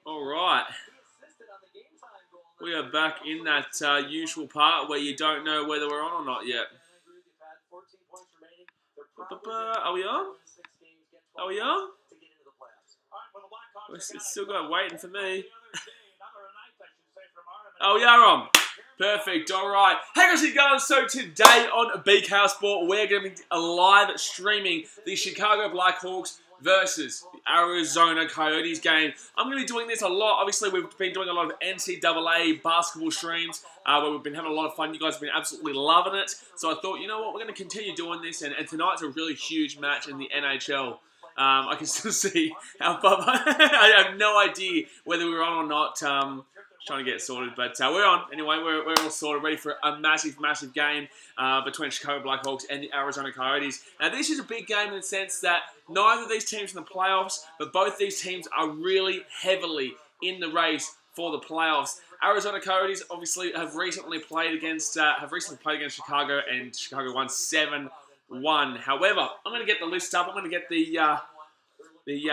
All right. We are back in that usual part where you don't know whether we're on or not yet. Are we on? Are we on? It's still got waiting for me. Oh, we are on. Perfect. All right. Hey guys, how's it going? So today on BKR Sport, we're going to be live streaming the Chicago Blackhawks versus the Arizona Coyotes game. I'm going to be doing this a lot. Obviously, we've been doing a lot of NCAA basketball streams where we've been having a lot of fun. You guys have been absolutely loving it. So I thought, you know what, we're going to continue doing this. And tonight's a really huge match in the NHL. I can still see how far. I have no idea whether we're on or not. Trying to get sorted, but we're on. Anyway, we're all sorted, ready for a massive, massive game between Chicago Blackhawks and the Arizona Coyotes. Now, this is a big game in the sense that neither of these teams are in the playoffs, but both these teams are really heavily in the race for the playoffs. Arizona Coyotes obviously have recently played against Chicago, and Chicago won 7-1. However, I'm going to get the list up. I'm going to get the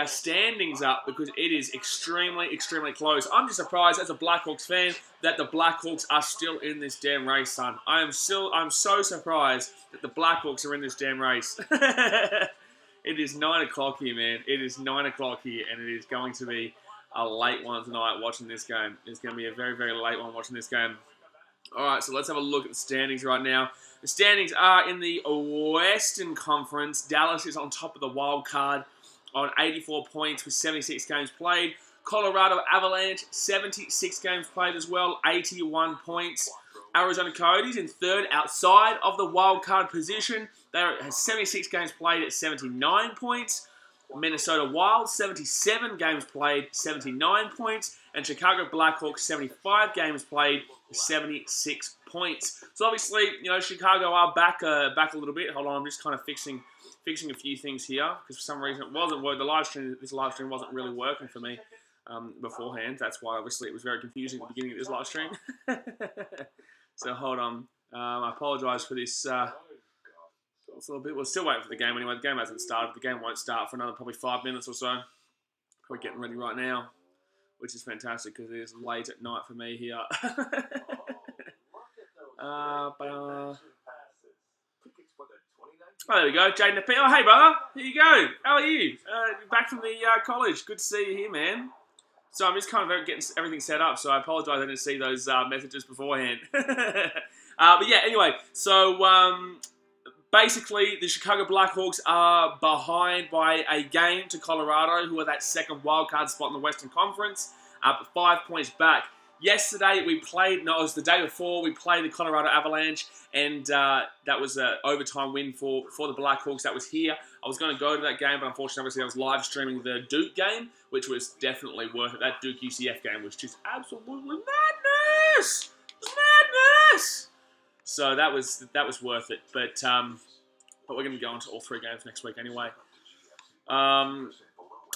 standings up because it is extremely, extremely close. I'm just surprised as a Blackhawks fan that the Blackhawks are still in this damn race, son. I'm so surprised that the Blackhawks are in this damn race. It is 9 o'clock here, man. It is 9 o'clock here, and it is going to be a late one tonight watching this game. It's going to be a very, very late one watching this game. All right, so let's have a look at the standings right now. The standings are in the Western Conference. Dallas is on top of the wild card on 84 points with 76 games played. Colorado Avalanche, 76 games played as well, 81 points. Arizona Coyotes in third outside of the wild card position. They have 76 games played at 79 points. Minnesota Wild, 77 games played, 79 points. And Chicago Blackhawks, 75 games played, 76 points. So obviously, you know, Chicago are back a little bit. Hold on, I'm just kind of fixing a few things here because for some reason it wasn't working. This live stream wasn't really working for me beforehand. That's why obviously it was very confusing at the beginning of this live stream. So hold on. I apologise for this. It's a little bit. We're still waiting for the game anyway. The game hasn't started. The game won't start for another probably 5 minutes or so. We're getting ready right now, which is fantastic because it is late at night for me here. Oh, there we go, Jaden P. Oh, hey, brother. Here you go. How are you? Back from the college. Good to see you here, man. So I'm just kind of getting everything set up, so I apologise I didn't see those messages beforehand. But yeah, anyway, so basically the Chicago Blackhawks are behind by a game to Colorado, who are that second wildcard spot in the Western Conference, 5 points back. Yesterday we played, no, it was the day before, we played the Colorado Avalanche, and that was an overtime win for the Blackhawks. That was here. I was going to go to that game, but unfortunately, obviously, I was live streaming the Duke game, which was definitely worth it. That Duke UCF game was just absolutely madness! Madness! So that was worth it. But we're going to go into all 3 games next week anyway.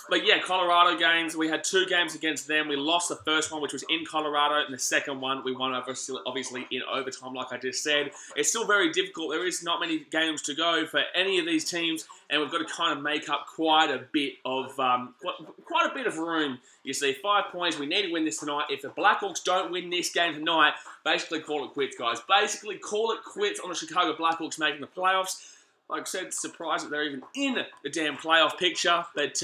But yeah, Colorado games, we had 2 games against them. We lost the first one, which was in Colorado, and the second one, we won obviously in overtime, like I just said. It's still very difficult. There is not many games to go for any of these teams, and we've got to kind of make up quite a bit of room. You see, 5 points. We need to win this tonight. If the Blackhawks don't win this game tonight, basically call it quits, guys. Basically call it quits on the Chicago Blackhawks making the playoffs. Like I said, surprised that they're even in the damn playoff picture, but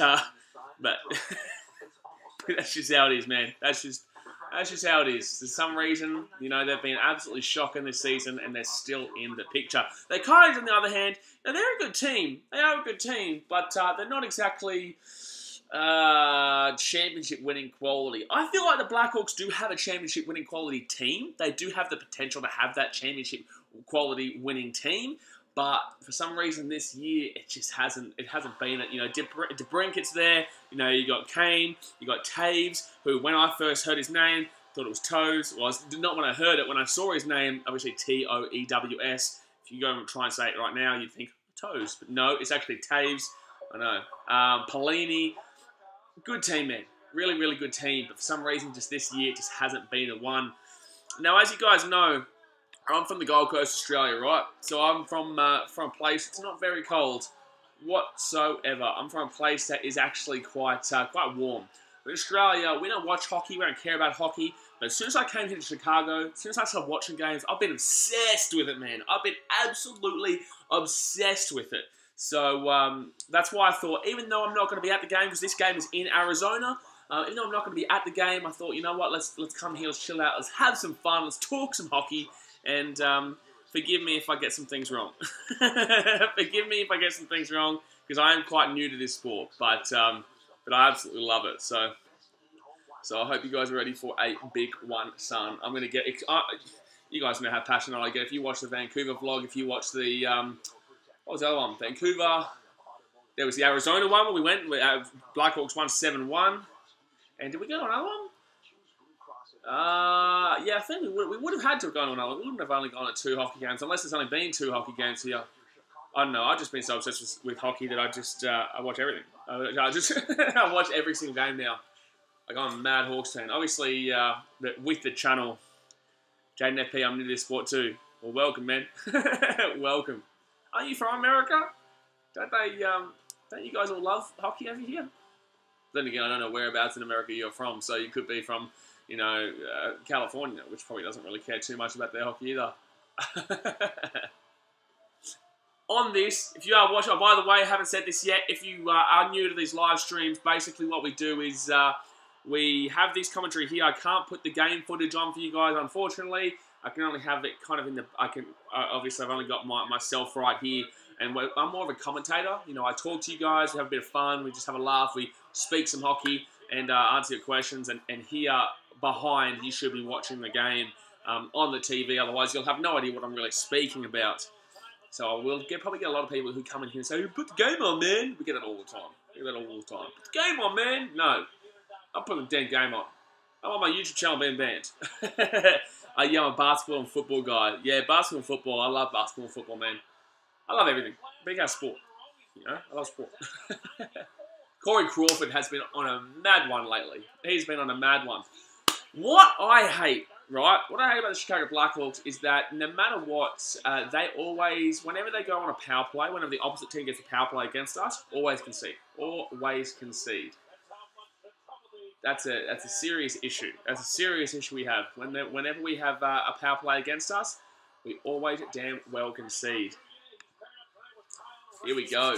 that's just how it is, man. That's just how it is. For some reason, you know, they've been absolutely shocking this season, and they're still in the picture. The Coyotes, on the other hand, now they're a good team. They are a good team, but they're not exactly championship-winning quality. I feel like the Blackhawks do have a championship-winning quality team. They do have the potential to have that championship quality winning team. But for some reason this year, it just hasn't been it. You know, DeBrinket's there. You know, you got Kane, you got Taves, who when I first heard his name, thought it was Toes. Well, not when I heard it. When I saw his name, obviously T-O-E-W-S. If you go and try and say it right now, you'd think Toes. But no, it's actually Taves. I know. Pelini, good team, man. Really, really good team. But for some reason, just this year, it just hasn't been the one. Now, as you guys know, I'm from the Gold Coast, Australia, right? So I'm from a place that's not very cold whatsoever. I'm from a place that is actually quite warm. In Australia, we don't watch hockey, we don't care about hockey. But as soon as I came here to Chicago, as soon as I started watching games, I've been obsessed with it, man. I've been absolutely obsessed with it. So that's why I thought, even though I'm not going to be at the game, because this game is in Arizona, even though I'm not going to be at the game, I thought, you know what, let's come here, let's chill out, let's have some fun, let's talk some hockey, and forgive me if I get some things wrong. Forgive me if I get some things wrong, because I am quite new to this sport, but I absolutely love it. So I hope you guys are ready for a big one, son. I'm going to get... you guys know how passionate I get. If you watch the Vancouver vlog, if you watch the... what was the other one? Vancouver. There was the Arizona one where we went. Blackhawks won 7-1. And did we go on another one? Yeah, I think we would have had to have gone on another one. We wouldn't have only gone to 2 hockey games, unless there's only been 2 hockey games here. I don't know. I've just been so obsessed with hockey that I watch everything. I watch every single game now. Like, I'm a mad Hawks fan. Obviously, with the channel, Jaden FP, I'm new to this sport too. Well, welcome, man. Welcome. Are you from America? Don't you guys all love hockey over here? Then again, I don't know whereabouts in America you're from, so you could be from, you know, California, which probably doesn't really care too much about their hockey either. On this, if you are watching, oh, by the way, I haven't said this yet, if you are new to these live streams, basically what we do is we have this commentary here. I can't put the game footage on for you guys, unfortunately. I can only have it kind of in the, obviously I've only got myself right here, and I'm more of a commentator. You know, I talk to you guys, we have a bit of fun, we just have a laugh, we speak some hockey, and answer your questions, and here behind, you should be watching the game on the TV, otherwise you'll have no idea what I'm really speaking about. So I will probably get a lot of people who come in here and say, put the game on, man. We get that all the time. We get that all the time. Put the game on, man. No. I'm putting the damn game on. I'm on my YouTube channel being banned. I'm a basketball and football guy. Yeah, basketball and football. I love basketball and football, man. I love everything. Big ass sport. You know, I love sport. Corey Crawford has been on a mad one lately. He's been on a mad one. What I hate, right? What I hate about the Chicago Blackhawks is that no matter what, they always, whenever they go on a power play, whenever the opposite team gets a power play against us, always concede. Always concede. That's a serious issue. That's a serious issue we have. Whenever we have a power play against us, we always damn well concede. Here we go.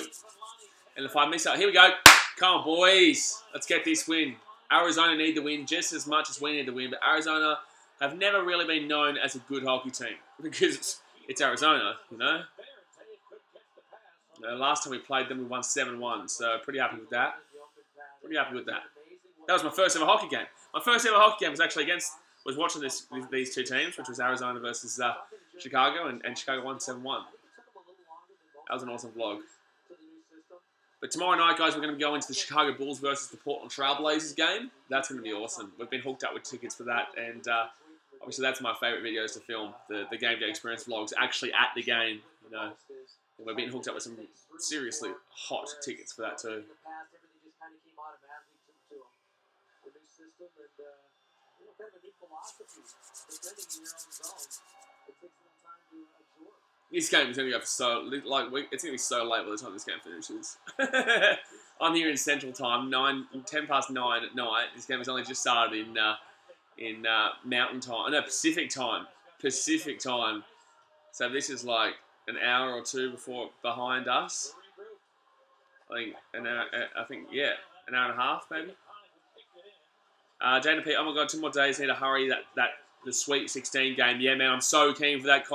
And if I miss out, here we go. Come on, boys. Let's get this win. Arizona need the win just as much as we need the win, but Arizona have never really been known as a good hockey team because it's Arizona, you know. Last time we played them, we won 7-1, so pretty happy with that. Pretty happy with that. That was my first ever hockey game. My first ever hockey game was actually was watching these 2 teams, which was Arizona versus Chicago, and Chicago won 7-1. That was an awesome vlog. But tomorrow night, guys, we're going to go into the Chicago Bulls versus the Portland Trail Blazers game. That's going to be awesome. We've been hooked up with tickets for that, and obviously that's my favourite videos to film, the game day experience vlogs, actually at the game, you know. And we've been hooked up with some seriously hot tickets for that too. This game is going to go for it's going to be so late by the time this game finishes. I'm here in Central Time, 10 past 9 at night. This game has only just started in Mountain Time, no, Pacific Time. Pacific Time. So this is like an hour or 2 behind us. I think yeah, an hour and a half maybe. Jana P, oh my god, 2 more days, need to hurry the Sweet 16 game. Yeah, man, I'm so keen for that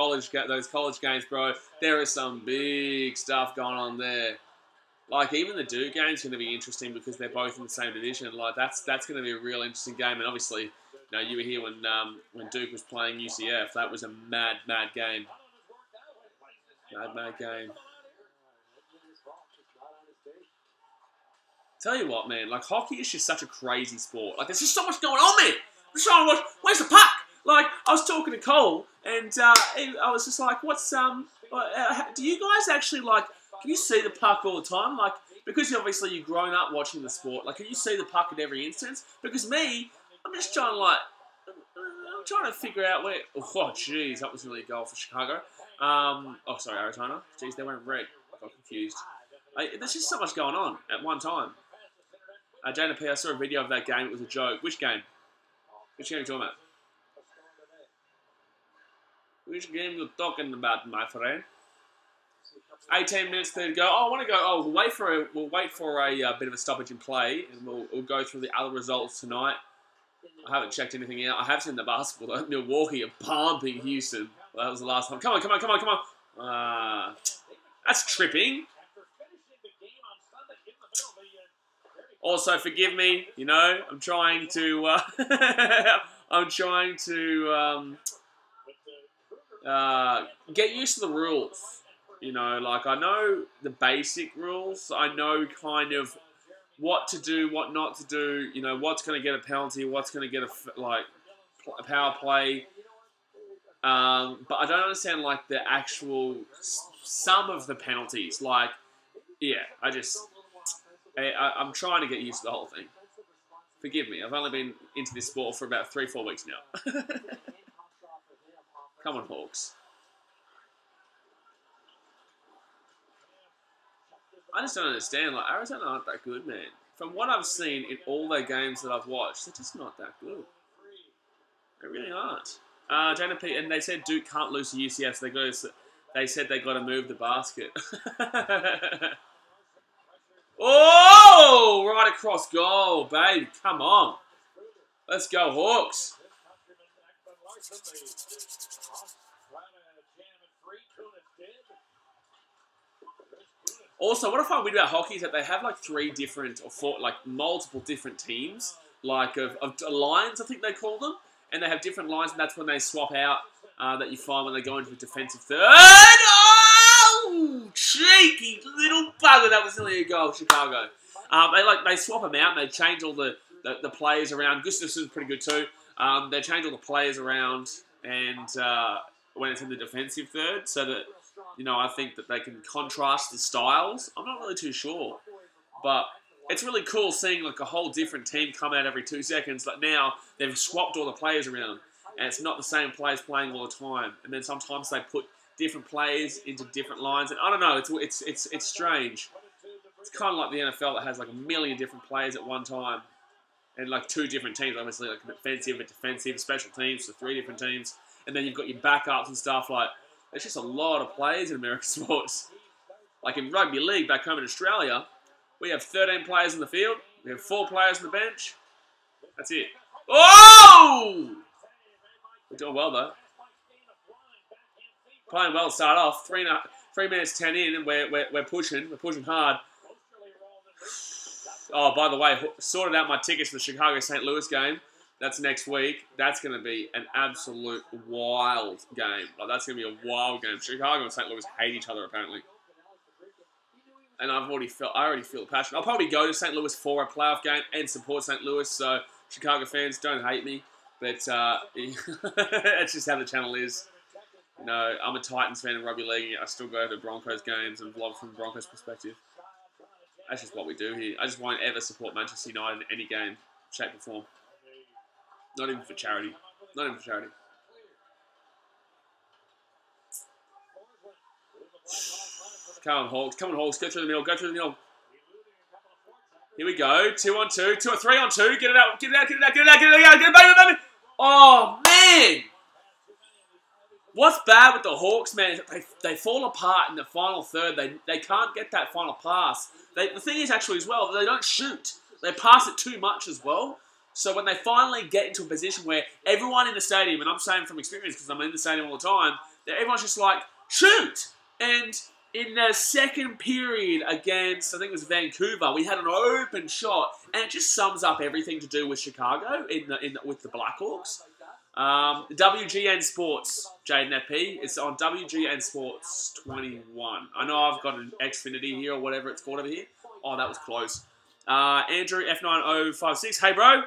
those college games, bro. There is some big stuff going on there. Like, even the Duke game's going to be interesting because they're both in the same division. Like, that's going to be a real interesting game. And obviously, you know, you were here when Duke was playing UCF. That was a mad game. Mad game. Tell you what, man, like, hockey is just such a crazy sport. Like, there's just so much going on, man. I'm just trying to watch, where's the puck? Like, I was talking to Cole, and I was just like, do you guys actually, like, can you see the puck all the time? Like, because obviously you've grown up watching the sport, like, can you see the puck at every instance? Because me, I'm just trying to, like, I'm trying to figure out where, oh, jeez, that was really a goal for Chicago. Oh, sorry, Arizona. Jeez, they went red. I got confused. There's just so much going on at one time. Jana P, I saw a video of that game. It was a joke. Which game? Which game are you talking about? Which game are you talking about, my friend? 18 minutes there to go. Oh, I want to go. Oh, we'll wait for a bit of a stoppage in play, and we'll go through the other results tonight. I haven't checked anything out. I have seen the basketball though. Milwaukee are pumping Houston. Well, that was the last time. Come on. That's tripping. Also, forgive me. You know, I'm trying to. Get used to the rules. You know, like I know the basic rules. I know kind of what to do, what not to do. You know, what's going to get a penalty, what's going to get a power play. But I don't understand like the actual some of the penalties. Like, yeah, I'm trying to get used to the whole thing. Forgive me. I've only been into this sport for about 3-4 weeks now. Come on, Hawks. I just don't understand. Like, Arizona aren't that good, man. From what I've seen in all their games that I've watched, they're just not that good. They really aren't. Jana P, and they said Duke can't lose to UCF, so they said they got to move the basket. Oh, right across goal, baby. Come on. Let's go, Hawks. Also, what I find weird about hockey is that they have like 3 different or 4, like multiple different teams, like of lines, I think they call them, and they have different lines, and that's when they swap out. That you find when they go into a defensive third. Oh, cheeky little bugger! That was nearly a goal, Chicago. They swap them out. And they change all the players around. Gustafson's pretty good too. They change all the players around, and when it's in the defensive third, so that I think that they can contrast the styles. I'm not really too sure, but it's really cool seeing like a whole different team come out every 2 seconds. Like now they've swapped all the players around. And it's not the same players playing all the time. And then sometimes they put different players into different lines. And I don't know, it's strange. It's kind of like the NFL that has like a million different players at one time. And like 2 different teams, obviously like an offensive, a defensive, special teams, so 3 different teams. And then you've got your backups and stuff. Like, there's just a lot of players in American sports. Like in rugby league back home in Australia, we have 13 players in the field. We have 4 players on the bench. That's it. Oh! We're doing well, though. Playing well to start off. 3 minutes 10 in, and we're pushing. We're pushing hard. Oh, by the way, sorted out my tickets for the Chicago-St. Louis game. That's next week. That's going to be an absolute wild game. Like, that's going to be a wild game. Chicago and St. Louis hate each other, apparently. And I already feel the passion. I'll probably go to St. Louis for a playoff game and support St. Louis, so Chicago fans, don't hate me. But that's just how the channel is. You know, I'm a Titans fan in rugby league. I still go to Broncos games and vlog from the Broncos perspective. That's just what we do here. I just won't ever support Manchester United in any game, shape or form. Not even for charity. Not even for charity. Come on, Hawks. Come on, Hawks. Go through the middle. Go through the middle. Here we go. 2-on-2. 3-on-2. Get it out. Get it out. Get it out. Get it out. Get it out. Get it out. Baby. Oh, man. What's bad with the Hawks, man, is that they fall apart in the final third. They can't get that final pass. The thing is, actually, as well, they don't shoot. They pass it too much as well. So when they finally get into a position where everyone in the stadium, and I'm saying from experience because I'm in the stadium all the time, that everyone's just like, shoot! And in the second period against, I think it was Vancouver, we had an open shot, and it just sums up everything to do with Chicago with the Blackhawks. WGN Sports, Jaden FP. It's on WGN Sports 21. I know I've got an Xfinity here or whatever it's called over here. Oh, that was close. Andrew F9056. Hey, bro.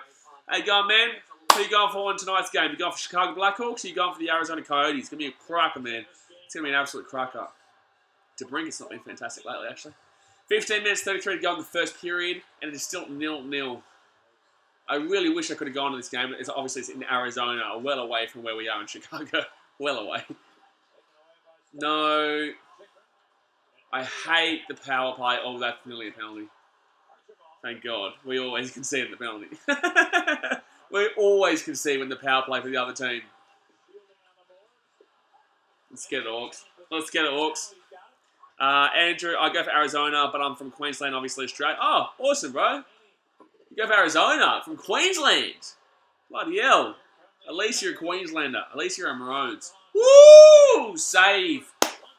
How you going, man? Who you going for in tonight's game? You going for Chicago Blackhawks or you going for the Arizona Coyotes? It's going to be a cracker, man. It's going to be an absolute cracker. DeBrinket's not been fantastic lately, actually. 15 minutes, 33 to go in the first period, and it is still 0-0. I really wish I could have gone to this game. Obviously, it's in Arizona, well away from where we are in Chicago. Well away. No. I hate the power play. Oh, that's nearly a penalty. Thank God. We always concede the penalty. We always concede when the power play for the other team. Let's get it, Hawks. Let's get it, Hawks. Andrew, I go for Arizona, but I'm from Queensland, obviously Australia. Oh, awesome, bro. You go for Arizona from Queensland. Bloody hell. At least you're a Queenslander. At least you're a Maroons. Woo! Save.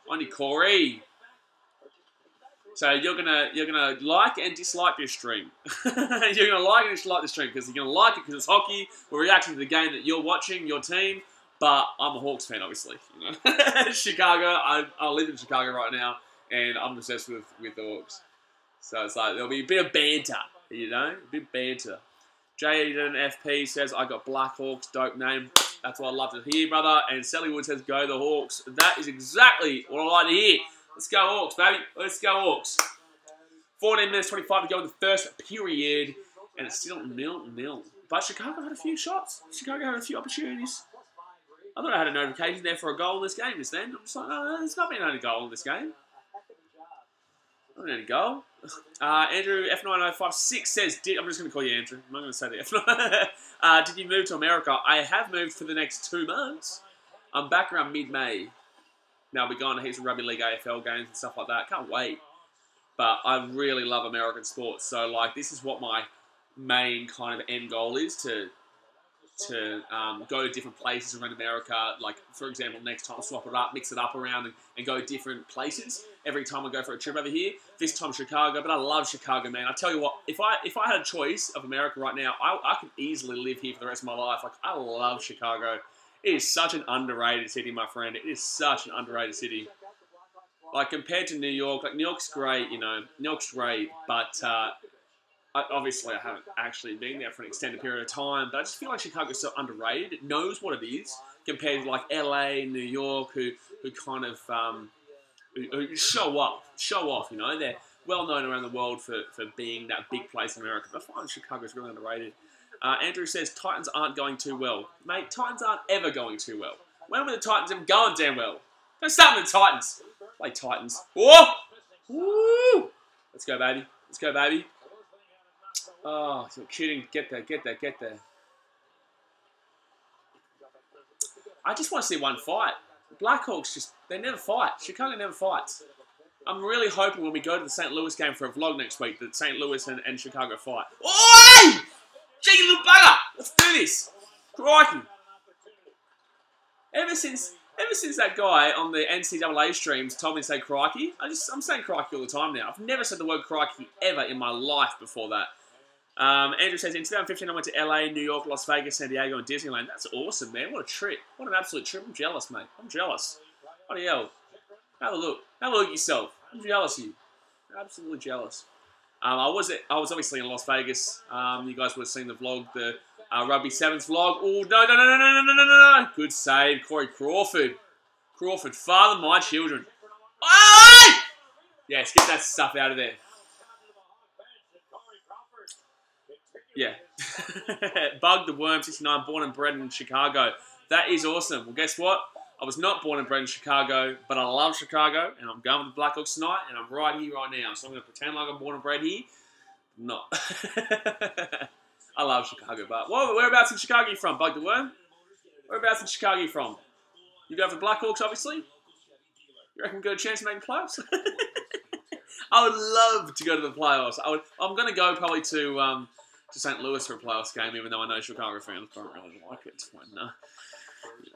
On your Corey. So you're gonna like and dislike this stream. You're gonna like and dislike the stream because you're gonna like it because it's hockey. We're reacting to the game that you're watching, your team. But I'm a Hawks fan, obviously. You know? Chicago. I live in Chicago right now, and I'm obsessed with the Hawks. So it's like there'll be a bit of banter, you know, a bit of banter. JFP says I got Blackhawks, dope name. That's what I love to hear, brother. And Sally Wood says go the Hawks. That is exactly what I like to hear. Let's go Hawks, baby. Let's go Hawks. 14 minutes 25 to go in the first period, and it's still 0-0. But Chicago had a few shots. Chicago had a few opportunities. I thought I had a notification there for a goal in this game just then. I'm just like, no, there's not been any goal in this game. Not been any goal. Andrew F9056 says, I'm just going to call you Andrew. I'm not going to say the F9. Did you move to America? I have moved for the next 2 months. I'm back around mid-May. Now we're going to heaps of rugby league AFL games and stuff like that. Can't wait. But I really love American sports. So, like, this is what my main kind of end goal is, to go to different places around America. Like, for example, next time swap it up, mix it up around and go different places. Every time I go for a trip over here, this time Chicago. But I love Chicago, man. I tell you what, if I had a choice of America right now, I could easily live here for the rest of my life. Like, I love Chicago. It is such an underrated city, my friend. It is such an underrated city. Like, compared to New York, like, New York's great, you know. New York's great, but obviously I haven't actually been there for an extended period of time, but I just feel like Chicago's so underrated. It knows what it is, compared to, like, LA, New York, who kind of who show off, you know. They're well known around the world for being that big place in America, but I find Chicago's really underrated. Andrew says, Titans aren't going too well. Mate, Titans aren't ever going too well. When were the Titans ever going damn well? Don't start with the Titans. Play Titans. Whoa! Woo! Let's go, baby. Let's go, baby. Oh, you're kidding. Get there, get there, get there. I just want to see one fight. Blackhawks they never fight. Chicago never fights. I'm really hoping when we go to the St. Louis game for a vlog next week that St. Louis and Chicago fight. Oi! Cheeky little bugger! Let's do this. Crikey. Ever since that guy on the NCAA streams told me to say crikey, I'm saying crikey all the time now. I've never said the word crikey ever in my life before that. Andrew says, in 2015 I went to LA, New York, Las Vegas, San Diego, and Disneyland. That's awesome, man. What a trip. What an absolute trip. I'm jealous, mate. I'm jealous. Bloody hell. Have a look. Have a look at yourself. I'm jealous of you. Absolutely jealous. I was obviously in Las Vegas. You guys would have seen the vlog, the Rugby Sevens vlog. Oh, no. Good save, Corey Crawford. Crawford, father my children. Oh! Yes, get that stuff out of there. Yeah. Bug the Worm, 69, born and bred in Chicago. That is awesome. Well, guess what? I was not born and bred in Chicago, but I love Chicago, and I'm going with the Blackhawks tonight, and I'm right here right now. So I'm going to pretend like I'm born and bred here. I'm not. I love Chicago, but whereabouts in Chicago are you from, Bug the Worm? Whereabouts in Chicago are you from? You go for the Blackhawks, obviously? You reckon we've got a chance of making playoffs? I would love to go to the playoffs. I'm going to go probably to St. Louis for a playoffs game, even though I know Chicago fans don't really like it when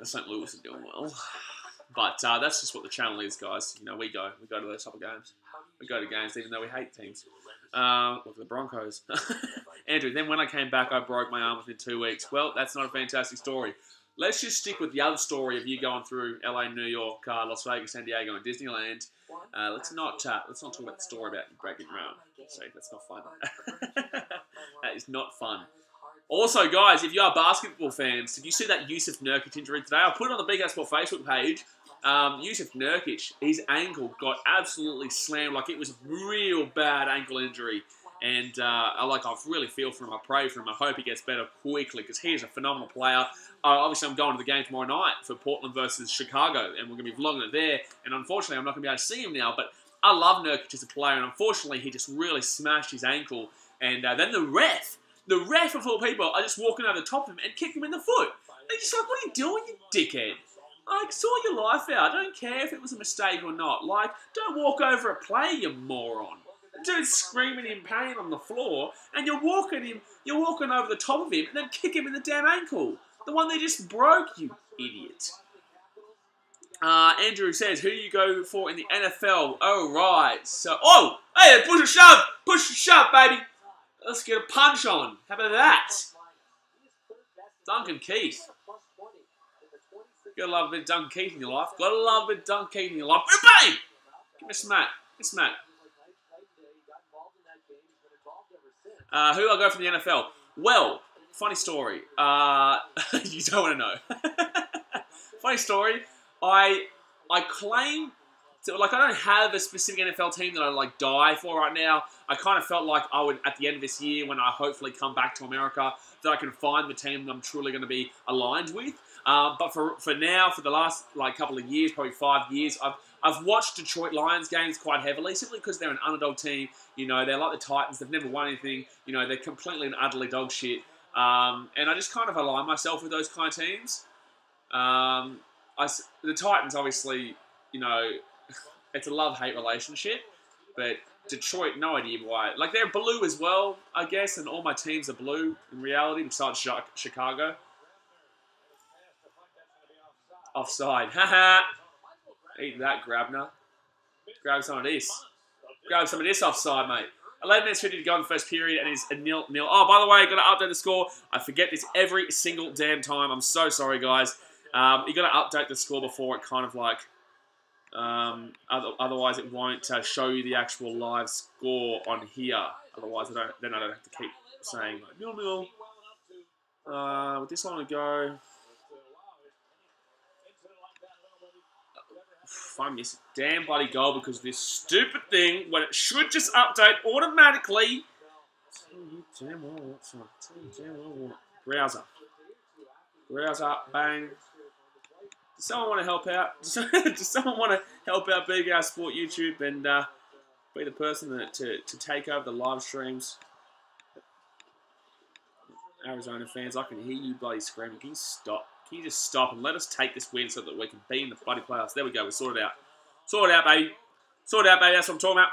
St. Louis are doing well. But that's just what the channel is, guys. You know, we go to those type of games. We go to games even though we hate teams. Look at the Broncos. Andrew, then when I came back, I broke my arm within 2 weeks. Well, that's not a fantastic story. Let's just stick with the other story of you going through LA, New York, Las Vegas, San Diego, and Disneyland. Let's not talk about the story about you breaking your arm. See, that's not fun. That is not fun. Also, guys, if you are basketball fans, did you see that Yusuf Nurkic injury today? I put it on the BK Sport Facebook page. Yusuf Nurkic, his ankle got absolutely slammed. Like, it was a real bad ankle injury. And I really feel for him. I pray for him. I hope he gets better quickly because he is a phenomenal player. Obviously, I'm going to the game tomorrow night for Portland versus Chicago, and we're going to be vlogging it there. And unfortunately, I'm not going to be able to see him now. But I love Nurkic as a player, and unfortunately, he just really smashed his ankle. And then the ref of all people, are just walking over the top of him and kick him in the foot. And he's just like, what are you doing, you dickhead? Like, sort your life out. I don't care if it was a mistake or not. Like, don't walk over a play, you moron. The dude's screaming in pain on the floor, and you're walking over the top of him, and then kick him in the damn ankle. The one they just broke, you idiot. Andrew says, who do you go for in the NFL? Oh, right. So, oh, hey, push a shove, baby. Let's get a punch on. How about that? Duncan Keith. Gotta love a bit of Duncan Keith in your life. Gotta love a bit of Duncan Keith in your life. Bang! Give me a smack. Who do I go from the NFL? Well, funny story. You don't want to know. Funny story. I claim to, like, I don't have a specific NFL team that I like die for right now. I kind of felt like I would, at the end of this year, when I hopefully come back to America, that I can find the team that I'm truly going to be aligned with. But for now, for the last couple of years, probably 5 years, I've watched Detroit Lions games quite heavily, simply because they're an underdog team. You know, they're like the Titans. They've never won anything. You know, they're completely and utterly dog shit. And I just kind of align myself with those kind of teams. The Titans, obviously, you know, it's a love-hate relationship. But Detroit, no idea why. Like, they're blue as well, I guess, and all my teams are blue in reality, besides Chicago. Offside. Haha. Eat that, Grabner. Grab some of this. Grab some of this offside, mate. 11 minutes 50 to go in the first period, and it's a 0-0. Oh, by the way, got to update the score. I forget this every single damn time. I'm so sorry, guys. You got to update the score before it kind of like... otherwise, it won't show you the actual live score on here. Otherwise, then I don't have to keep saying like 0-0. With this one to go... I missed a damn bloody goal because of this stupid thing when it should just update automatically. Browser, bang. Does someone want to help out? Does someone want to help out BKR Sport YouTube and be the person to take over the live streams? Arizona fans, I can hear you bloody screaming. Can you stop? Can you just stop and let us take this win so that we can be in the bloody playoffs? There we go. We sorted it out. Sort it out, baby. Sort it out, baby. That's what I'm talking about.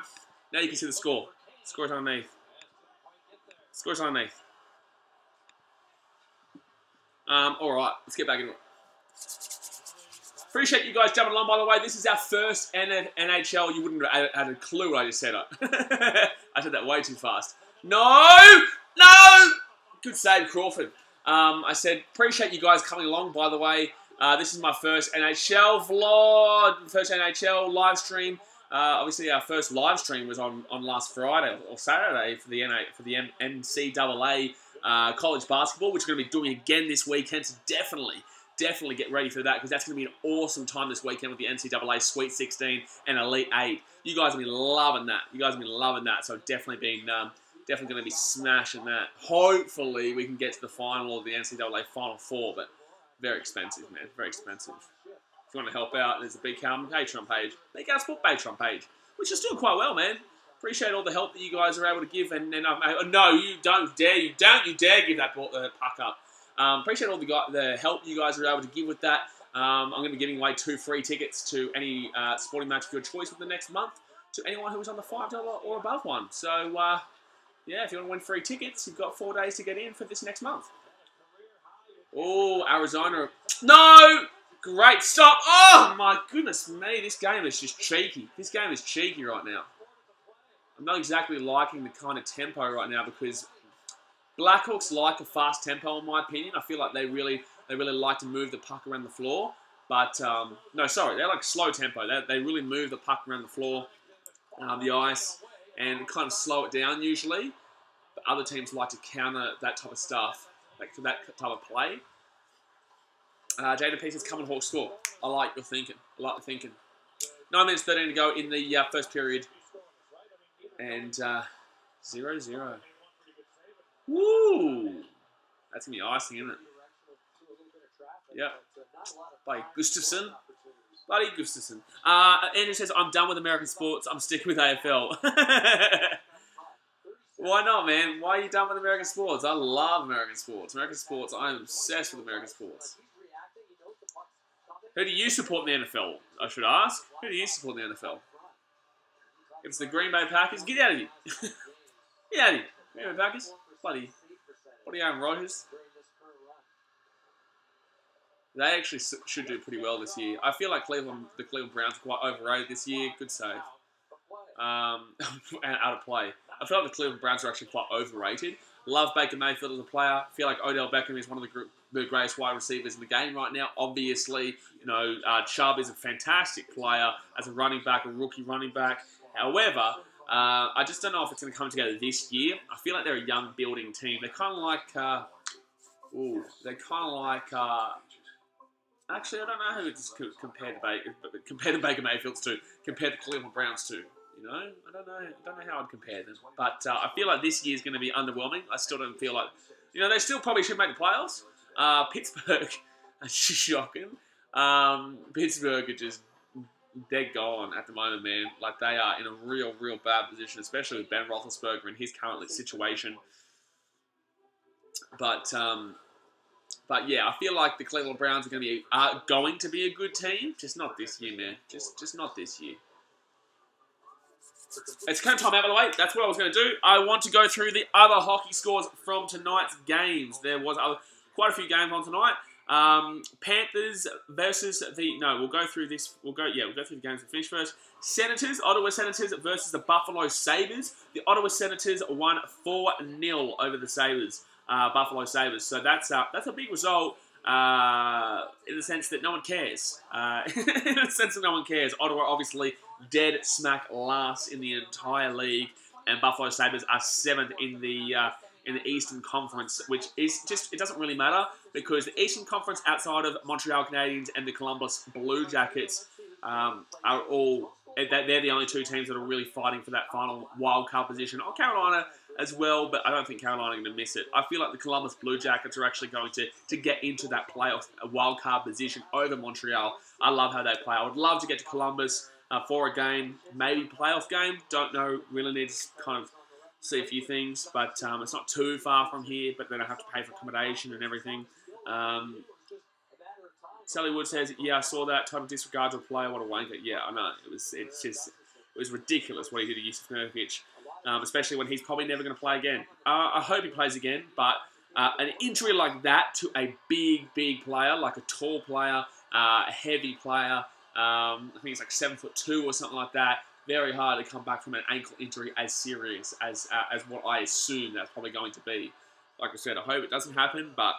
Now you can see the score. Score is underneath. Score is underneath. All right. Let's get back into it. Appreciate you guys jumping along, by the way. This is our first NHL. You wouldn't have had a clue what I just said. I said that way too fast. No! Good save, Crawford. I said, appreciate you guys coming along, by the way. This is my first NHL vlog, first NHL live stream. Obviously, our first live stream was on last Friday or Saturday for the NCAA college basketball, which we're going to be doing again this weekend. So definitely get ready for that, because that's going to be an awesome time this weekend with the NCAA Sweet 16 and Elite 8. You guys have been loving that. So definitely going to be smashing that. Hopefully, we can get to the final of the NCAA Final Four, but very expensive, man. Very expensive. If you want to help out, there's a BKRmy Patreon page. BKR Sport Patreon page, which is doing quite well, man. Appreciate all the help that you guys are able to give. And no, you don't dare. You dare give that puck up. Appreciate all the help you guys are able to give with that. I'm going to be giving away 2 free tickets to any sporting match of your choice within the next month to anyone who is on the $5 or above one. So, yeah, if you want to win free tickets, you've got 4 days to get in for this next month. Oh, Arizona. No! Great stop. Oh, my goodness me. This game is just cheeky. This game is cheeky right now. I'm not exactly liking the kind of tempo right now, because Blackhawks like a fast tempo, in my opinion. I feel like they really like to move the puck around the floor. But, no, sorry. They're like slow tempo. They really move the puck around the floor, the ice, and kind of slow it down usually. But other teams like to counter that type of stuff, like that type of play. Jada Pieces, come and Hawks score. I like your thinking. 9 minutes 13 to go in the first period. And 0-0. Woo! That's going to be icing, isn't it? Yep. Buddy Gustafson. Andrew says, I'm done with American sports. I'm sticking with AFL. Why not, man? Why are you done with American sports? I love American sports. American sports, I am obsessed with American sports. Who do you support in the NFL? I should ask. Who do you support in the NFL? If it's the Green Bay Packers, get out of here. Get out of here. Green Bay Packers? Bloody Aaron Rodgers. They actually should do pretty well this year. I feel like the Cleveland Browns are quite overrated this year. Good save. And out of play. I feel like the Cleveland Browns are actually quite overrated. Love Baker Mayfield as a player. I feel like Odell Beckham is one of the greatest wide receivers in the game right now. Obviously, Chubb is a fantastic player as a running back, a rookie running back. However, I just don't know if it's going to come together this year. I feel like they're a young building team. They're kind of like, actually, I don't know who it's compared to Baker Mayfield's to, compared to Cleveland Browns to. I don't know how I'd compare them. But I feel like this year's going to be underwhelming. I still don't feel like, they still probably should make the playoffs. Pittsburgh, shocking. Pittsburgh are just dead gone at the moment, man. Like, they are in a real bad position, especially with Ben Roethlisberger and his current situation. But yeah, I feel like the Cleveland Browns are going to be a good team, just not this year, man. Just not this year. It's kind of time out of the way. That's what I was going to do. I want to go through the other hockey scores from tonight's games. There was quite a few games on tonight. Panthers versus we'll go through this. We'll go through the games and finish first. Ottawa Senators versus the Buffalo Sabres. The Ottawa Senators won 4-0 over the Buffalo Sabres. So that's a big result. In the sense that no one cares. Ottawa obviously dead smack last in the entire league, and Buffalo Sabres are 7th in the Eastern Conference, which is just, it doesn't really matter because the Eastern Conference outside of Montreal Canadiens and the Columbus Blue Jackets are all, they're the only two teams that are really fighting for that final wild card position. Oh, Carolina as well, but I don't think Carolina are going to miss it. I feel like the Columbus Blue Jackets are actually going to get into that playoff wild card position over Montreal. I love how they play. I would love to get to Columbus for a game, maybe playoff game. Don't know. Really need to kind of see a few things, but it's not too far from here. But then I have to pay for accommodation and everything. Sally Wood says, "Yeah, I saw that. Total disregard to a player. What a wanker." Yeah, I know. It was ridiculous what he did to Yusuf Nurkic. Especially when he's probably never going to play again. I hope he plays again, but an injury like that to a big player, like a tall player, a heavy player, I think it's like 7'2" or something like that, very hard to come back from an ankle injury as serious as what I assume that's probably going to be. Like I said, I hope it doesn't happen, but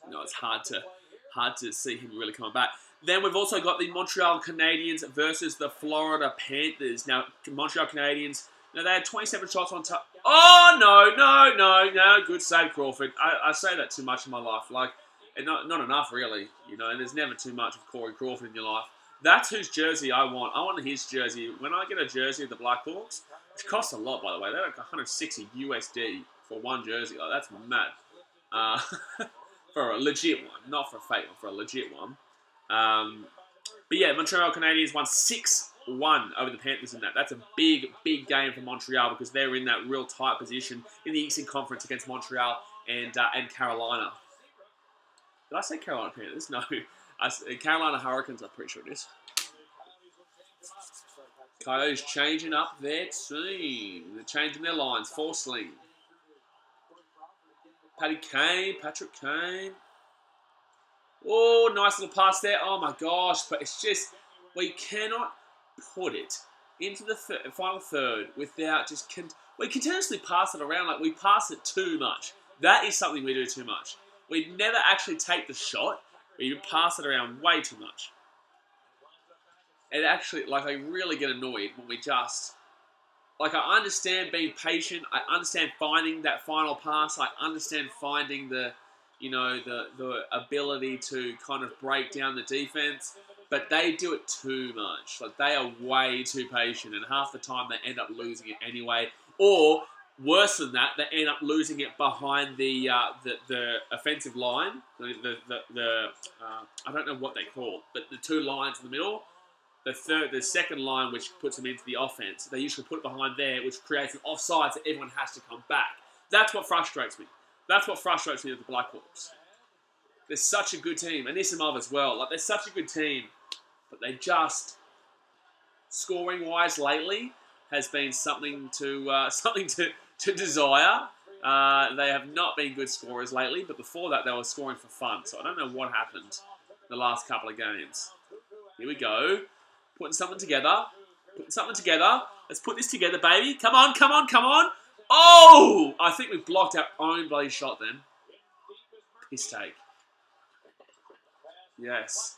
it's hard to see him really coming back. Then we've also got the Montreal Canadiens versus the Florida Panthers. Now, Montreal Canadiens, they had 27 shots on target. Oh, no. Good save, Crawford. I say that too much in my life. Like, not enough, really. There's never too much of Corey Crawford in your life. That's whose jersey I want. I want his jersey. When I get a jersey of the Blackhawks, which costs a lot, by the way. They're like 160 USD for one jersey. Like, that's mad. For a legit one. Not for a fake one, for a legit one. But yeah, Montreal Canadiens won 6-1 over the Panthers in that. That's a big game for Montreal because they're in that real tight position in the Eastern Conference against Montreal and Carolina. Did I say Carolina Panthers? No. Carolina Hurricanes, I'm pretty sure it is. Coyotes changing up their team. They're changing their lines. Forsling. Patrick Kane. Oh, nice little pass there. Oh my gosh. But it's just, we cannot put it into the final third without just... we continuously pass it around. Like, we pass it too much. That is something we do too much. We never actually take the shot. We pass it around way too much. It actually, I really get annoyed when we just... I understand being patient. I understand finding that final pass. I understand finding the ability to kind of break down the defense. But they do it too much. They are way too patient. And half the time they end up losing it anyway. Or, worse than that, they end up losing it behind the offensive line. I don't know what they call it. But the two lines in the middle. the second line, which puts them into the offense, they usually put it behind there, which creates an offside, so everyone has to come back. That's what frustrates me. That's what frustrates me with the Blackhawks. They're such a good team, and Isimov as well. Like, they're such a good team, but they just, scoring-wise lately, has been something to desire. They have not been good scorers lately, but before that they were scoring for fun. So I don't know what happened the last couple of games. Here we go. Putting something together. Putting something together. Let's put this together, baby. Come on, come on, come on. Oh! I think we blocked our own bloody shot then. Piss take. Yes.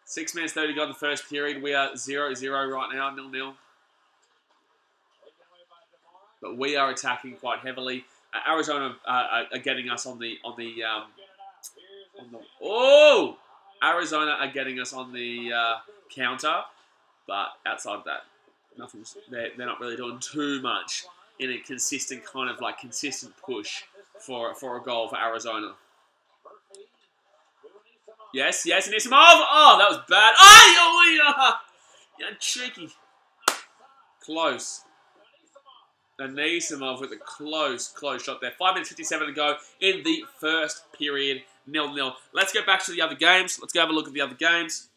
6 minutes 30 to go in the first period. We are 0-0 right now, 0-0. But we are attacking quite heavily. Arizona are getting us on the oh! Arizona are getting us on the counter, but outside of that, nothing's. They're not really doing too much in a consistent kind of like consistent push for a goal for Arizona. Yes, yes, Anisimov. Oh, that was bad. Oh, yeah, cheeky. Close. Anisimov with a close shot there. 5 minutes 57 to go in the first period. 0-0. Let's go back to the other games. Let's go have a look at the other games.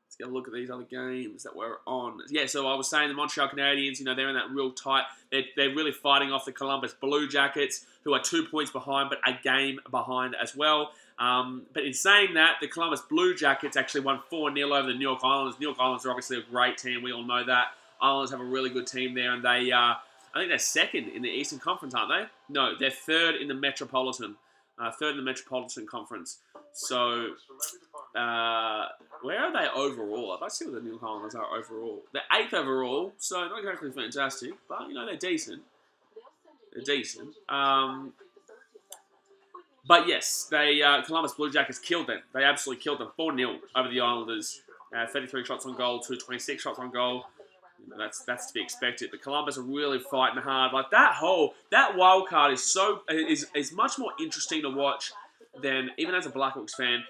Let's get a look at these other games that we're on. Yeah, so I was saying the Montreal Canadiens, you know, they're in that real tight. They're really fighting off the Columbus Blue Jackets, who are 2 points behind, but a game behind as well. But in saying that, the Columbus Blue Jackets actually won 4-0 over the New York Islanders. New York Islanders are obviously a great team. We all know that. Islanders have a really good team there, and they, I think they're second in the Eastern Conference, aren't they? No, they're third in the Metropolitan. Third in the Metropolitan Conference. So, where are they overall? Let's see what the New York Islanders are overall. They're 8th overall, so not exactly fantastic, but, you know, they're decent. They're decent. But yes, they Columbus Blue Jackets killed them. They absolutely killed them. 4-0 over the Islanders. 33 shots on goal to 26 shots on goal. You know, that's to be expected. But Columbus are really fighting hard. Like that wild card is much more interesting to watch than, even as a Blackhawks fan,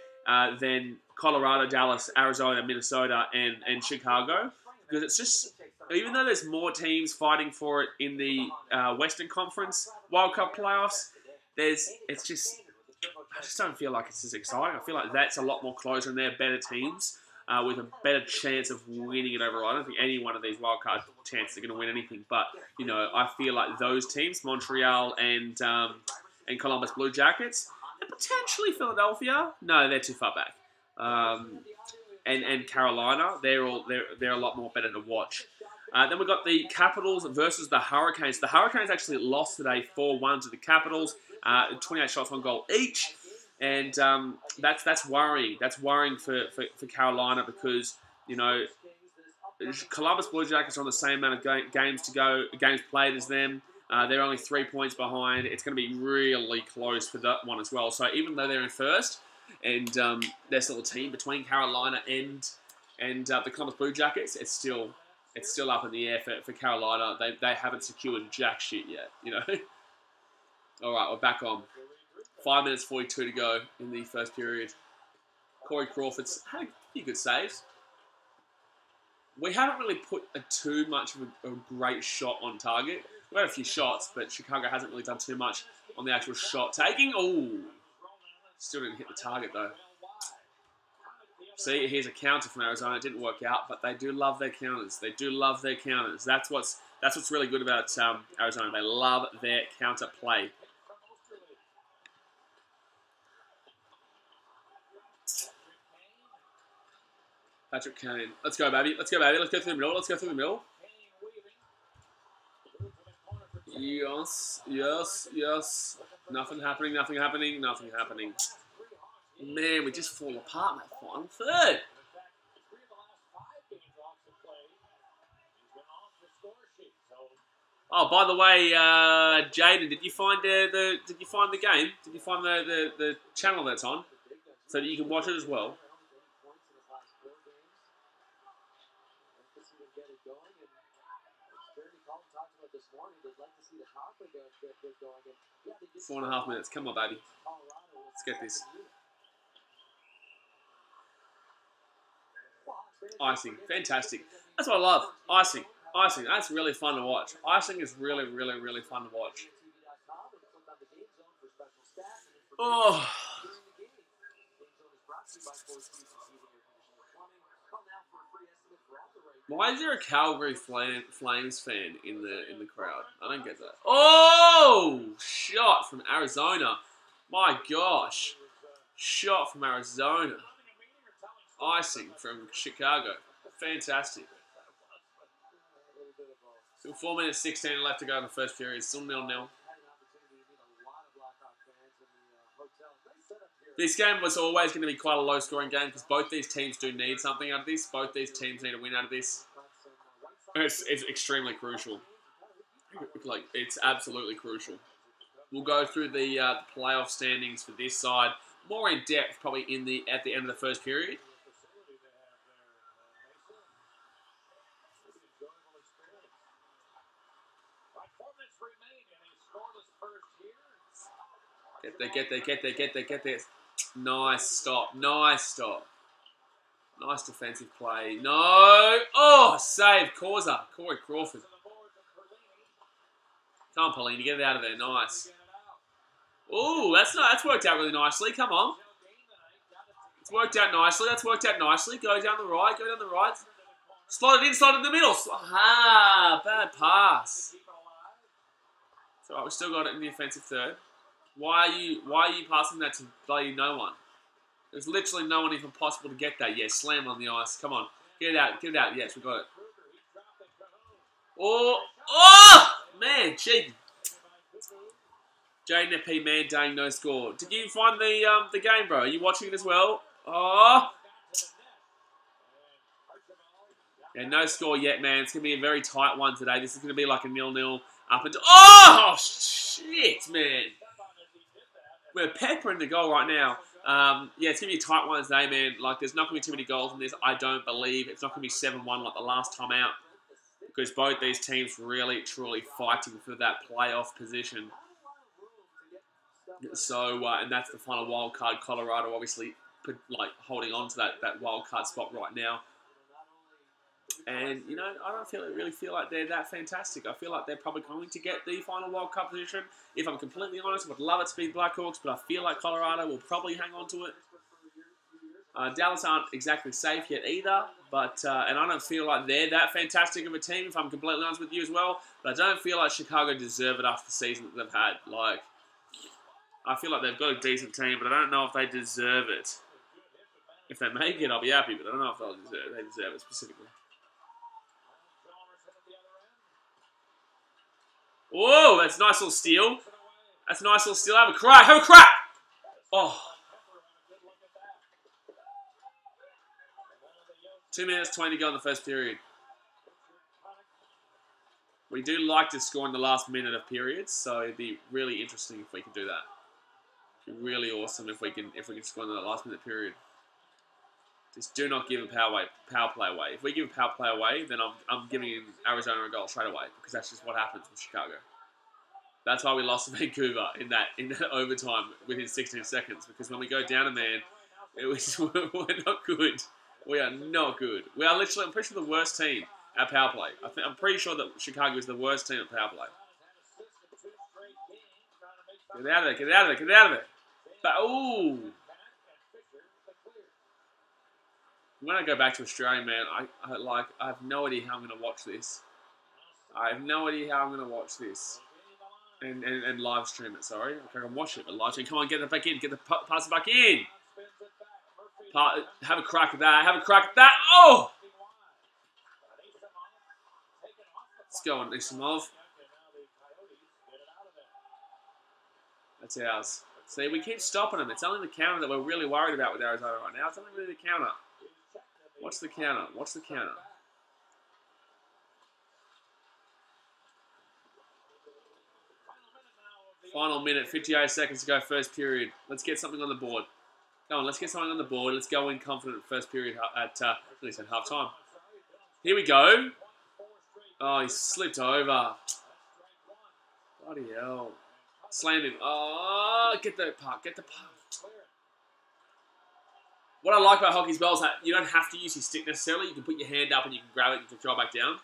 than Colorado, Dallas, Arizona, Minnesota, and Chicago. Because it's just, even though there's more teams fighting for it in the Western Conference Wild Card playoffs, I just don't feel like it's as exciting. I feel like that's a lot more closer and they're better teams with a better chance of winning it overall. I don't think any one of these wildcard chances are going to win anything. But, you know, I feel like those teams, Montreal and Columbus Blue Jackets, and potentially Philadelphia, no, they're too far back. And Carolina, they're a lot more better to watch. Then we've got the Capitals versus the Hurricanes. The Hurricanes actually lost today 4-1 to the Capitals. 28 shots on goal each. And that's worrying. That's worrying for Carolina because, you know, Columbus Blue Jackets are on the same amount of games played as them. They're only 3 points behind. It's going to be really close for that one as well. So even though they're in first, and they're still a team between Carolina and the Columbus Blue Jackets, it's still up in the air for Carolina. They haven't secured jack shit yet, you know. All right, we're back on. 5 minutes 42 to go in the first period. Corey Crawford's had a few good saves. We haven't really put too much of a great shot on target. We had a few shots, but Chicago hasn't really done too much on the actual shot taking. Oh, still didn't hit the target though. See, here's a counter from Arizona. It didn't work out, but they do love their counters. They do love their counters. That's what's really good about Arizona. They love their counter play. Patrick Kane. Let's go, baby. Let's go, baby. Let's go through the middle. Let's go through the middle. Yes, yes, yes. Nothing happening, nothing happening, nothing happening. Man, we just fall apart in that final third. Oh, by the way, Jaden, did you find the game? Did you find the channel that's on so that you can watch it as well? Four and a half minutes. Come on, baby. Let's get this. Icing. Fantastic. That's what I love. Icing. Icing. That's really fun to watch. Icing is really, really, really fun to watch. Oh. Why is there a Calgary Flames fan in the crowd? I don't get that. Oh! Shot from Arizona. My gosh. Shot from Arizona. Icing from Chicago. Fantastic. Still 4 minutes 16 left to go in the first period. Still 0-0. This game was always going to be quite a low-scoring game because both these teams do need something out of this. Both these teams need a win out of this. It's extremely crucial. Like, it's absolutely crucial. We'll go through the playoff standings for this side more in depth, probably at the end of the first period. Get there. Nice stop. Nice stop. Nice defensive play. No. Oh, save. Corey Crawford. Come on, Paulini. Get it out of there. Nice. Oh, that's worked out really nicely. Come on. It's worked out nicely. That's worked out nicely. Go down the right. Slot it in the middle. Ah, bad pass. It's alright, we still got it in the offensive third. Why are you passing that to bloody no one? There's literally no one even possible to get that. Yeah, slam on the ice. Come on. Get it out. Yes, we got it. Oh, man, cheeky. Jaden P. Man dang no score. Did you find the game, bro? Are you watching it as well? Oh. Yeah, no score yet, man. It's going to be a very tight one today. This is going to be like a 0-0 up until... Oh, shit, man. We're peppering the goal right now. Yeah, it's going to be a tight one today, man. Like, there's not going to be too many goals in this, I don't believe. It's not going to be 7-1 like the last time out. Because both these teams really, truly fighting for that playoff position. So, and that's the final wild card. Colorado obviously holding on to that wild card spot right now. And, you know, I don't really feel like they're that fantastic. I feel like they're probably going to get the final World Cup position. If I'm completely honest, I would love it to be the Blackhawks, but I feel like Colorado will probably hang on to it. Dallas aren't exactly safe yet either, but and I don't feel like they're that fantastic of a team, if I'm completely honest with you as well. But I don't feel like Chicago deserve it after the season that they've had. Like, I feel like they've got a decent team, but I don't know if they deserve it. If they make it, I'll be happy, but I don't know if they deserve it specifically. Whoa, that's a nice little steal. Have a crack. Oh. 2 minutes 20 to go in the first period. We do like to score in the last minute of periods, so it'd be really interesting if we can do that. It'd be really awesome if we can score in the last minute period. Just do not give a power play away. If we give a power play away, then I'm giving Arizona a goal straight away, because that's just what happens with Chicago. That's why we lost to Vancouver in that overtime within 16 seconds. Because when we go down a man, we're not good. We are not good. We are literally, I'm pretty sure, the worst team at power play. I'm pretty sure that Chicago is the worst team at power play. Get out of there. But, ooh. When I go back to Australia, man, I have no idea how I'm going to watch this. And live stream it, sorry. I can watch it, but live stream. Come on, get it back in. Pass it back in. Have a crack at that. Oh! Let's go on, Isamov. That's ours. See, we keep stopping them. It's only the counter that we're really worried about with Arizona right now. It's only really the counter. Watch the counter. Final minute, 58 seconds to go, first period. Let's get something on the board. Come on, let's get something on the board. Let's go in confident first period at least at half time. Here we go. Oh, he slipped over. Bloody hell. Slammed him. Oh, get the puck. What I like about hockey as well is that you don't have to use your stick necessarily. You can put your hand up and you can grab it and you can throw it back down.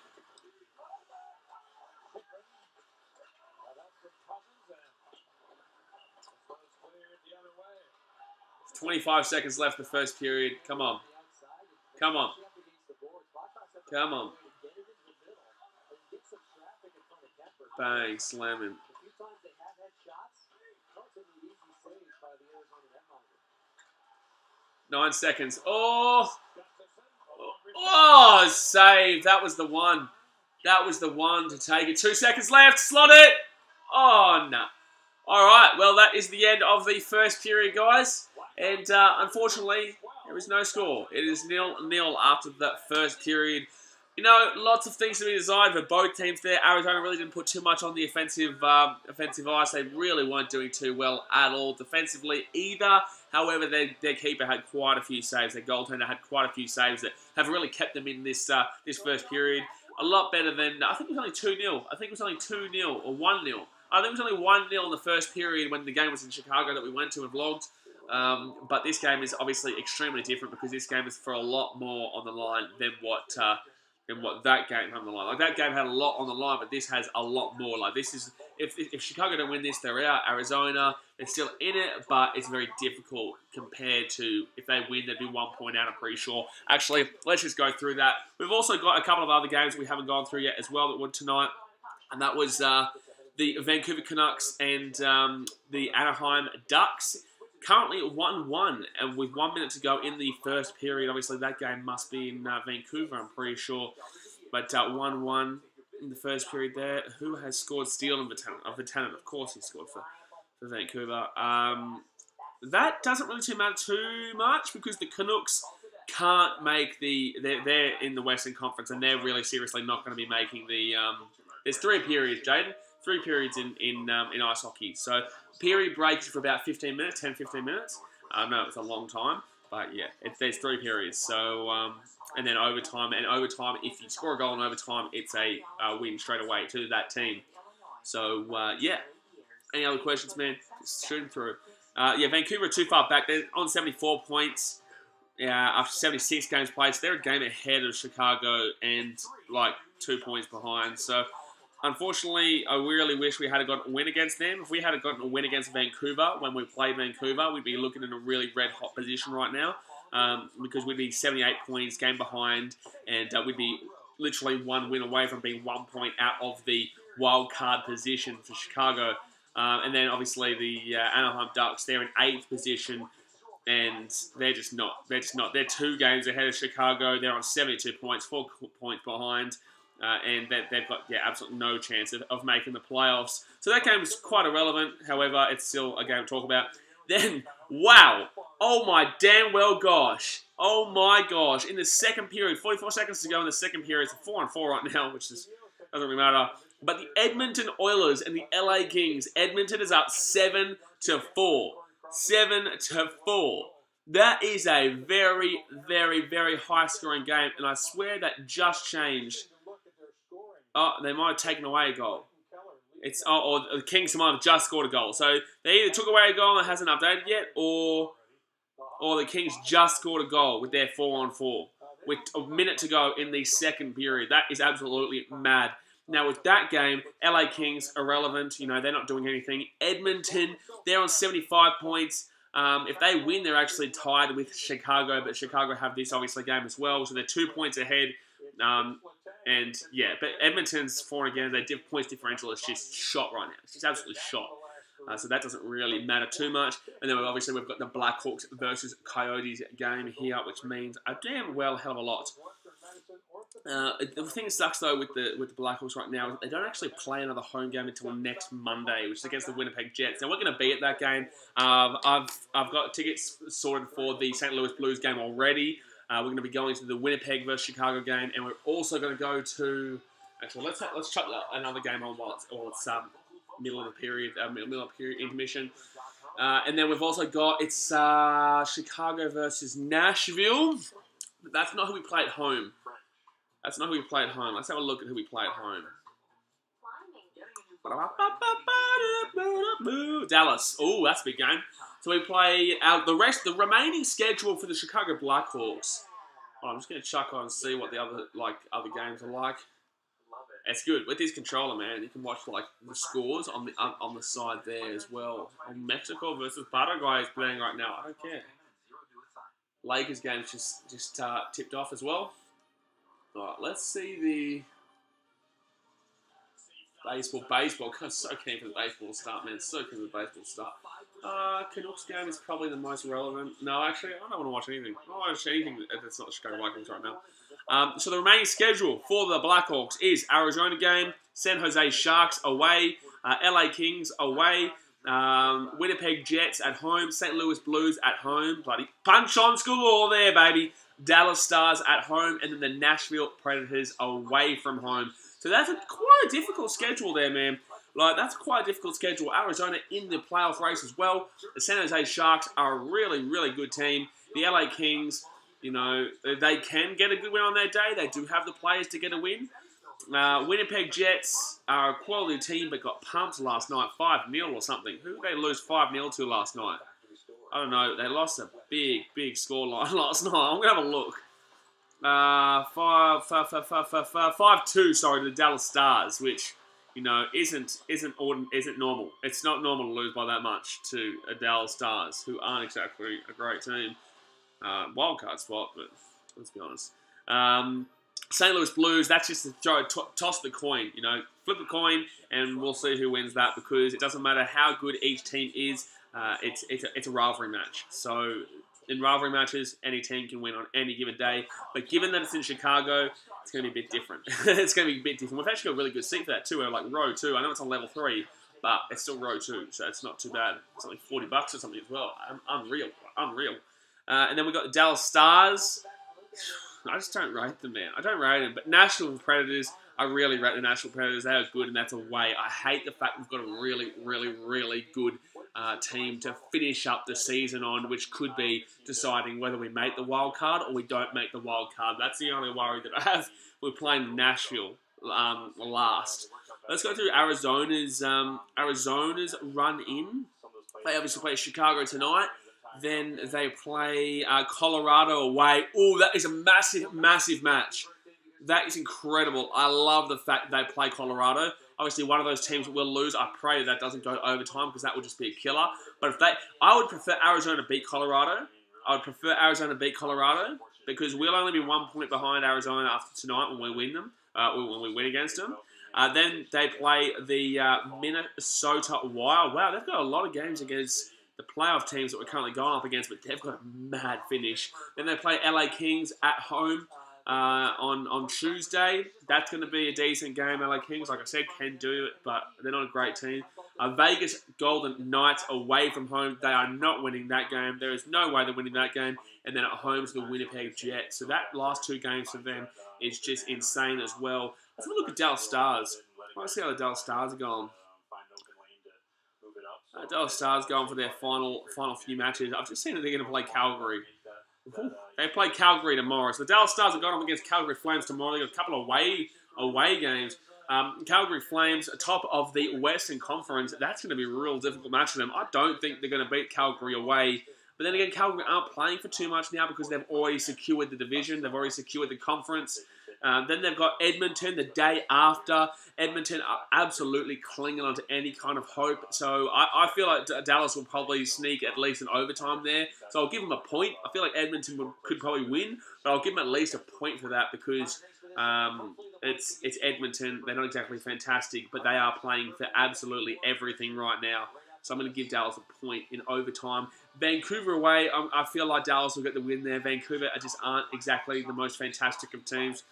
25 seconds left in the first period. Come on. Come on. Come on. Bang, slamming. 9 seconds. Oh! Oh, save. That was the one. That was the one to take it. 2 seconds left. Slot it. Oh, no. All right. Well, that is the end of the first period, guys. And unfortunately, there is no score. It is 0-0 after that first period. You know, lots of things to be desired for both teams there. Arizona really didn't put too much on the offensive ice. They really weren't doing too well at all defensively either. However, their keeper had quite a few saves. Their goaltender had quite a few saves that have really kept them in this this first period. A lot better than, I think it was only 2-0. I think it was only 2-0 or 1-0. I think it was only 1-0 in the first period when the game was in Chicago that we went to and vlogged. But this game is obviously extremely different because this game is for a lot more on the line than what that game had on the line. Like, that game had a lot on the line, but this has a lot more. Like, this is, if Chicago don't win this, they're out. Arizona, they're still in it, but it's very difficult compared to if they win, they'd be 1 point out, I'm pretty sure. Actually, let's just go through that. We've also got a couple of other games we haven't gone through yet as well that were tonight, and that was the Vancouver Canucks and the Anaheim Ducks. Currently 1-1, and with 1 minute to go in the first period. Obviously, that game must be in Vancouver, I'm pretty sure. But 1-1 in the first period there. Who has scored? Steele and Vatanen. Of course, he scored for Vancouver. That doesn't really matter too much because the Canucks can't make the... They're in the Western Conference, and they're really seriously not going to be making the... there's 3 periods, Jaden. 3 periods in ice hockey. So, period breaks for about 15 minutes, 10-15 minutes. No, it's a long time. But, yeah, there's 3 periods. So, and then overtime. And overtime, if you score a goal in overtime, it's a win straight away to that team. So, yeah. Any other questions, man? Just shoot them through. Yeah, Vancouver are too far back. They're on 74 points after 76 games played. So, they're a game ahead of Chicago and, like, 2 points behind. So, unfortunately, I really wish we had gotten a win against them. If we had gotten a win against Vancouver when we played Vancouver, we'd be looking in a really red-hot position right now because we'd be 78 points, game behind, and we'd be literally 1 win away from being 1 point out of the wild card position for Chicago. And then, obviously, the Anaheim Ducks, they're in 8th position, and they're just not. They're 2 games ahead of Chicago. They're on 72 points, 4 points behind. And they've got, absolutely no chance of making the playoffs. So that game is quite irrelevant. However, it's still a game to talk about. Then, wow. Oh my damn well gosh. Oh my gosh. In the second period, 44 seconds to go in the second period. It's 4-4 right now, which doesn't really matter. But the Edmonton Oilers and the LA Kings. Edmonton is up 7-4. 7-4. That is a very, very, very high-scoring game. And I swear that just changed. Oh, they might have taken away a goal. Or the Kings might have just scored a goal. So they either took away a goal and it hasn't updated yet, or the Kings just scored a goal with their 4-on-4 with a minute to go in the second period. That is absolutely mad. Now with that game, LA Kings irrelevant. You know, they're not doing anything. Edmonton, they're on 75 points. If they win, they're actually tied with Chicago, but Chicago have this obviously game as well, so they're 2 points ahead. And yeah, but Edmonton's 4 again. Their points differential is just shot right now. It's just absolutely shot. So that doesn't really matter too much. And then obviously we've got the Blackhawks versus Coyotes game here, which means a damn well hell of a lot. The thing that sucks though with the Blackhawks right now is that they don't actually play another home game until next Monday, which is against the Winnipeg Jets. Now we're going to be at that game. I've got tickets sorted for the St. Louis Blues game already. We're going to be going to the Winnipeg versus Chicago game, and we're also going to go to. Actually, let's chuck another game on while it's middle of the period intermission, and then we've also got Chicago versus Nashville. But that's not who we play at home. Let's have a look at who we play at home. Dallas. Oh, that's a big game. So we play the remaining schedule for the Chicago Blackhawks. Oh, I'm just going to chuck on and see what the other games are like. It's good with this controller, man. You can watch like the scores on the side there as well. Mexico versus Paraguay is playing right now. I don't care. Lakers game's just tipped off as well. All right, let's see the baseball. I'm so keen for the baseball to start, man. So keen for the baseball to start. Canucks game is probably the most relevant. No, actually, I don't want to watch anything. I don't want to watch anything that's not the Chicago Blackhawks right now. So the remaining schedule for the Blackhawks is Arizona game, San Jose Sharks away, LA Kings away, Winnipeg Jets at home, St. Louis Blues at home. Bloody punch on galore there, baby. Dallas Stars at home, and then the Nashville Predators away from home. So that's quite a difficult schedule there, man. Like, that's quite a difficult schedule. Arizona in the playoff race as well. The San Jose Sharks are a really, really good team. The LA Kings, you know, they can get a good win on their day. They do have the players to get a win. Winnipeg Jets are a quality team, but got pumped last night, 5-0 or something. Who did they lose 5-0 to last night? I don't know. They lost a big, big scoreline last night. I'm going to have a look. 5-2, sorry, to the Dallas Stars, which, you know, isn't normal. It's not normal to lose by that much to a Dallas Stars, who aren't exactly a great team. Wildcard spot, but let's be honest. St. Louis Blues, that's just to toss the coin, you know. Flip the coin, and we'll see who wins that, because it doesn't matter how good each team is. It's a rivalry match. So in rivalry matches, any team can win on any given day. But given that it's in Chicago, it's going to be a bit different. It's going to be a bit different. We've actually got a really good seat for that too. We're like row 2. I know it's on level 3, but it's still row 2, so it's not too bad. It's only $40 or something as well. Unreal. And then we've got the Dallas Stars. I just don't rate them, man. I don't rate them. But Nashville Predators, I really rate the Nashville Predators. They are good, and that's away. I hate the fact we've got a really, really, really good team to finish up the season on, which could be deciding whether we make the wild card or we don't make the wild card. That's the only worry that I have. We're playing Nashville last. Let's go through Arizona's run in. They obviously play Chicago tonight. Then they play Colorado away. Oh, that is a massive, massive match. That is incredible. I love the fact they play Colorado. Obviously, one of those teams will lose. I pray that doesn't go to overtime, because that would just be a killer. But I would prefer Arizona beat Colorado. I would prefer Arizona beat Colorado, because we'll only be 1 point behind Arizona after tonight when we win them, when we win against them. Then they play the Minnesota Wild. Wow, they've got a lot of games against the playoff teams that we're currently going up against, but they've got a mad finish. Then they play LA Kings at home on Tuesday. That's going to be a decent game. LA Kings, like I said, can do it, but they're not a great team. Vegas Golden Knights away from home. They are not winning that game. There is no way they're winning that game. And then at home is the Winnipeg Jets. So that last 2 games for them is just insane as well. Let's have a look at Dallas Stars. Let's see how the Dallas Stars are going. Dallas Stars going for their final few matches. I've just seen that they're going to play Calgary. They play Calgary tomorrow. So the Dallas Stars are going up against Calgary Flames tomorrow. They've got a couple of away games. Calgary Flames, top of the Western Conference. That's going to be a real difficult match for them. I don't think they're going to beat Calgary away. But then again, Calgary aren't playing for too much now, because they've already secured the division. They've already secured the conference. Then they've got Edmonton the day after. Edmonton are absolutely clinging on to any kind of hope. So I feel like Dallas will probably sneak at least an overtime there. So I'll give them a point. I feel like Edmonton could probably win, but I'll give them at least a point for that, because it's Edmonton. They're not exactly fantastic, but they are playing for absolutely everything right now. So I'm going to give Dallas a point in overtime. Vancouver away, I feel like Dallas will get the win there. Vancouver just aren't exactly the most fantastic of teams.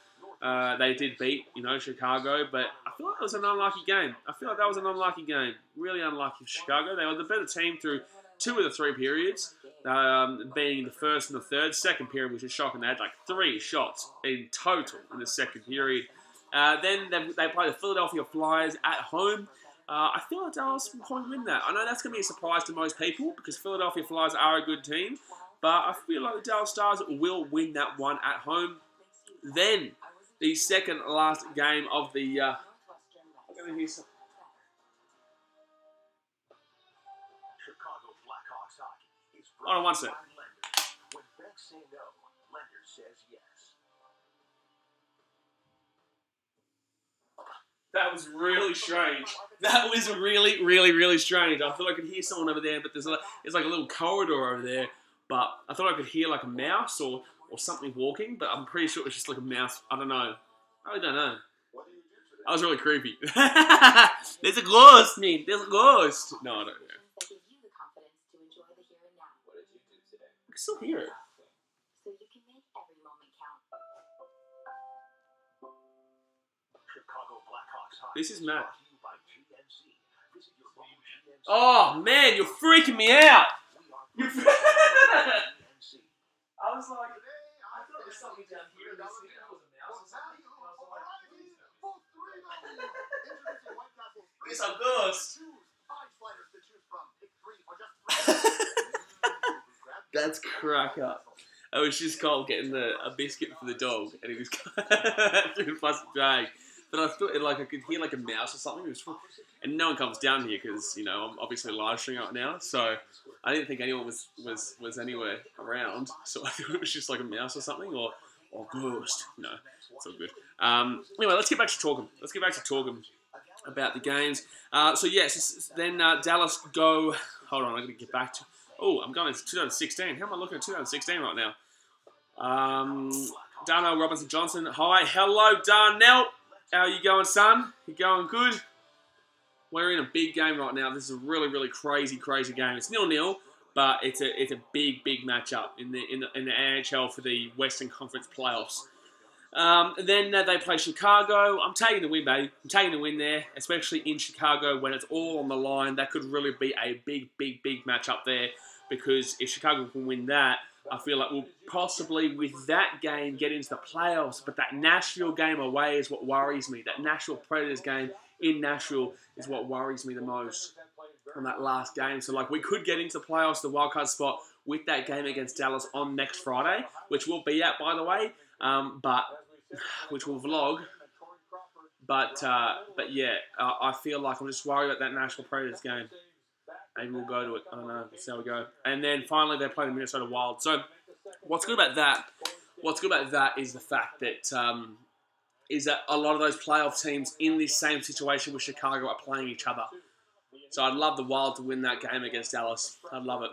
They did beat, Chicago, but I feel like it was an unlucky game. I feel like that was an unlucky game. Really unlucky for Chicago. They were the better team through 2 of the 3 periods, being the first and the third. Second period, which is shocking. They had like 3 shots in total in the second period. Then they play the Philadelphia Flyers at home. I feel like Dallas will probably win that. I know that's going to be a surprise to most people, because Philadelphia Flyers are a good team, but I feel like the Dallas Stars will win that one at home. Then the second last game of the Chicago Blackhawks hockey. Hold on one sec. That was really strange. That was really, really, really strange. I thought I could hear someone over there, but there's like a little corridor over there. But I thought I could hear like a mouse or something walking, but I'm pretty sure it was just like a mouse. I don't know. I don't know. That was really creepy. There's a ghost, man. There's a ghost. No, I don't know. I can still hear it. So you can make every moment count. Chicago Blackhawks. This is mad. Oh man, you're freaking me out. I was like, I thought there was something down here. And this was a mouse or something. It's a ghost. That's crack up. I was just called getting a biscuit for the dog, and he was through a plastic bag. But I thought I could hear like a mouse or something. And no one comes down here because I'm obviously live streaming right now, so I didn't think anyone was anywhere around. So I thought it was just like a mouse or something, or ghost. No, it's all good. Anyway, let's get back to talking. About the games. So yes, then Dallas go. Hold on, I'm going to get back to. Oh, I'm going to 2016. How am I looking at 2016 right now? Darnell Robinson Johnson. Hi, hello, Darnell. How you going, son? You going good? We're in a big game right now. This is a really, really crazy game. It's 0-0, but it's a big matchup in the NHL for the Western Conference playoffs. Then they play Chicago. I'm taking the win, baby. I'm taking the win there, especially in Chicago when it's all on the line. That could really be a big match up there, because if Chicago can win that, I feel like we'll possibly, with that game, get into the playoffs. But that Nashville game away is what worries me. That Nashville Predators game in Nashville is what worries me the most on that last game. So, we could get into the playoffs, the wildcard spot, with that game against Dallas on next Friday, which we'll be at, by the way. Which we'll vlog, but yeah, I feel like I'm just worried about that Nashville Predators game. Maybe we'll go to it. I don't know. Let's see how we go. And then finally, they're playing the Minnesota Wild. So, what's good about that? What's good about that is the fact that a lot of those playoff teams in this same situation with Chicago are playing each other. So I'd love the Wild to win that game against Dallas. I'd love it,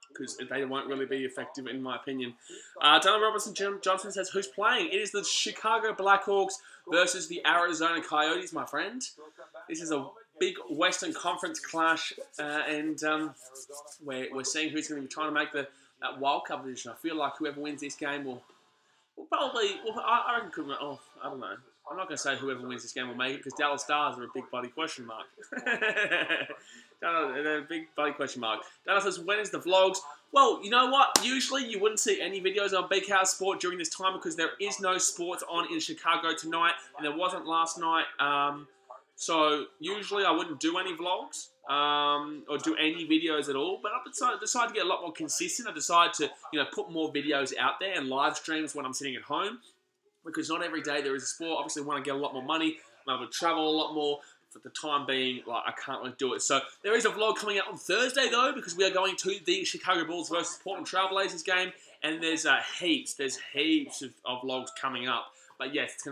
because they won't really be effective, in my opinion. Donald Robinson Johnson says, who's playing? It is the Chicago Blackhawks versus the Arizona Coyotes, my friend. This is a big Western Conference clash, and we're seeing who's going to be trying to make that wild card position. I feel like whoever wins this game will probably, I reckon could, I don't know. I'm not going to say whoever wins this game will make it, because Dallas Stars are a big bloody question mark. They're a big bloody question mark. Dallas says, when is the vlogs? Well, you know what? Usually you wouldn't see any videos on BKR Sport during this time, because there is no sports on in Chicago tonight, and there wasn't last night. So usually I wouldn't do any vlogs or do any videos at all. But I decided to get a lot more consistent. I decided to put more videos out there and live streams when I'm sitting at home, because not every day there is a sport. Obviously, I want to get a lot more money. I'm able to travel a lot more. For the time being, I can't really do it. So there is a vlog coming out on Thursday, though, because we are going to the Chicago Bulls versus Portland Trailblazers game, and there's heaps of vlogs coming up. But yes, it's a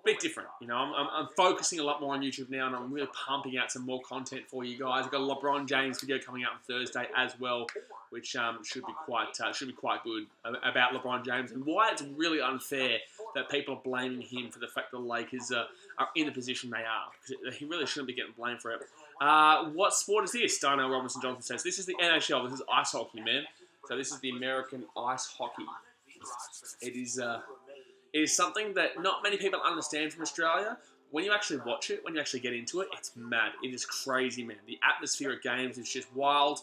bit different. I'm focusing a lot more on YouTube now, and I'm really pumping out some more content for you guys. I've got a LeBron James video coming out on Thursday as well, which should be quite good, about LeBron James and why it's really unfair that people are blaming him for the fact that the Lakers are in the position they are. Because he really shouldn't be getting blamed for it. What sport is this? Darnell Robinson Johnson says, this is the NHL. This is ice hockey, man. So this is the American ice hockey. It is something that not many people understand from Australia. When you actually watch it, when you actually get into it, it's mad. It is crazy, man. The atmosphere of games is just wild.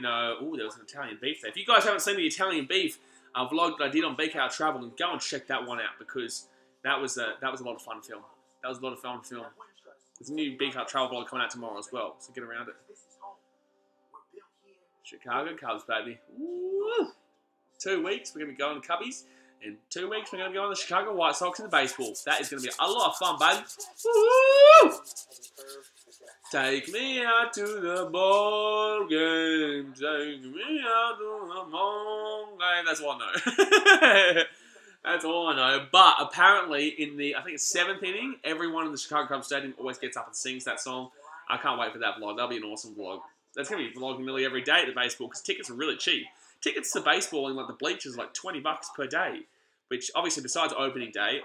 Oh, there was an Italian beef there. If you guys haven't seen the Italian beef vlog that I did on BKR Travel, then go and check that one out, because that was a lot of fun film. That was a lot of fun film. There's a new BKR Travel vlog coming out tomorrow as well, so get around it. Chicago Cubs, baby. Woo! 2 weeks, we're going to be going to Cubbies. In 2 weeks, we're going to be going to the Chicago White Sox in the baseball. That is going to be a lot of fun, baby. Woo! Take me out to the ball game. Take me out to the ball game. That's all I know. That's all I know. But apparently, in the, I think it's 7th inning, everyone in the Chicago Cubs Stadium always gets up and sings that song. I can't wait for that vlog. That'll be an awesome vlog. That's going to be vlogging nearly every day at baseball because tickets are really cheap. Tickets to baseball in like the bleachers are like $20 per day, which obviously besides opening day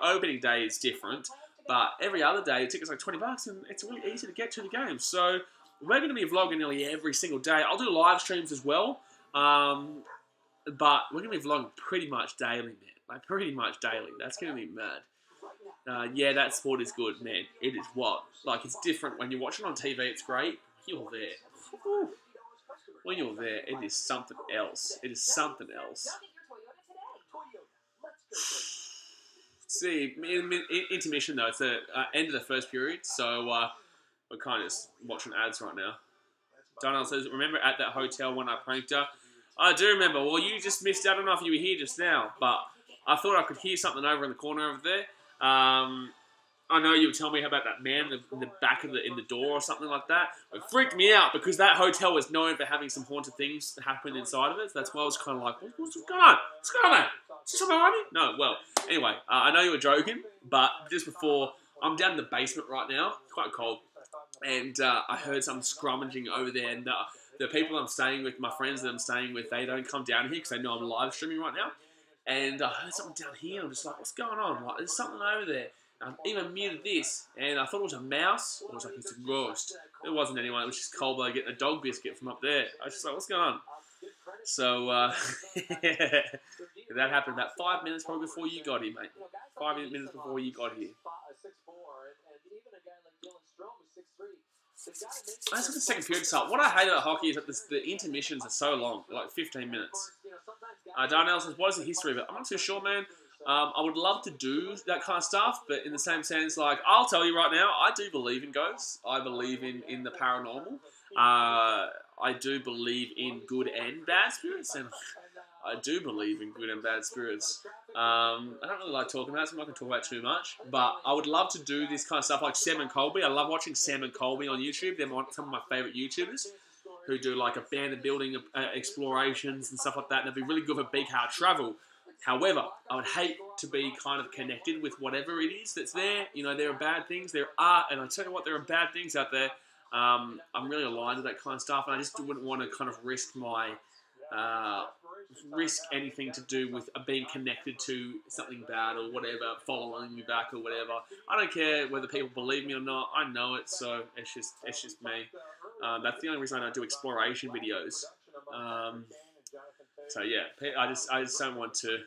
is different. But every other day, the ticket's like $20 and it's really easy to get to the game. So we're going to be vlogging nearly every single day. I'll do live streams as well. But we're going to be vlogging pretty much daily, man. Like, pretty much daily. That's going to be mad. Yeah, that sport is good, man. It is what? Like, it's different. When you watch it on TV, it's great. You're there. Woo. When you're there, it is something else. It is something else. See, intermission, though. It's the end of the first period, so we're kind of just watching ads right now. Donald says, remember at that hotel when I pranked her? I do remember. Well, you just missed out. I don't know if you were here just now, but I thought I could hear something over in the corner over there. I know you were telling me about that man in the back of in the door or something like that. It freaked me out because that hotel was known for having some haunted things happen inside of it. So that's why I was kind of like, what's going on? What's going on, man? Is there something behind me? No, well, anyway, I know you were joking, but just before, I'm down in the basement right now. It's quite cold. And I heard some scrummaging over there. And the people I'm staying with, my friends that I'm staying with, they don't come down here because they know I'm live streaming right now. And I heard something down here. I'm just like, what's going on? Like, there's something over there. I even muted this, and I thought it was a mouse. I was like, it's a ghost. It wasn't anyone. It was just Colbo getting a dog biscuit from up there. I was just like, what's going on? So, that happened about 5 minutes probably before you got here, mate. 5 minutes before you got here. That's the second period start. What I hate about hockey is that the intermissions are so long, like 15 minutes. Darnell says, what is the history of it? I'm not too sure, man. I would love to do that kind of stuff, but in the same sense, like, I'll tell you right now, I do believe in ghosts. I believe in the paranormal. I do believe in good and bad spirits, and I do believe in good and bad spirits. I don't really like talking about it, so I'm not going to talk about it too much, but I would love to do this kind of stuff like Sam and Colby. I love watching Sam and Colby on YouTube. They're some of my favourite YouTubers who do like abandoned building explorations and stuff like that, and they'd be really good for big hard travel. However, I would hate to be kind of connected with whatever it is that's there. You know, there are bad things, there are, and I tell you what, there are bad things out there. I'm really aligned with that kind of stuff, and I just wouldn't want to kind of risk anything to do with being connected to something bad or whatever, following me back or whatever. I don't care whether people believe me or not. I know it, so it's just me. That's the only reason I don't do exploration videos. So yeah, I just don't want to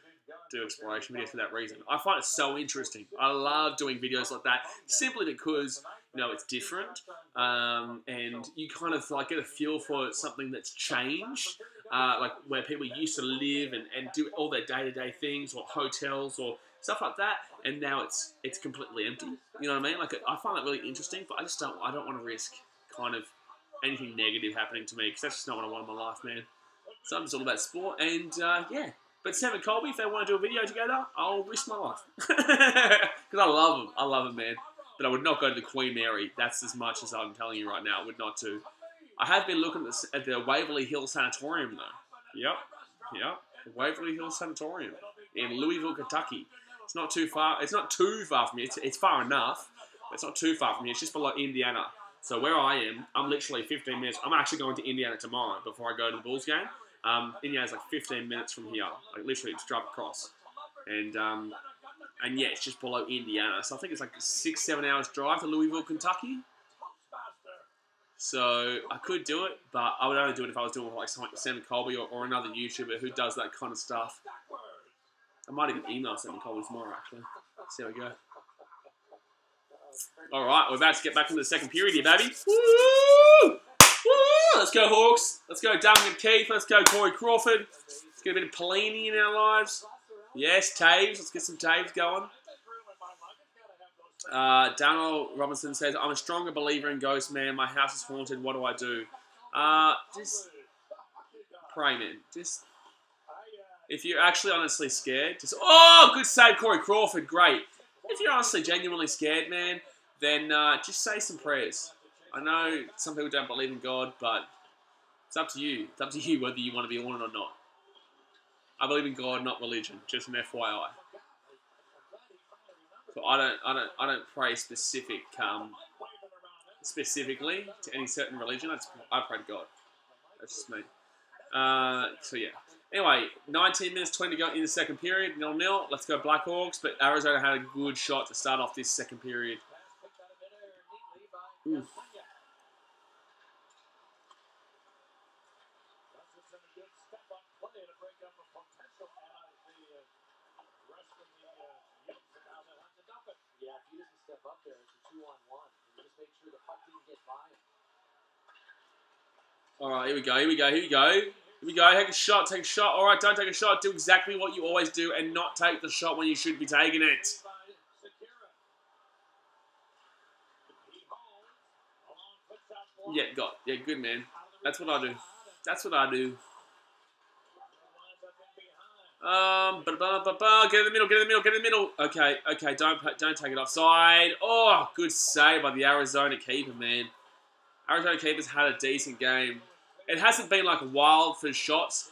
do exploration videos for that reason. I find it so interesting. I love doing videos like that simply because, you know, it's different, and you kind of like get a feel for something that's changed, like where people used to live and do all their day-to-day things, or hotels or stuff like that, and now it's completely empty. You know what I mean? Like, I find that really interesting, but I don't want to risk kind of anything negative happening to me because that's just not what I want in my life, man. So I'm just all about sport, and yeah. But Sam and Colby, if they want to do a video together, I'll risk my life. Because I love them. I love them, man. But I would not go to the Queen Mary. That's as much as I'm telling you right now. I would not do. I have been looking at the Waverly Hills Sanatorium, though. Yep. The Waverly Hills Sanatorium in Louisville, Kentucky. It's not too far. It's not too far from here. It's far enough. But it's not too far from here. It's just below Indiana. So where I am, I'm literally 15 minutes. I'm actually going to Indiana tomorrow before I go to the Bulls game. Indiana's like 15 minutes from here. Like, literally, just drive across. And yeah, it's just below Indiana. So I think it's like a 6-7 hours drive to Louisville, Kentucky. So I could do it, but I would only do it if I was doing like Sam Colby or another YouTuber who does that kind of stuff. I might even email Sam Colby tomorrow, actually. See how we go. All right, we're about to get back into the second period here, baby. Woo! Woo! Let's go Hawks. Let's go Duncan Keith. Let's go Corey Crawford. Let's get a bit of Pelini in our lives. Yes, Taves. Let's get some Taves going. Daniel Robinson says, I'm a stronger believer in ghosts, man. My house is haunted. What do I do? Just pray, man. Just, if you're actually honestly scared, just, oh, good save, Corey Crawford. Great. If you're honestly genuinely scared, man, then just say some prayers. I know some people don't believe in God, but it's up to you. It's up to you whether you want to be on it or not. I believe in God, not religion. Just an FYI. So I don't pray specifically to any certain religion. I pray to God. That's just me. So yeah. Anyway, 19 minutes, 20 to go in the second period. 0-0. Let's go Blackhawks. But Arizona had a good shot to start off this second period. Oof. All right, here we go. Take a shot. All right, don't take a shot. Do exactly what you always do and not take the shot when you should be taking it. Yeah, good man. That's what I do. Get in the middle. Okay, don't take it offside. Oh, good save by the Arizona keeper, man. Arizona keeper's had a decent game. It hasn't been like wild for shots.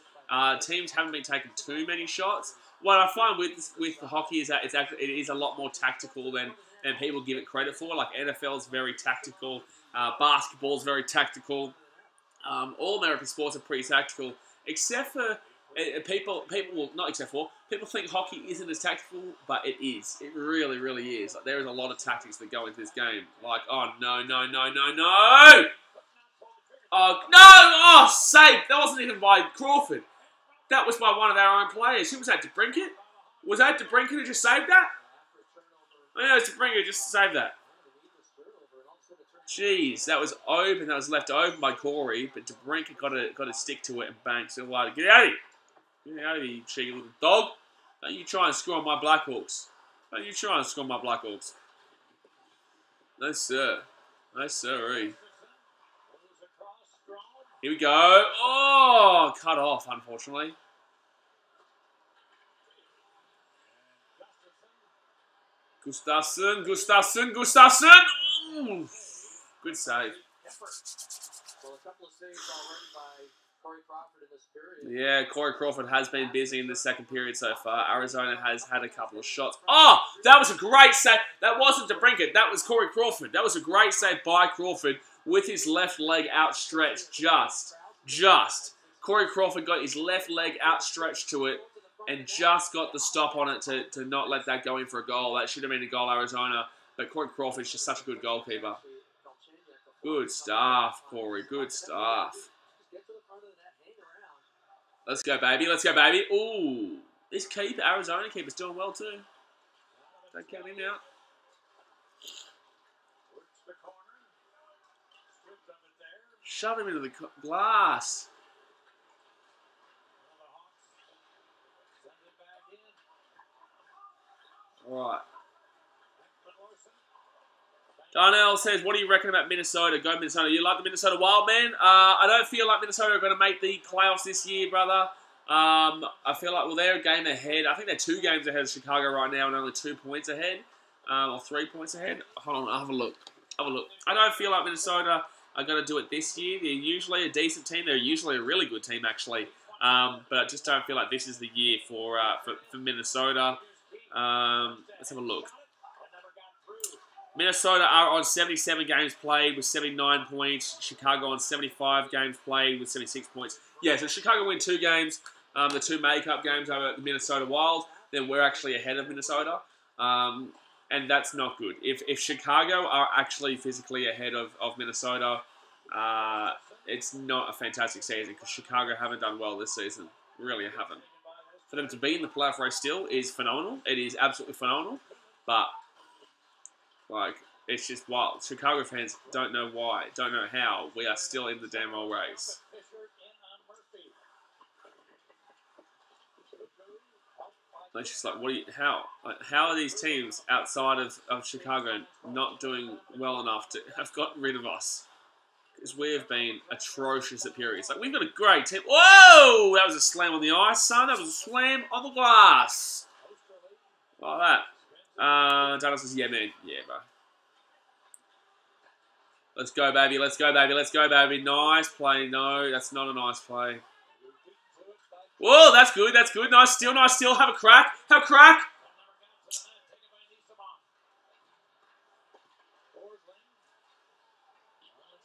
Teams haven't been taking too many shots. What I find with the hockey is that it is a lot more tactical than people give it credit for. Like NFL is very tactical. Basketball is very tactical. All American sports are pretty tactical, except for people think hockey isn't as tactical, but it is. It really, really is. Like, there is a lot of tactics that go into this game. Like, oh no! Oh no! Oh, save! That wasn't even by Crawford. That was by one of our own players. Who was that? DeBrincat? Was that DeBrincat who just saved that? Oh, yeah, it was DeBrincat who just saved that. Jeez, that was open. That was left open by Corey, but DeBrincat got to stick to it and bang. So like, get out of here! Get out of here, you cheeky little dog! Don't you try and score on my Blackhawks. No sir. No sirree. Here we go. Oh, cut off, unfortunately. Gustafsson. Ooh, good save. Yeah, Corey Crawford has been busy in the second period so far. Arizona has had a couple of shots. Oh, that was a great save. That wasn't DeBrincat. That was Corey Crawford. That was a great save by Crawford with his left leg outstretched. Just. Corey Crawford got his left leg outstretched to it and just got the stop on it to not let that go in for a goal. That should have been a goal, Arizona. But Corey Crawford's just such a good goalkeeper. Good stuff, Corey. Good stuff. Let's go, baby. Ooh. This Arizona keeper's doing well, too. Don't count him out. Shove him into the glass. All right. Darnell says, what do you reckon about Minnesota? Go Minnesota. You like the Minnesota Wild, man? I don't feel like Minnesota are going to make the playoffs this year, brother. I feel like, well, they're a game ahead. I think they're 2 games ahead of Chicago right now and only 2 points ahead. Or 3 points ahead. Hold on, I'll have a look. I don't feel like Minnesota are going to do it this year. They're usually a decent team. They're usually a really good team, actually. But I just don't feel like this is the year for Minnesota. Let's have a look. Minnesota are on 77 games played with 79 points. Chicago on 75 games played with 76 points. Yeah, so Chicago win 2 games, the 2 makeup games over the Minnesota Wild. Then we're actually ahead of Minnesota, and that's not good. If Chicago are actually physically ahead of Minnesota, it's not a fantastic season because Chicago haven't done well this season. Really haven't. For them to be in the playoff race still is phenomenal. It is absolutely phenomenal, but like, it's just wild. Chicago fans don't know why, don't know how we are still in the damn old race. It's just like, how are these teams outside of Chicago not doing well enough to have gotten rid of us? Because we have been atrocious at periods. Like, we've got a great team. Whoa! That was a slam on the ice, son. That was a slam on the glass. Like that. Dallas says, yeah, man. Yeah, bro. Let's go, baby. Let's go, baby. Let's go, baby. Nice play. No, that's not a nice play. Whoa, that's good. That's good. Nice steal. Nice steal. Have a crack. Have a crack.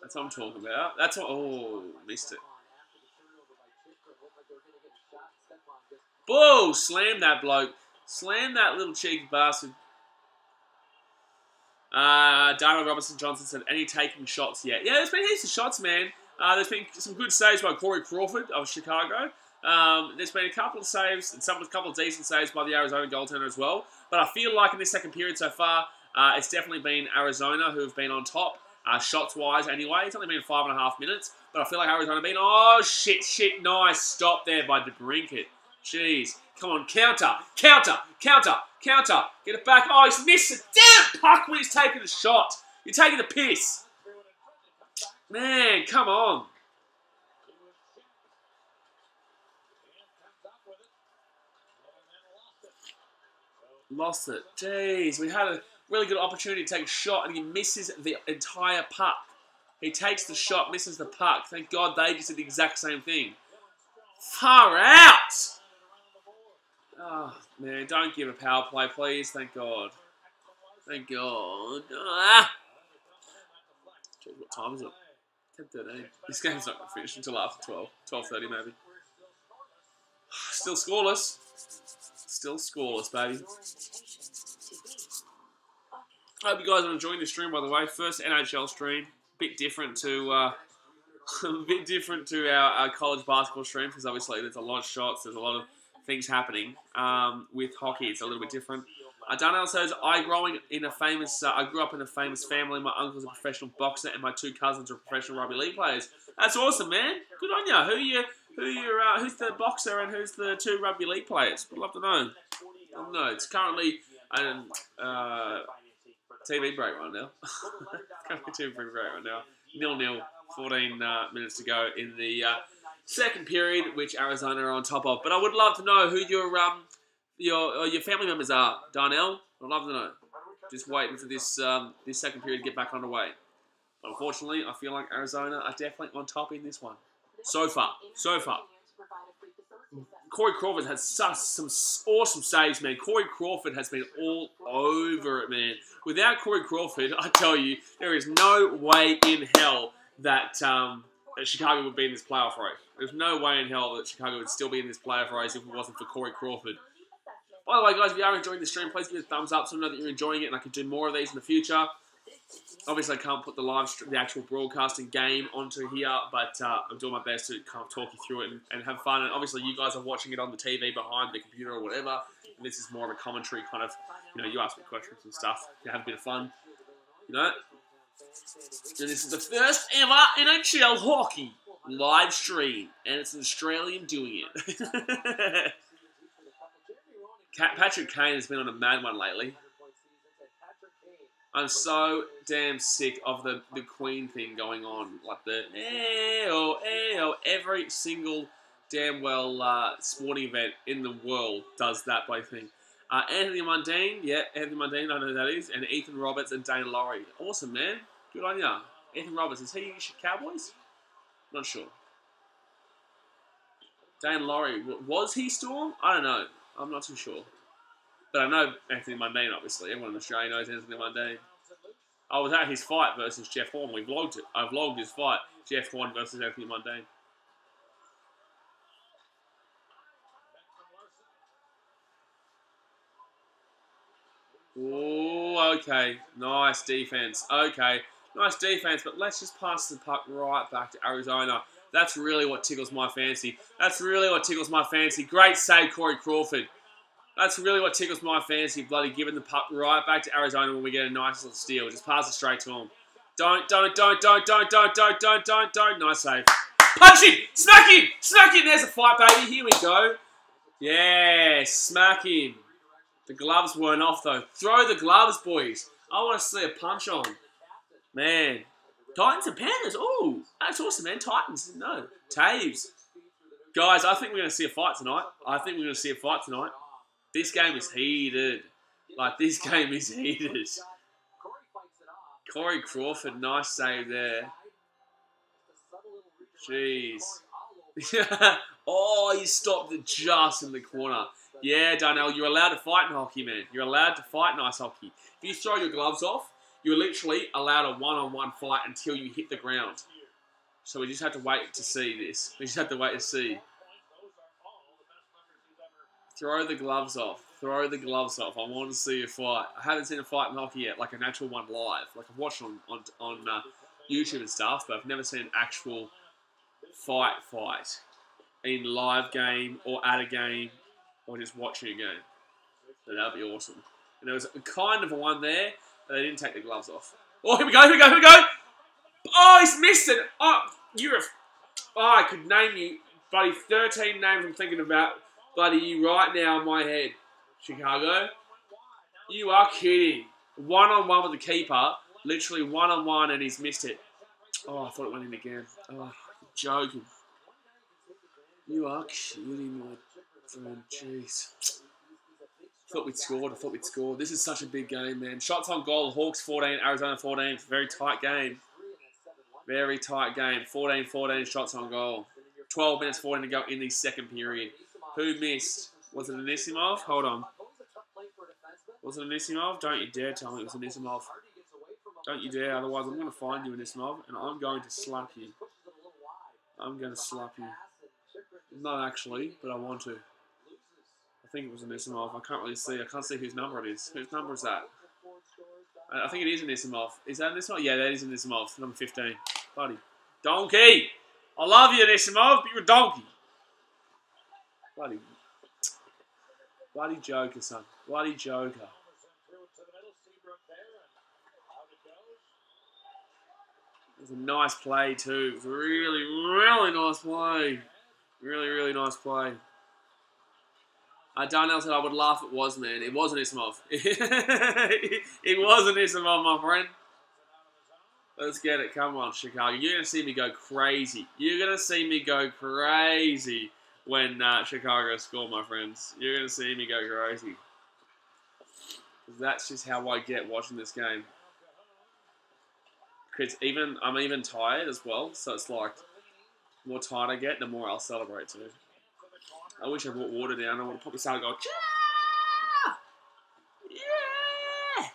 That's what I'm talking about. That's what... Oh, missed it. Whoa, slam that bloke. Slam that little cheeky bastard. Darnell Robinson-Johnson said, any taking shots yet? Yeah, there's been heaps of shots, man. There's been some good saves by Corey Crawford of Chicago. There's been a couple of saves, and a couple of decent saves by the Arizona goaltender as well. But I feel like in this second period so far, it's definitely been Arizona who have been on top, shots-wise anyway. It's only been 5.5 minutes, but I feel like Arizona have been... Oh, shit, nice stop there by DeBrincat. Jeez. Come on, counter. Get it back. Oh, he's missed it. Damn, puck when he's taking the shot. You're taking the piss. Man, come on. Lost it. Jeez, we had a really good opportunity to take a shot, and he misses the entire puck. He takes the shot, misses the puck. Thank God they just did the exact same thing. Far out! Oh, man, don't give a power play, please. Thank God. Thank God. Jeez, what time is it? 10:13. This game's not going to finish until after 12. 12:30 maybe. Still scoreless. Still scoreless, baby. I hope you guys are enjoying the stream, by the way. First NHL stream. Bit different to our college basketball stream, because obviously there's a lot of shots, there's a lot of things happening. With hockey, it's a little bit different. Darnell says, I grew up in a famous family. My uncle's a professional boxer, and my 2 cousins are professional rugby league players. That's awesome, man. Good on you. Who's the boxer and who's the 2 rugby league players? Would love to know. No, it's currently TV break right now. Currently TV break right now. 0-0. 14 minutes to go in the second period, which Arizona are on top of. But I would love to know who your family members are, Darnell. I'd love to know. Just waiting for this this second period to get back underway. But unfortunately, I feel like Arizona are definitely on top in this one. So far. Corey Crawford has some awesome saves, man. Corey Crawford has been all over it, man. Without Corey Crawford, I tell you, there is no way in hell that Chicago would be in this playoff race. There's no way in hell that Chicago would still be in this playoff race if it wasn't for Corey Crawford. By the way, guys, if you are enjoying the stream, please give it a thumbs up so I know that you're enjoying it and I can do more of these in the future. Obviously, I can't put the actual broadcasting game onto here, but I'm doing my best to kind of talk you through it and have fun. And obviously, you guys are watching it on the TV behind the computer or whatever. And this is more of a commentary kind of, you ask me questions and stuff. You have a bit of fun, And this is the first ever NHL hockey live stream, and it's an Australian doing it. Patrick Kane has been on a mad one lately. I'm so damn sick of the Queen thing going on. Like the every single damn well sporting event in the world does that by thing. Anthony Mundine, Anthony Mundine, I know who that is, and Ethan Roberts and Dane Laurie. Awesome, man. Good on ya. Ethan Roberts, is he Cowboys? Not sure. Dane Laurie, was he Storm? I don't know. I'm not too sure. But I know Anthony Mundine, obviously. Everyone in Australia knows Anthony Mundine. I was at his fight versus Jeff Horn. We vlogged it. I vlogged his fight. Jeff Horn versus Anthony Mundine. Oh, okay. Nice defense. Okay. Nice defense, but let's just pass the puck right back to Arizona. That's really what tickles my fancy. Great save, Corey Crawford. That's really what tickles my fancy, bloody giving the puck right back to Arizona when we get a nice little steal. Just pass it straight to him. Don't. Nice save. Punch him! Smack him! There's a fight, baby. Here we go. Yeah, smack him. The gloves weren't off, though. Throw the gloves, boys. I want to see a punch on. Man. Titans and Panthers. Oh, that's awesome, man. Titans. No. Taves. Guys, I think we're going to see a fight tonight. This game is heated. This game is heated. Corey Crawford, nice save there. Jeez. Oh, he stopped it just in the corner. Yeah, Darnell, you're allowed to fight in hockey, man. You're allowed to fight in ice hockey. If you throw your gloves off, you're literally allowed a one-on-one fight until you hit the ground. So we just have to wait to see this. We just have to wait to see. Throw the gloves off. Throw the gloves off. I want to see a fight. I haven't seen a fight in hockey yet, like an actual one live. Like I've watched on YouTube and stuff, but I've never seen an actual fight in live game or at a game or just watching a game. So that'd be awesome. And there was kind of a one there, but they didn't take the gloves off. Oh, here we go, here we go, here we go! Oh, he's missed it! Oh, I could name you, buddy, 13 names I'm thinking about, buddy, you right now in my head. Chicago, you are kidding. One-on-one with the keeper, literally one-on-one, and he's missed it. Oh, I thought it went in again. Oh, you're joking. You are kidding, my friend. Jeez. Thought we'd scored. I thought we'd scored. This is such a big game, man. Shots on goal. Hawks 14, Arizona 14. Very tight game. Very tight game. 14-14 shots on goal. 12 minutes 14 to go in the second period. Who missed? Was it Anisimov? Hold on. Was it Anisimov? Don't you dare tell me it was Anisimov. Don't you dare. Otherwise, I'm going to find you, Anisimov, and I'm going to slap you. I'm going to slap you. Not actually, but I want to. I think it was Anisimov. I can't really see. I can't see whose number it is. Whose number is that? I think it is Anisimov. Is that Anisimov? Yeah, that is Anisimov. Number 15. Buddy. Donkey! I love you, Anisimov, but you're a donkey. Bloody joker, son. Bloody joker. It was a nice play, too. It was a really, really nice play. Really, really nice play. Darnell said I would laugh if it was, man. It wasn't Isamov. It wasn't Isamov, my friend. Let's get it. Come on, Chicago. You're going to see me go crazy. You're going to see me go crazy when Chicago score, my friends. You're going to see me go crazy. That's just how I get watching this game. Because I'm even tired as well, so it's like, the more tired I get, the more I'll celebrate too. I wish I brought water down. I want to probably start going, Chah! Yeah!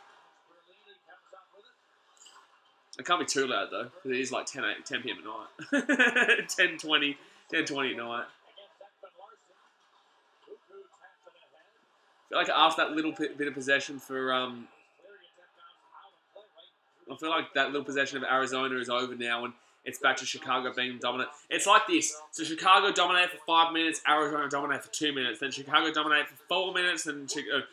It can't be too loud though, because it is like 10 p.m. at night. 10:20 at night. I feel like after that little bit of possession for I feel like that little possession of Arizona is over now, and it's back to Chicago being dominant. It's like this. So Chicago dominated for 5 minutes, Arizona dominated for 2 minutes, then Chicago dominated for 4 minutes, and Chicago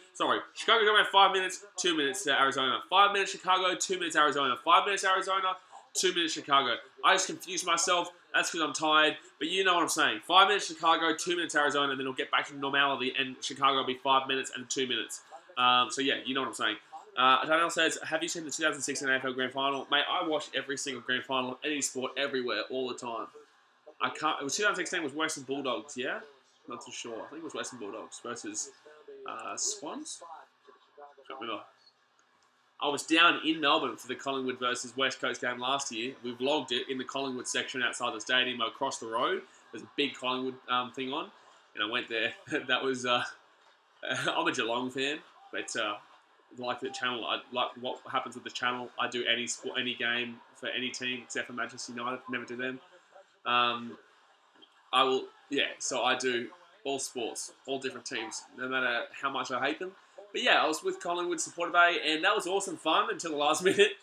dominated 5 minutes, 2 minutes to Arizona. 5 minutes Chicago, 2 minutes Arizona. 5 minutes Arizona, 2 minutes Chicago. I just confused myself. That's because I'm tired, but you know what I'm saying. 5 minutes Chicago, 2 minutes Arizona, and then it'll get back to normality, and Chicago will be 5 minutes and 2 minutes. So yeah, you know what I'm saying. Daniel says, have you seen the 2016 AFL Grand Final? Mate, I watch every single Grand Final of any sport everywhere, all the time. It was 2016 was Western Bulldogs, yeah? Not too sure. I think it was Western Bulldogs versus Swans? Can't remember. I was down in Melbourne for the Collingwood versus West Coast game last year. We vlogged it in the Collingwood section outside the stadium across the road. There's a big Collingwood thing on, and I went there. That was, I'm a Geelong fan, but like the channel, I like what happens with the channel. I do any sport, any game for any team except for Manchester United. Never do them. So I do all sports, all different teams, no matter how much I hate them. But yeah, I was with Collingwood Supporter Bay, and that was awesome fun until the last minute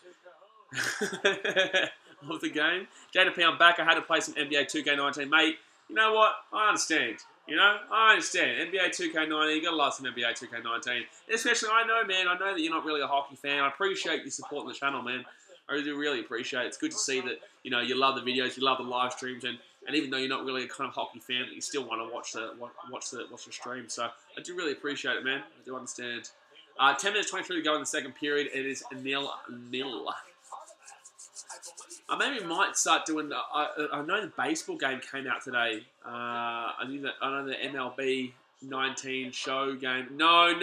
of the game. JP, I'm back. I had to play some NBA 2K19, mate. You know what? I understand. I understand. NBA 2K19, you gotta love some NBA 2K19. Especially, I know that you're not really a hockey fan. I appreciate you supporting the channel, man. I really appreciate it. It's good to see that, you love the videos, you love the live streams, and even though you're not really a kind of hockey fan, that you still want to watch the stream. So I do really appreciate it, man. I do understand. 10 minutes 23 to go in the second period. It is 0-0. I maybe might start doing. I know the baseball game came out today. I know the MLB 19 show game. No.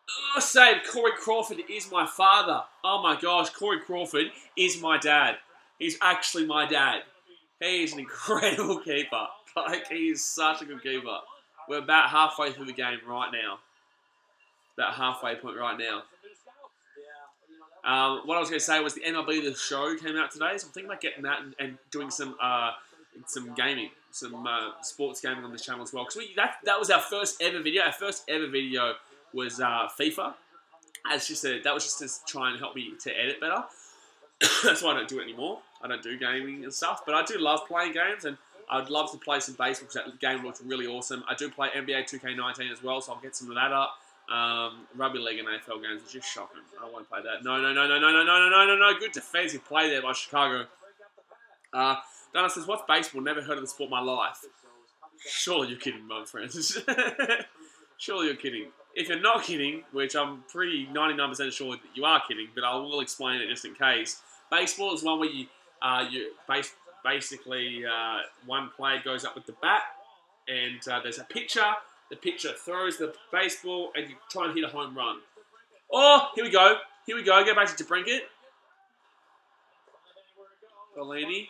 Oh, save. Corey Crawford is my father. Oh my gosh, Corey Crawford is my dad. He's actually my dad. He is an incredible keeper. Like, he is such a good keeper. We're about halfway through the game right now. About halfway point right now. What I was going to say was the MLB The Show came out today, so I'm thinking about getting that and doing some gaming, some sports gaming on this channel as well. Because that was our first ever video. Our first ever video was FIFA. That was just to try and help me to edit better. That's why I don't do it anymore. I don't do gaming and stuff, but I do love playing games, and I'd love to play some baseball because that game looks really awesome. I do play NBA 2K19 as well, so I'll get some of that up. Rugby league and AFL games are just shocking. I won't play that. No. Good defensive play there by Chicago. Donna says, what's baseball? Never heard of the sport in my life. Surely you're kidding, my friends. Surely you're kidding. If you're not kidding, which I'm pretty 99% sure that you are kidding, but I will explain it just in case. Baseball is one where basically one player goes up with the bat, and there's a pitcher. The pitcher throws the baseball, and you try and hit a home run. Oh, here we go. Here we go. Go back to DeBrincat. Bellini.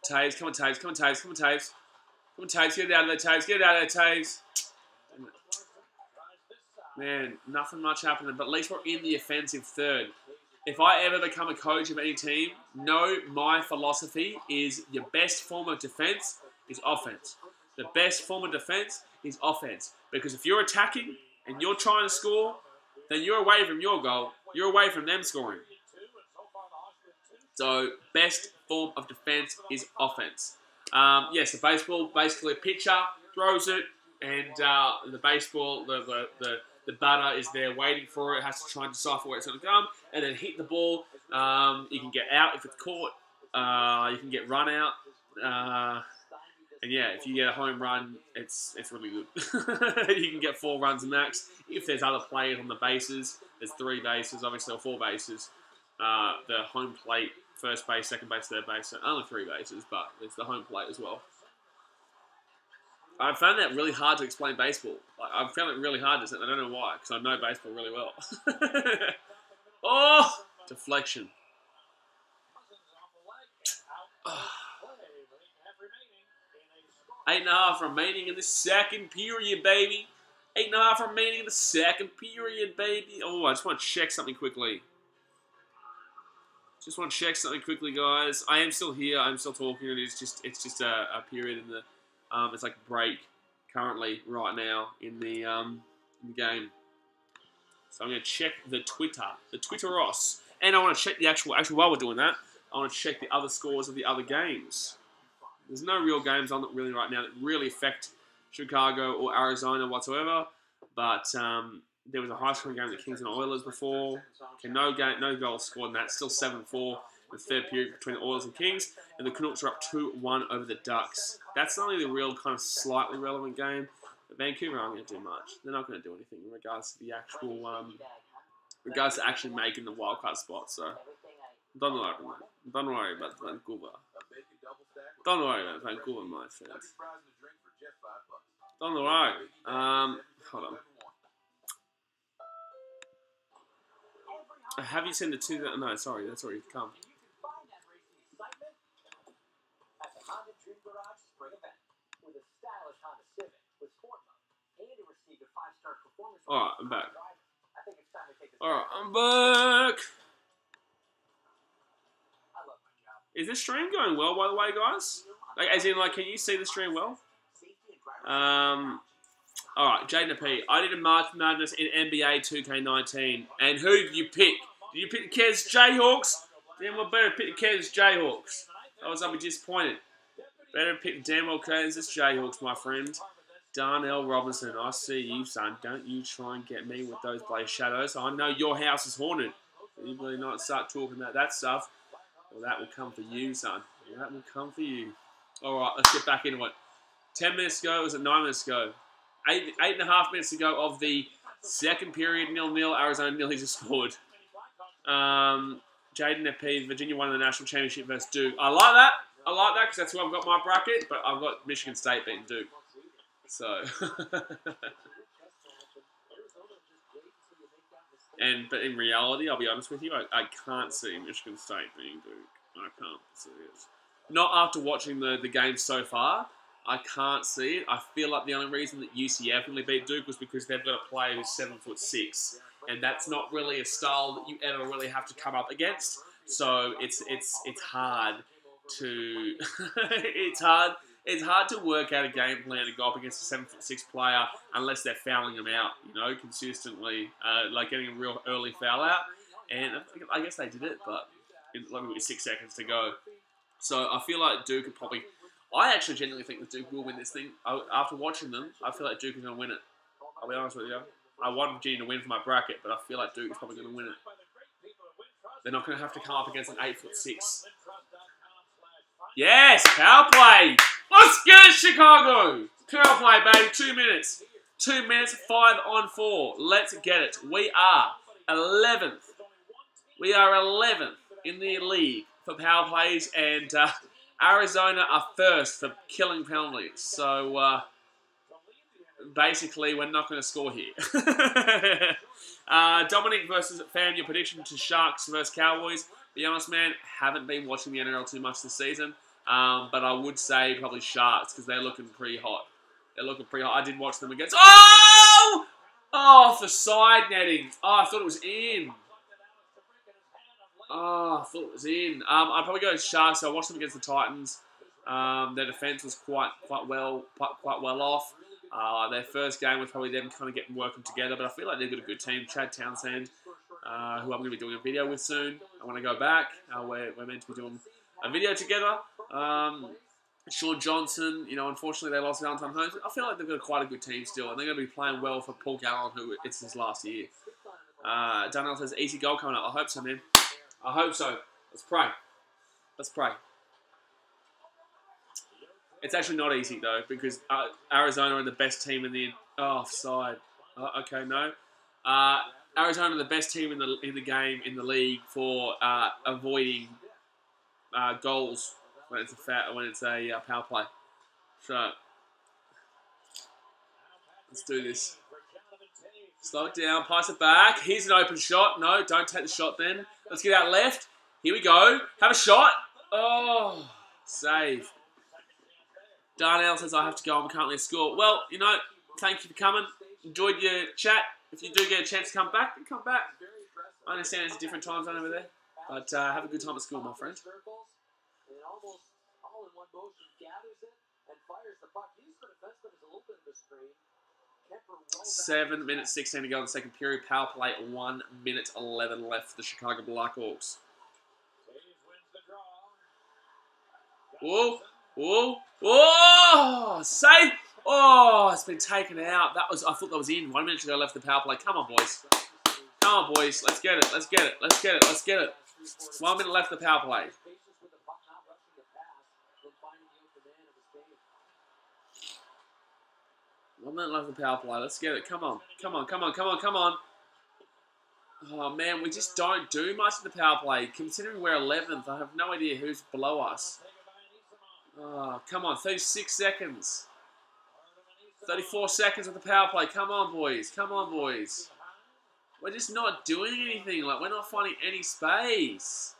Taves. Come on, Taves. Come on, Taves. Come on, Taves. Come on, Taves. Get it out of there, Taves. Get it out of there, Taves. Man, nothing much happening, but at least we're in the offensive third. If I ever become a coach of any team, know my philosophy is your best form of defense is offense. The best form of defense is offense. Because if you're attacking and you're trying to score, then you're away from your goal. You're away from them scoring. So, best form of defense is offense. Yes, the baseball, basically a pitcher throws it, and the baseball, the batter is there waiting for it. It has to try and decipher where it's going to come, and then hit the ball. You can get out if it's caught. You can get run out. And yeah, if you get a home run, it's really good. You can get 4 runs max. If there's other players on the bases, there's 3 bases, obviously, or 4 bases. The home plate, first base, second base, third base, so only 3 bases, but there's the home plate as well. I found that really hard to explain baseball. I found it really hard to. I don't know why, because I know baseball really well. Oh, deflection. 8.5 remaining in the second period, baby. 8.5 remaining in the second period, baby. Oh, I just want to check something quickly. Just want to check something quickly, guys. I am still here. I'm still talking. It's just a period in the. It's like a break currently right now in the game. So I'm going to check the Twitteros, and I want to check the actual while we're doing that, I want to check the other scores of the other games. There's no real games on really right now that really affect Chicago or Arizona whatsoever. But there was a high-scoring game with the Kings and Oilers before. Okay, no goals scored in that. Still 7-4 in the third period between the Oilers and Kings. And the Canucks are up 2-1 over the Ducks. That's only the real kind of slightly relevant game. But Vancouver aren't going to do much. They're not going to do anything in regards to the actual, regards to actually making the wildcard spot. So don't worry about Vancouver. Don't worry about Vancouver, my friends. Don't worry. Hold on. Have you seen the 2? No, sorry, that's already come. Alright, I'm back. Alright, I'm back. Is this stream going well, by the way, guys? Like, as in, like, can you see the stream well? Alright, Jaden P. I did a March Madness in NBA 2K19. And who did you pick? Did you pick the Kansas Jayhawks? Damn well better pick the Kansas Jayhawks. I'll be disappointed. Better pick the damn well Kansas Jayhawks, my friend. Darnell Robinson, I see you, son. Don't you try and get me with those Blaze Shadows. I know your house is haunted. You really not start talking about that stuff. Well, that will come for you, son. That will come for you. Alright, let's get back into it. 10 minutes ago, was it 9 minutes ago? 8.5 minutes ago of the second period, 0-0. Arizona nearly just scored. Jaden P. Virginia won the national championship versus Duke. I like that. I like that because that's who I've got my bracket, but I've got Michigan State beating Duke. So, But in reality, I'll be honest with you, I can't see Michigan State being Duke. I can't see it. Not after watching the game so far. I can't see it. I feel like the only reason that UCF really beat Duke was because they've got a player who's 7'6", and that's not really a style that you ever really have to come up against. So it's hard to it's hard to work out a game plan to go up against a 7'6" player unless they're fouling them out, consistently, like getting a real early foul out. And I guess they did it, but with 6 seconds to go. So I feel like Duke could probably. I actually genuinely think that Duke will win this thing. After watching them, I feel like Duke is going to win it. I'll be honest with you. I want Virginia to win for my bracket, but I feel like Duke is probably going to win it. They're not going to have to come up against an 8'6". Yes, power play. Let's get it, Chicago. Power play, baby. 2 minutes. 2 minutes, 5 on 4. Let's get it. We are 11th. We are 11th in the league for power plays, and Arizona are first for killing penalties. So, basically, we're not going to score here. Dominic versus Fan, your prediction to Sharks versus Cowboys. Be honest, man, haven't been watching the NRL too much this season. But I would say probably Sharks because they're looking pretty hot. They're looking pretty hot. I did watch them against... Oh! Oh, for side netting. Oh, I thought it was in. Oh, I thought it was in. I'd probably go with Sharks. So I watched them against the Titans. Their defense was quite well off. Their first game was probably them kind of getting working together, but I feel like they've got a good team. Chad Townsend, who I'm going to be doing a video with soon. I want to go back. We're meant to be doing a video together. Sean Johnson, unfortunately they lost Valentine Holmes. I feel like they've got quite a good team still, and they're going to be playing well for Paul Gallen, who it's his last year. Darnell says, easy goal coming up. I hope so, man. I hope so. Let's pray. Let's pray. It's actually not easy, though, because Arizona are the best team in the... Oh, offside. Okay, no. Arizona are the best team in the game, in the league, for avoiding goals when it's a power play. So, let's do this. Slow it down, pass it back. Here's an open shot. No, don't take the shot then. Let's get out left. Here we go. Have a shot. Oh, save. Darnell says, I have to go. I'm currently at school. Well, thank you for coming. Enjoyed your chat. If you do get a chance to come back, then come back. I understand it's a different time zone over there. But have a good time at school, my friend. 7 minutes 16 to go in the second period. Power play 1 minute 11 left for the Chicago Blackhawks. Whoa, whoa, whoa! Save! Oh, it's been taken out. I thought that was in. 1 minute to go left the power play. Come on, boys. Come on, boys. Let's get it. Let's get it. Let's get it. Let's get it. 1 minute left the power play. One minute left the power play. Let's get it. Come on. Come on. Come on. Come on. Come on. Oh, man. We just don't do much in the power play. Considering we're 11th, I have no idea who's below us. Oh, come on. 36 seconds. 34 seconds with the power play. Come on, boys. Come on, boys. We're just not doing anything. Like, we're not finding any space.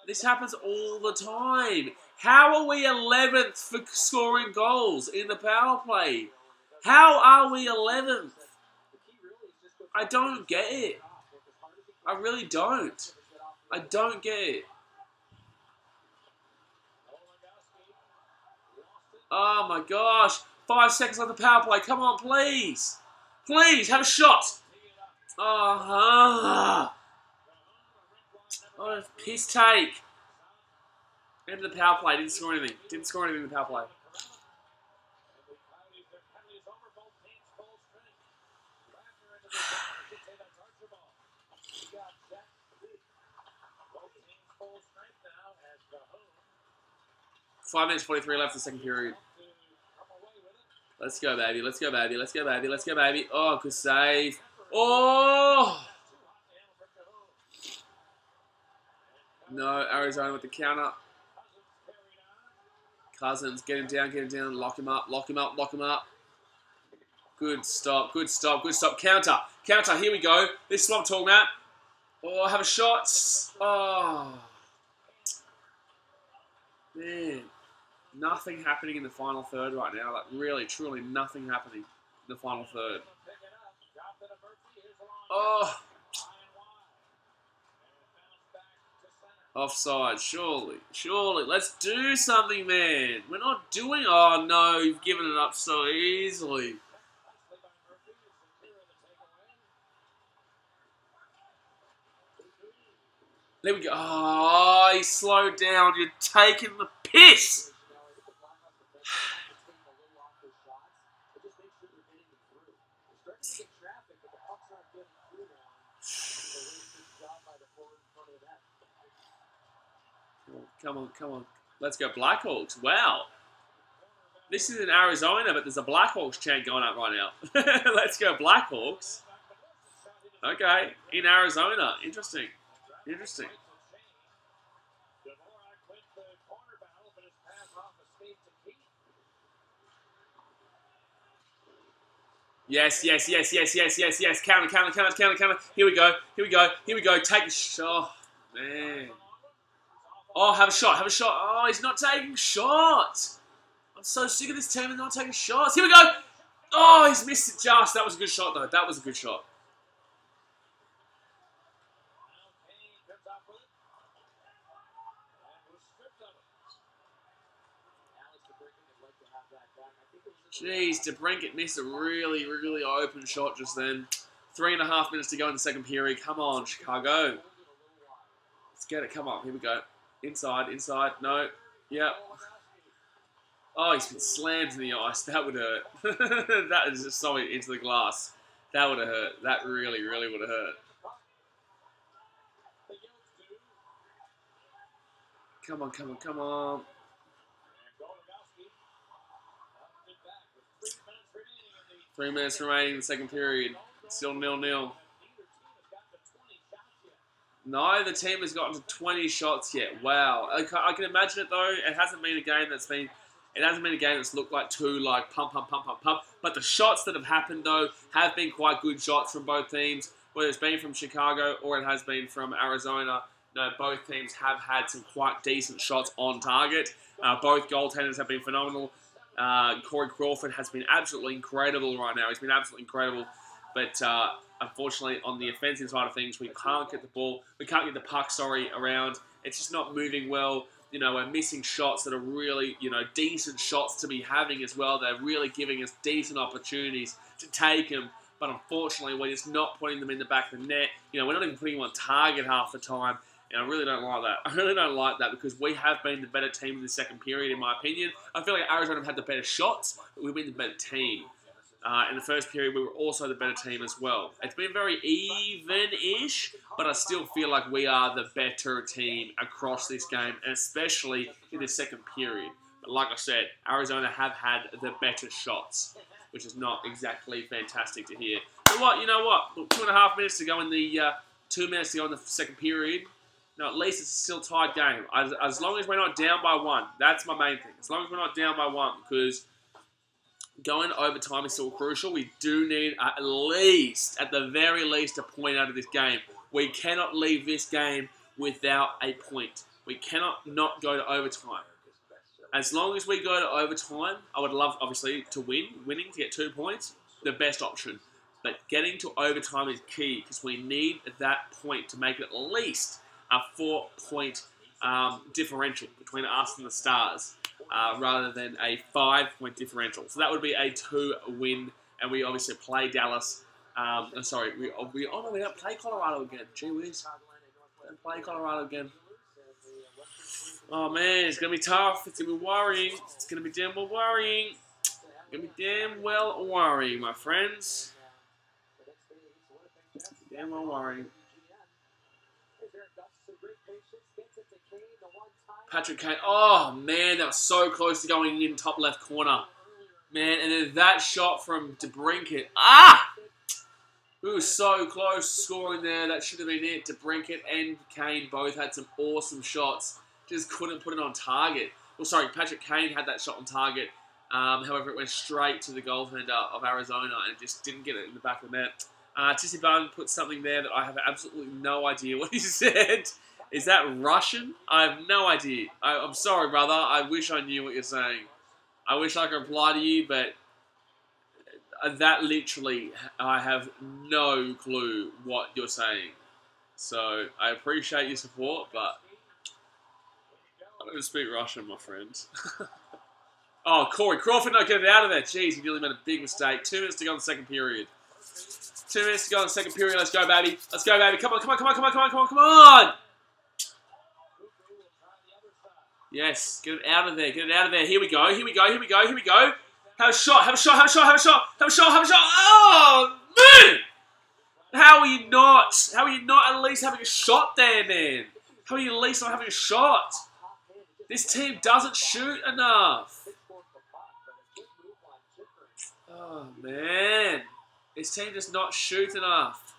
This happens all the time. How are we 11th for scoring goals in the power play? How are we 11th? I don't get it. I really don't. I don't get it. Oh my gosh. 5 seconds on the power play. Come on, please. Please, have a shot. What a piss take. End of the power play. Didn't score anything. Didn't score anything in the power play. Five minutes 43 left in the second period. Let's go, baby. Let's go, baby. Let's go, baby. Let's go, baby. Oh, good save. Oh! No, Arizona with the counter. Cousins, get him down, lock him up, lock him up, lock him up. Good stop, good stop, good stop. Counter, counter, here we go. This is what I'm talking about. Oh, have a shot. Oh. Man. Nothing happening in the final third right now. Like, really, truly nothing happening in the final third. Oh. Offside, surely. Surely. Let's do something, man. We're not doing... Oh, no. You've given it up so easily. There we go. Oh, he slowed down. You're taking the piss. Come on, come on. Let's go Blackhawks. Wow. This is in Arizona, but there's a Blackhawks chant going up right now. Let's go Blackhawks. Okay, in Arizona. Interesting. Interesting. Yes, yes, yes, yes, yes, yes, yes. Counter, counter, counter, counter, counter. Here we go. Here we go. Here we go. Take a shot. Oh, man. Oh, have a shot. Have a shot. Oh, he's not taking shots. I'm so sick of this team and not taking shots. Here we go. Oh, he's missed it just. That was a good shot, though. That was a good shot. Jeez, DeBrincat missed a really, really open shot just then. 3.5 minutes to go in the second period. Come on, Chicago. Let's get it. Come on. Here we go. Inside, inside. No. Yep. Oh, he's been slammed in the ice. That would hurt. That is just solid into the glass. That would have hurt. That really, really would have hurt. Come on, come on, come on. 3 minutes remaining in the second period. Still 0-0. Neither team has gotten to 20 shots yet. Wow. I can imagine it though. It hasn't been a game that's been. It hasn't been a game that's looked like too like pump, pump, pump, pump, pump. But the shots that have happened though have been quite good shots from both teams. Whether it's been from Chicago or it has been from Arizona. No, both teams have had some quite decent shots on target. Both goaltenders have been phenomenal. Corey Crawford has been absolutely incredible right now. He's been absolutely incredible. But unfortunately, on the offensive side of things, we can't get the ball. We can't get the puck, around. It's just not moving well. You know, we're missing shots that are really, decent shots to be having as well. They're really giving us decent opportunities to take them. But unfortunately, we're just not putting them in the back of the net. We're not even putting them on target half the time. And I really don't like that. I really don't like that because we have been the better team in the second period, in my opinion. I feel like Arizona have had the better shots, but we've been the better team. In the first period, we were also the better team as well. It's been very even-ish, but I still feel like we are the better team across this game, and especially in the second period. But like I said, Arizona have had the better shots, which is not exactly fantastic to hear. But you know what? 2.5 minutes to go in the 2 minutes to go in the second period. No, at least it's still a tight game. As long as we're not down by one, that's my main thing. As long as we're not down by one, because going overtime is still crucial. We do need at the very least, a point out of this game. We cannot leave this game without a point. We cannot not go to overtime. As long as we go to overtime, I would love, obviously, to winning to get 2 points, the best option. But getting to overtime is key because we need that point to make it at least a 4-point differential between us and the Stars, rather than a 5-point differential. So that would be a 2-win, and we obviously play Dallas. Sorry, we don't play Colorado again. Gee whiz, don't play Colorado again. Oh man, it's gonna be tough. It's gonna be worrying. It's gonna be damn well worrying. It's gonna be damn well worrying, my friends. Damn well worrying. Patrick Kane. Oh, man, that was so close to going in top left corner. Man, and then that shot from DeBrincat. Ah! We were so close to scoring there. That should have been it. DeBrincat and Kane both had some awesome shots. Just couldn't put it on target. Well, sorry, Patrick Kane had that shot on target. However, it went straight to the goaltender of Arizona and just didn't get it in the back of the net. Tissy Bun put something there that I have absolutely no idea what he said. Is that Russian? I have no idea. I'm sorry, brother. I wish I knew what you're saying. I wish I could reply to you, but that literally, I have no clue what you're saying. So, I appreciate your support, but I don't speak Russian, my friend. Oh, Corey Crawford, no, get it out of there. Jeez, he nearly made a big mistake. 2 minutes to go in the second period. 2 minutes to go in the second period. Let's go, baby. Let's go, baby. Come on, come on, come on, come on, come on, come on, come on. Yes, get it out of there. Get it out of there. Here we go. Here we go. Here we go. Here we go. Have a shot. Have a shot. Have a shot. Have a shot. Have a shot. Have a shot. Oh, man. How are you not? How are you not at least having a shot there, man? How are you at least not having a shot? This team doesn't shoot enough. Oh, man. This team does not shoot enough.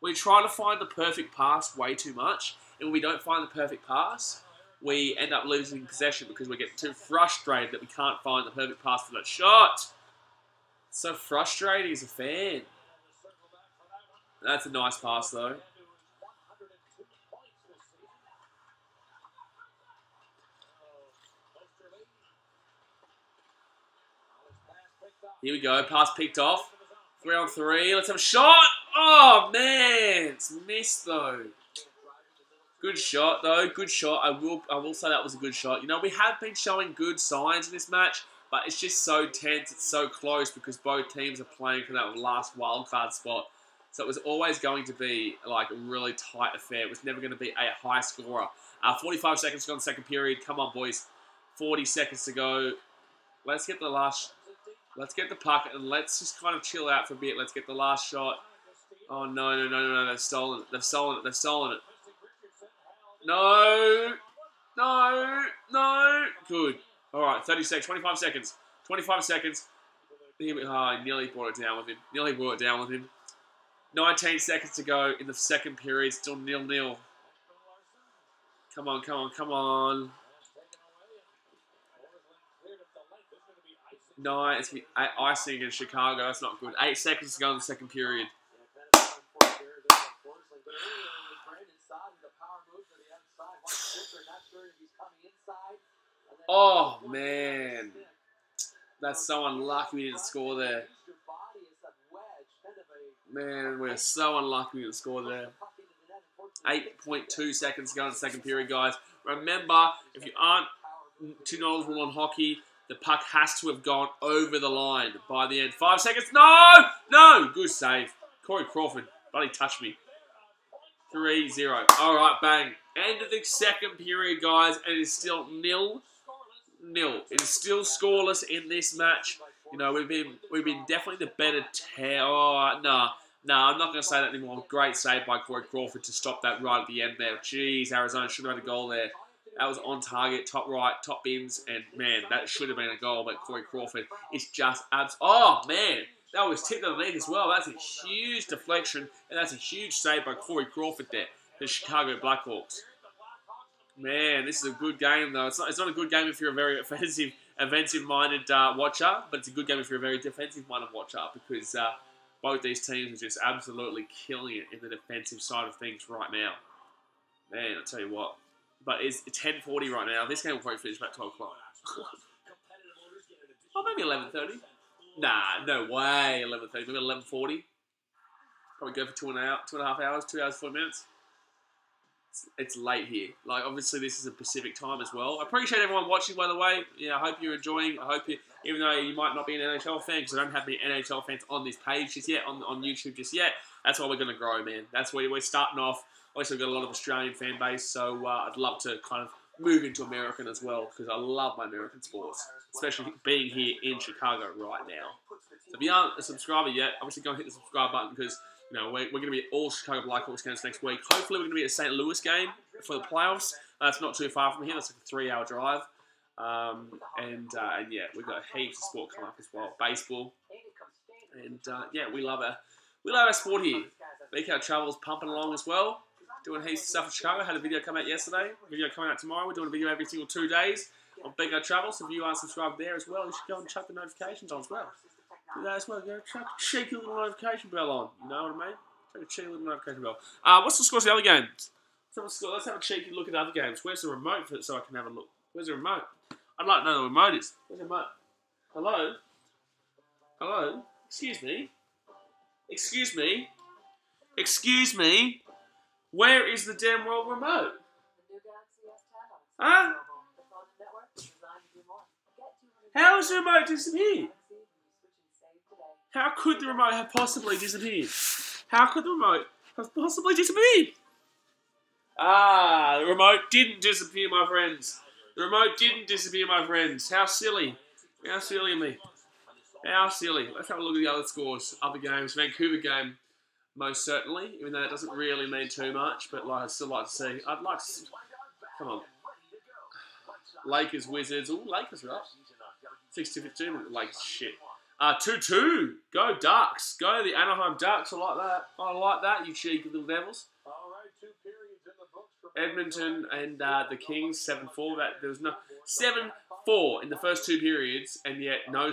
We try to find the perfect pass way too much. And when we don't find the perfect pass, we end up losing possession because we get too frustrated that we can't find the perfect pass for that shot. It's so frustrating as a fan. That's a nice pass, though. Here we go. Pass picked off. 3 on 3. Let's have a shot. Oh, man. It's missed, though. Good shot, though. Good shot. I will say that was a good shot. You know, we have been showing good signs in this match, but it's just so tense. It's so close because both teams are playing for that last wildcard spot. So it was always going to be like a really tight affair. It was never going to be a high scorer. 45 seconds to go in the second period. Come on, boys. 40 seconds to go. Let's get the last... Let's get the puck and let's just kind of chill out for a bit. Let's get the last shot. Oh, no, no, no, no, no. They've stolen it. They've stolen it. They've stolen it. No. No. No. Good. All right, 30 seconds. 25 seconds. 25 seconds. I nearly brought it down with him. Nearly brought it down with him. 19 seconds to go in the second period. Still 0-0. Come on, come on, come on. No, it's icing against Chicago. That's not good. 8 seconds to go in the second period. Oh, man. That's so unlucky we didn't score there. Man, we're so unlucky we didn't score there. 8.2 seconds to go in the second period, guys. Remember, if you aren't too knowledgeable on hockey, the puck has to have gone over the line by the end. 5 seconds. No! No! Good save. Corey Crawford. Bloody touched me. 3-0. All right, bang. End of the second period, guys, and it is still 0-0. It is still scoreless in this match. You know, we've been definitely the better team. Oh, no, I'm not going to say that anymore. Great save by Corey Crawford to stop that right at the end there. Jeez, Arizona should have had a goal there. That was on target, top right, top bins, and man, that should have been a goal, but Corey Crawford is just oh, man, that was tipped underneath as well. That's a huge deflection, and that's a huge save by Corey Crawford there, the Chicago Blackhawks. Man, this is a good game, though. It's not a good game if you're a very offensive-minded watcher, but it's a good game if you're a very defensive-minded watcher because both these teams are just absolutely killing it in the defensive side of things right now. Man, I'll tell you what. But it's 10:40 right now. This game will probably finish about 12 o'clock. Oh, maybe 11:30. Nah, no way. 11:30. Maybe 11:40. Probably go for 2.5 hours. 2 hours 40 minutes. It's late here. Like, obviously, this is a Pacific time as well. I appreciate everyone watching, by the way. Yeah, I hope you're enjoying. I hope you, even though you might not be an NHL fan, because I don't have any NHL fans on this page just yet, on YouTube just yet. That's why we're going to grow, man. That's where we're starting off. Obviously, we've got a lot of Australian fan base, so I'd love to kind of move into American as well, because I love my American sports, especially being here in Chicago right now. So if you aren't a subscriber yet, obviously go and hit the subscribe button, because you know we're going to be at all Chicago Blackhawks games next week. Hopefully, we're going to be at a St. Louis game for the playoffs. That's not too far from here. That's like a 3-hour drive. And yeah, we've got heaps of sport coming up as well. Baseball. And yeah, we love our sport here. BK Travel's pumping along as well. Doing heaps of stuff in Chicago. Had a video come out yesterday. Video coming out tomorrow. We're doing a video every single 2 days. on BK Travel. So if you are subscribed there as well, you should go and chuck the notifications on as well. Do that as well. Go chuck a cheeky little notification bell on. You know what I mean? Chuck a cheeky little notification bell. What's the scores of the other games? Let's have a cheeky look at the other games. Where's the remote for it so I can have a look? Where's the remote? I'd like to know the remote is. Where's the remote? Hello? Hello? Excuse me? Excuse me? Excuse me? Where is the damn world remote? Huh? How has the remote disappeared? How could the remote have possibly disappeared? How could the remote have possibly disappeared? The remote didn't disappear, my friends. The remote didn't disappear, my friends. How silly. How silly of me. How silly. Let's have a look at the other scores. Other games. Vancouver game, most certainly. Even though it doesn't really mean too much. But I'd still like to see. I'd like to see. Come on. Lakers, Wizards. Ooh, Lakers, right? 6-15. Lakers, shit. 2-2. Go Ducks. Go the Anaheim Ducks. I like that. I like that, you cheeky little devils. Edmonton and the Kings 7-4. There was no 7-4 in the first 2 periods, and yet no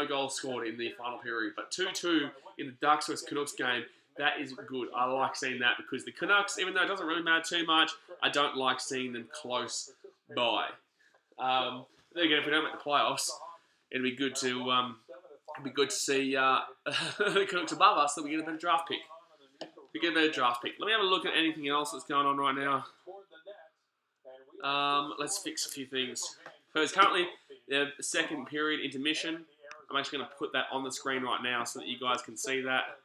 goals scored in the final period. But 2-2 in the Ducks vs Canucks game. That is good. I like seeing that because the Canucks, even though it doesn't really matter too much, I don't like seeing them close by. Then again, if we don't make the playoffs, it'd be good to see the Canucks above us, so we get a better draft pick. We get a better draft pick. Let me have a look at anything else that's going on right now. Let's fix a few things. So it's currently the second period intermission. I'm actually going to put that on the screen right now so that you guys can see that.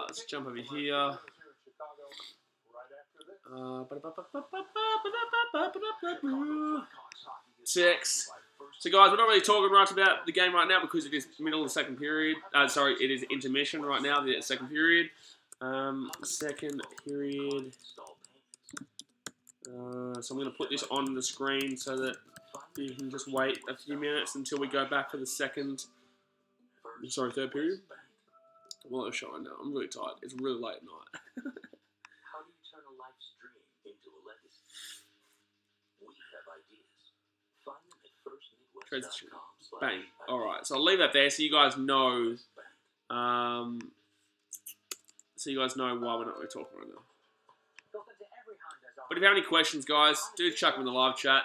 Let's jump over here. Six. So guys, we're not really talking much about the game right now because it is middle of the second period. Sorry, it is intermission right now, the second period. Second period. So I'm going to put this on the screen so that you can just wait a few minutes until we go back for the third period. Well, it's showing now. I'm really tired. It's really late at night. How do you turn a life's dream into a legacy? We have ideas. Find them at Transition. firstmidwest.com. Bang. Alright, so I'll leave that there so you guys know. So you guys know why we're not really talking right now. But if you have any questions, guys, do chuck them in the live chat.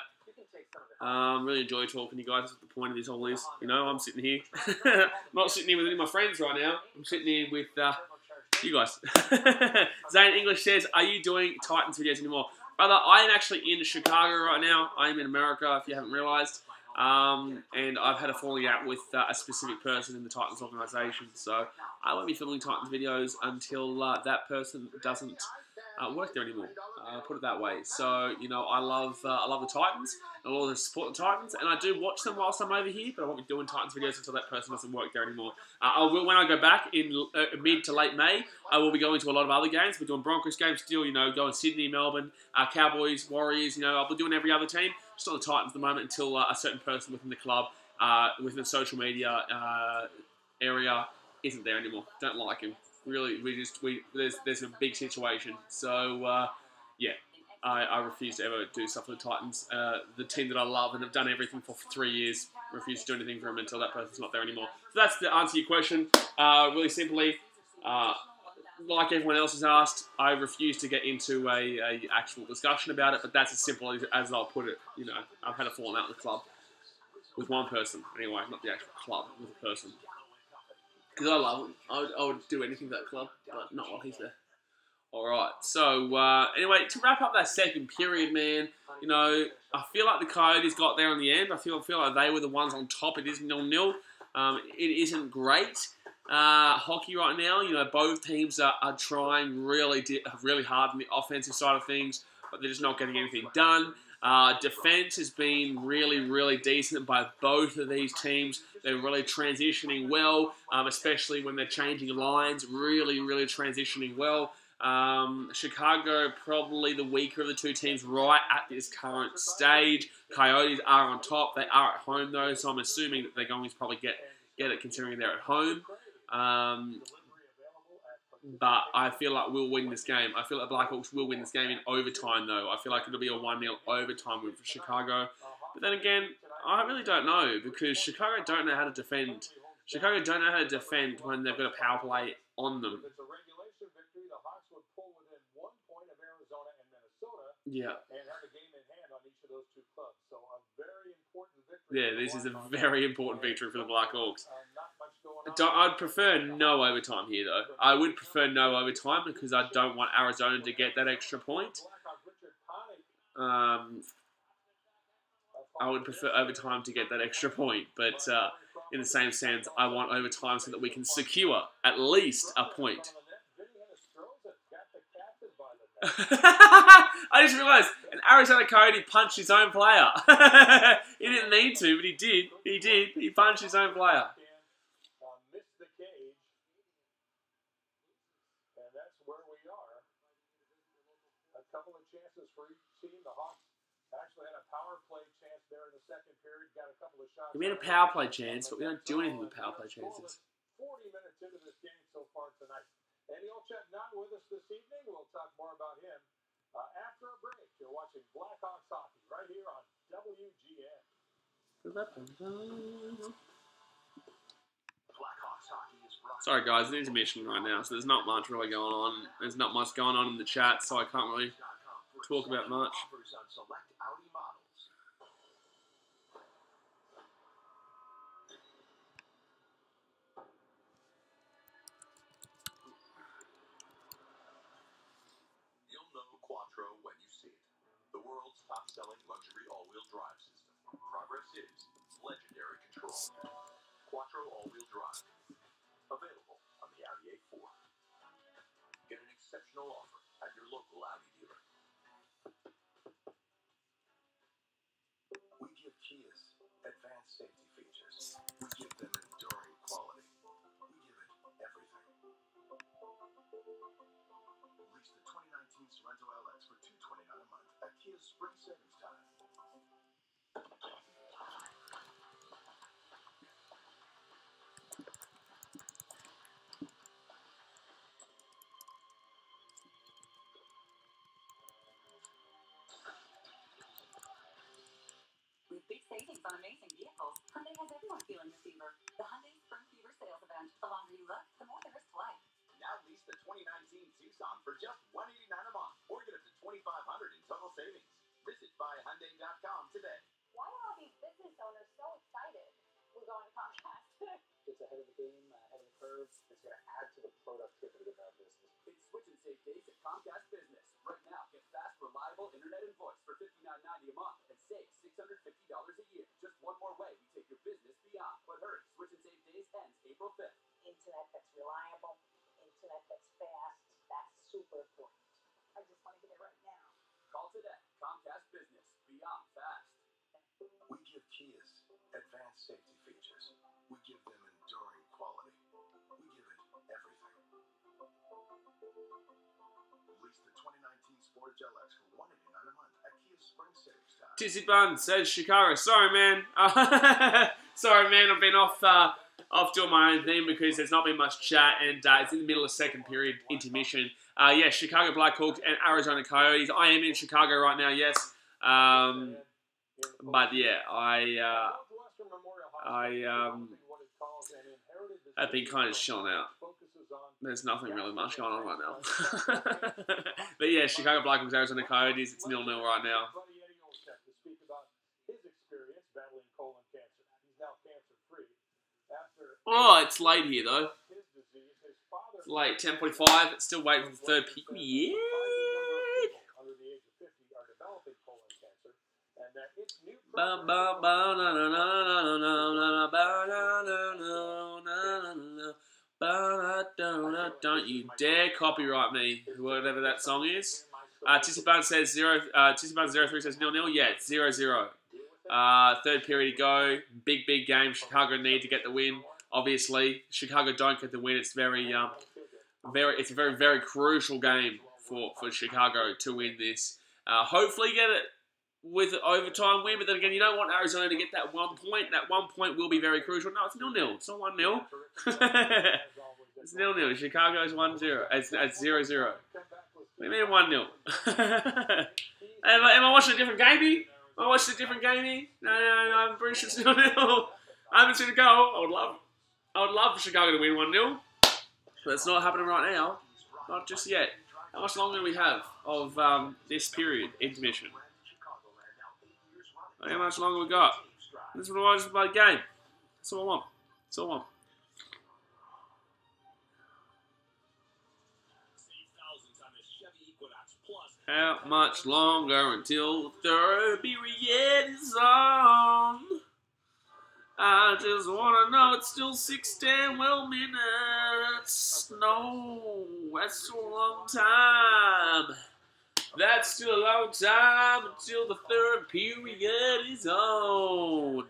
Really enjoy talking to you guys. That's what the point of this all is. You know, I'm sitting here. I'm not sitting here with any of my friends right now. I'm sitting here with you guys. Zane English says, are you doing Titans videos anymore? Brother, I am actually in Chicago right now. I am in America, if you haven't realised. And I've had a falling out with a specific person in the Titans organisation. So I won't be filming Titans videos until that person doesn't work there anymore. Put it that way. So, you know, I love the Titans. I love to support the Titans. And I do watch them whilst I'm over here. But I won't be doing Titans videos until that person doesn't work there anymore. I will, when I go back in mid to late May, I will be going to a lot of other games. We're doing Broncos games still, you know, going Sydney, Melbourne, Cowboys, Warriors, you know, I'll be doing every other team. Just not the Titans at the moment until a certain person within the club, within the social media area, isn't there anymore. Don't like him. Really, there's a big situation. So, yeah, I refuse to ever do stuff for the Titans. The team that I love and have done everything for 3 years, refuse to do anything for them until that person's not there anymore. So that's the answer to your question. Really simply, like everyone else has asked, I refuse to get into a actual discussion about it, but that's as simple as I'll put it. You know, I've had a falling out with the club. With one person, anyway, not the actual club, with a person. Because I love him. I would do anything for that club, but not while he's there. Alright, so anyway, to wrap up that second period, man, you know, I feel like the Coyotes got there in the end. I feel like they were the ones on top. It is 0-0. It isn't great hockey right now. You know, both teams are trying really hard on the offensive side of things, but they're just not getting anything done. Defense has been really decent by both of these teams. They're really transitioning well, especially when they're changing lines. Really transitioning well. Chicago, probably the weaker of the two teams right at this current stage. Coyotes are on top. They are at home, though, so I'm assuming that they're going to probably get it considering they're at home. But I feel like we'll win this game. I feel like the Blackhawks will win this game in overtime, though. I feel like it'll be a 1-0 overtime with Chicago. But then again, I really don't know, because Chicago don't know how to defend. Chicago don't know how to defend when they've got a power play on them. Yeah. Yeah, this is a very important victory for the Blackhawks. I'd prefer no overtime here, though. I would prefer no overtime because I don't want Arizona to get that extra point. I would prefer overtime to get that extra point, but in the same sense, I want overtime so that we can secure at least a point. I just realised an Arizona Coyote punched his own player. He didn't need to, but he did. He did. He punched his own player. We made a power play chance, but we don't do anything with power play chances. 40 minutes into this game so far tonight. And Ilchek not with us this evening. We'll talk more about him after a break. You're watching Blackhawks hockey right here on WGN. Sorry guys, it's intermission right now, so there's not much really going on. There's not much going on in the chat, so I can't really talk about much. When you see it. The world's top-selling luxury all-wheel drive system. Progress is legendary control. Quattro all-wheel drive. Available on the Audi A4. Get an exceptional offer at your local Audi dealer. We give Kias advanced safety features. We give them enduring quality. We give it everything. Lease the 2019 Sorento LX for $229 a month at Kia's Spring Savings Time. With big savings on amazing vehicles, Hyundai has everyone feeling the fever. The Hyundai Spring Fever sales event. The longer you look, the more there is to like. Now lease the 2019 Tucson for just $189 a month, or get up to $2,500 in total savings. Visit buyhyundai.com today. Why are all these business owners so excited? We're going to Comcast. It's ahead of the game, ahead of the curve. It's going to add to the productivity of our business. It's Switch and Save days at Comcast Business. Right now, get fast, reliable internet and voice for $59.90 a month and save $650 a year. Just one more way we take your business beyond. But hurry, Switch and Save days ends April 5th. Internet that's reliable, internet that's fast, that's super important. I just want to get it right now. Call today. Comcast Business. Beyond fast. We give Kias advanced safety features. We give them enduring quality. We give it everything. Lease the 2019 Sportage LX for $189 a month at Kia's Spring Savings Time. Tizzy Bun says Chicago. Sorry, man. Sorry, man. I've been off doing my own thing because there's not been much chat, and it's in the middle of second period intermission. Yeah, Chicago Blackhawks and Arizona Coyotes. I am in Chicago right now, yes. But yeah, I've been kind of chilling out. There's nothing really much going on right now. But yeah, Chicago Blackhawks, Arizona Coyotes. It's 0-0 right now. Oh, it's late here though. It's late, 10:45. Still waiting for the third period. Don't you dare copyright me, whatever that song is. Tissy Bun says 0. Tissy Bun 03 says 0-0. Yeah, it's 0-0. Third period to go. Big game. Chicago need to get the win. Obviously, Chicago don't get the win. It's it's a very crucial game for Chicago to win this. Hopefully get it with an overtime win, but then again, you don't want Arizona to get that 1 point. That 1 point will be very crucial. No, it's 0-0. It's not 1-0. It's 0-0. Chicago's 1-0. It's 0-0. What do you mean 1-0? Am I watching a different game? Am I watching a different game? No, I'm pretty sure it's 0-0. I haven't seen a goal. I would love for Chicago to win 1-0. But it's not happening right now. Not just yet. How much longer do we have of this period, intermission? How much longer we got? This is what I want to play the game. That's all I want. That's all I want. How much longer until the third period is on? I just want to know it's still 6-10 minutes. No, that's still a long time. That's still a long time until the third period is on.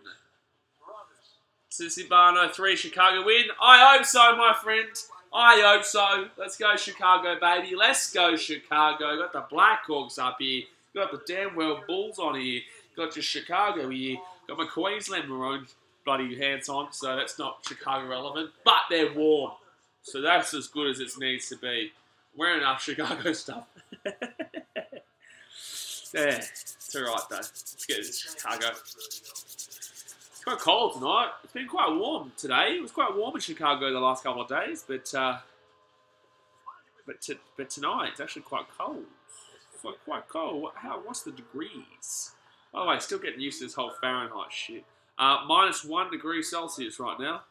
Sissy Barno 3, Chicago win. I hope so, my friend. I hope so. Let's go Chicago, baby. Let's go Chicago. Got the Blackhawks up here. Got the damn well Bulls on here. Got your Chicago here. Got my Queensland Maroon bloody hats on, so that's not Chicago relevant. But they're warm. So that's as good as it needs to be. Wearing enough Chicago stuff. Yeah, it's alright though. Let's get this Chicago. It's quite cold tonight. It's been quite warm today. It was quite warm in Chicago the last couple of days, but tonight it's actually quite cold. It's quite cold. What's the degrees? By the way, still getting used to this whole Fahrenheit shit. -1 degree Celsius right now.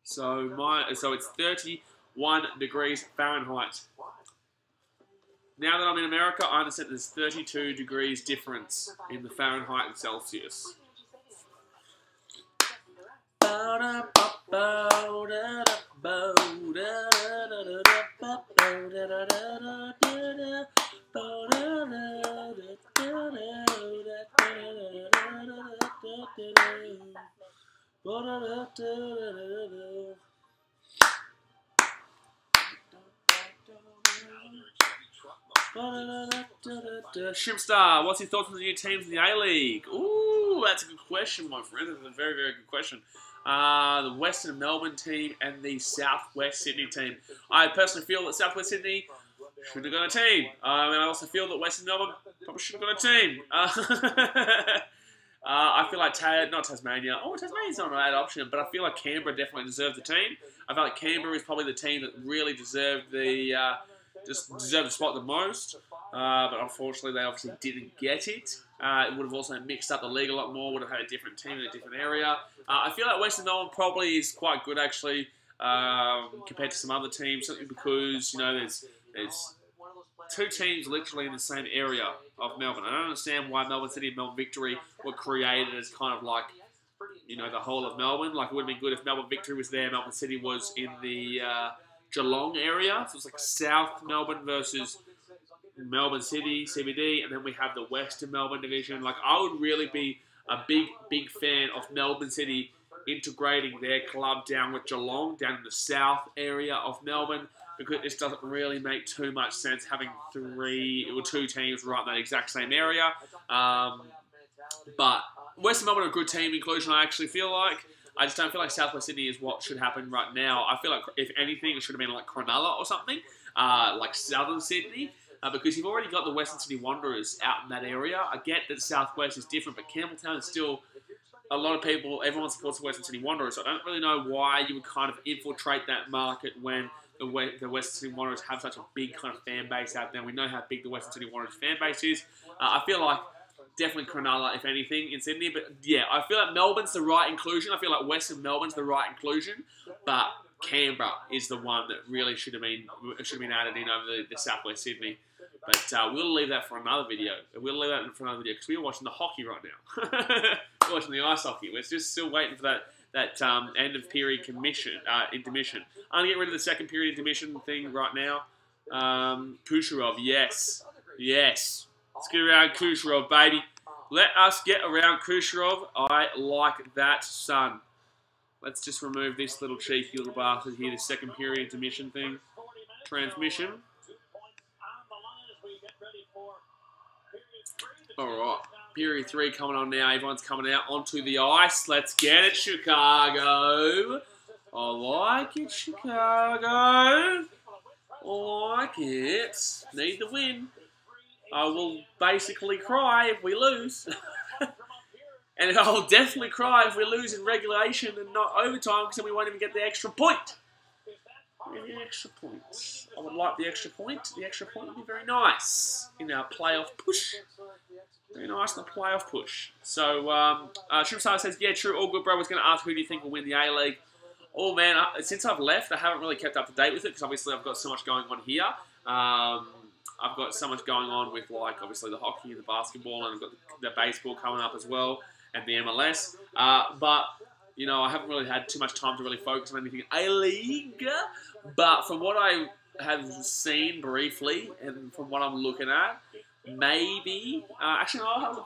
So it's 31 degrees Fahrenheit. Now that I'm in America, I understand there's 32 degrees difference in the Fahrenheit and Celsius. Shrimpstar, what's your thoughts on the new teams in the A-League? Ooh, that's a good question, my friend. That's a very, very good question. The Western Melbourne team and the Southwest Sydney team. I personally feel that Southwest Sydney should have got a team. And I also feel that Western Melbourne probably should have got a team. I feel like not Tasmania. Oh, Tasmania's not a bad option, but I feel like Canberra definitely deserved the team. I feel like Canberra is probably the team that really deserved the spot the most. But unfortunately, they obviously didn't get it. It would have also mixed up the league a lot more. Would have had a different team in a different area. I feel like Western Melbourne probably is quite good actually compared to some other teams, simply because there's two teams literally in the same area of Melbourne. I don't understand why Melbourne City and Melbourne Victory were created as kind of like, the whole of Melbourne. Like, it would have been good if Melbourne Victory was there, Melbourne City was in the Geelong area. So it's like South Melbourne versus Melbourne City, CBD, and then we have the Western Melbourne division. Like, I would really be a big fan of Melbourne City integrating their club down with Geelong, down in the south area of Melbourne, because it just doesn't really make too much sense having two teams right in that exact same area. But Western Melbourne are a good team inclusion, I actually feel like. I just don't feel like Southwest Sydney is what should happen right now. I feel like, if anything, it should have been like Cronulla or something, like Southern Sydney. Because you've already got the Western Sydney Wanderers out in that area. I get that Southwest is different, but Campbelltown is still a lot of people, everyone supports the Western Sydney Wanderers. So I don't really know why you would kind of infiltrate that market when the Western Sydney Wanderers have such a big kind of fan base out there. We know how big the Western Sydney Wanderers fan base is. I feel like definitely Cronulla, if anything, in Sydney. But yeah, I feel like Melbourne's the right inclusion. I feel like Western Melbourne's the right inclusion. But Canberra is the one that really should have been added in over the Southwest Sydney. But we'll leave that for another video. We'll leave that for another video because we're watching the hockey right now. We're watching the ice hockey. We're just still waiting for that end of period intermission. I'm going to get rid of the second period intermission thing right now. Kucherov, yes. Yes. Let's get around Kucherov, baby. Let us get around Kucherov. I like that, son. Let's just remove this little cheeky little bastard here, the second period intermission thing. Transmission. Alright, period 3 coming on now. Everyone's coming out onto the ice. Let's get it, Chicago. I like it, Chicago. I like it. Need the win. I will basically cry if we lose. And I'll definitely cry if we lose in regulation and not overtime because then we won't even get the extra point. The extra points. I would like the extra point. The extra point would be very nice in our playoff push. Very nice in the playoff push. So, Shrimstar says, yeah, true, all good, bro. I was going to ask who do you think will win the A-League. Oh, man, since I've left, I haven't really kept up to date with it because obviously I've got so much going on here. I've got so much going on with, like, obviously the hockey and the basketball, and I've got the baseball coming up as well, and the MLS. But, you know, I haven't really had too much time to really focus on anything A-League. But from what I have seen briefly, and from what I'm looking at, maybe... actually, no, I'll have a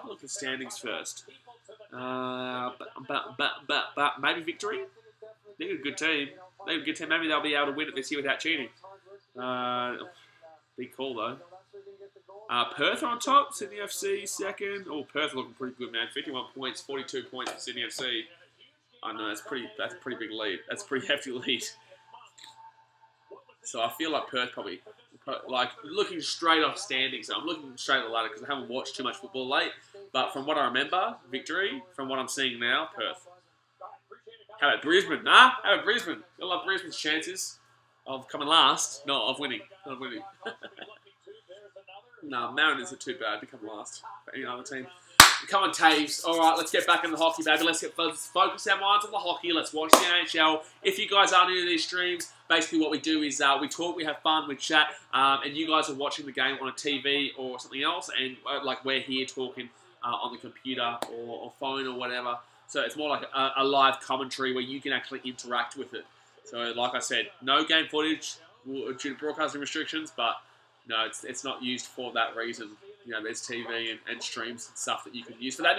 look at the standings first. But maybe Victory? They're a good team. They're a good team. Maybe they'll be able to win it this year without cheating. Big call, though. Perth on top. Sydney FC second. Oh, Perth looking pretty good, man. 51 points, 42 points for Sydney FC. I know, that's a pretty big lead. That's a pretty hefty lead. So I feel like Perth probably, like, looking straight off standings. I'm looking straight at the ladder because I haven't watched too much football late. But from what I remember, Victory. From what I'm seeing now, Perth. How about Brisbane? Nah? How about Brisbane? I love Brisbane's chances of coming last. No, of winning. Not of winning. No, Mariners are too bad to come last for any other team. Come on, Taves. All right, let's get back in the hockey, baby. Let's focus our minds on the hockey. Let's watch the NHL. If you guys are new to these streams, basically what we do is we talk, we have fun, we chat, and you guys are watching the game on a TV or something else, and like we're here talking on the computer or phone or whatever. So it's more like a live commentary where you can actually interact with it. So like I said, no game footage due to broadcasting restrictions, but no, it's not used for that reason. You know, there's TV and streams and stuff that you can use for that.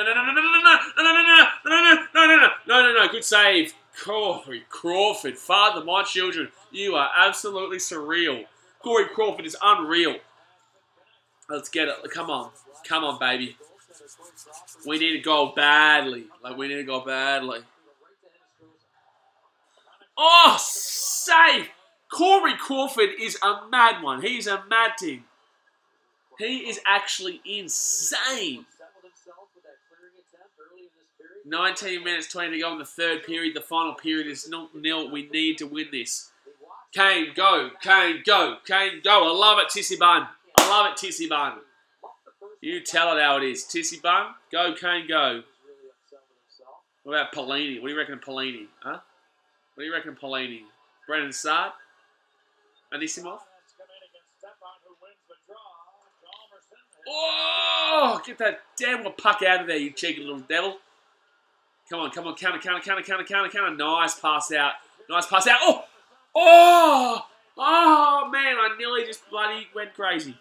No. Good save. Corey Crawford, father of my children. You are absolutely surreal. Corey Crawford is unreal. Let's get it. Come on, baby. We need a goal badly. We need a goal badly. Oh, save! Corey Crawford is a mad one. He's a mad thing. He is actually insane. 19 minutes, 20 to go in the third period. The final period is 0-0. We need to win this. Kane, go. Kane, go. Kane, go. I love it, Tissy Bun. I love it, Tissy Bun. You tell it how it is. Tissy Bun, go, Kane, go. What about Pelini? What do you reckon of Pelini? Huh? What do you reckon of Pelini? Brendan Saad? Anisimov? Oh! Get that damn puck out of there, you cheeky little devil. Come on. Counter. Nice pass out. Oh! Oh! Oh, man, I nearly just bloody went crazy.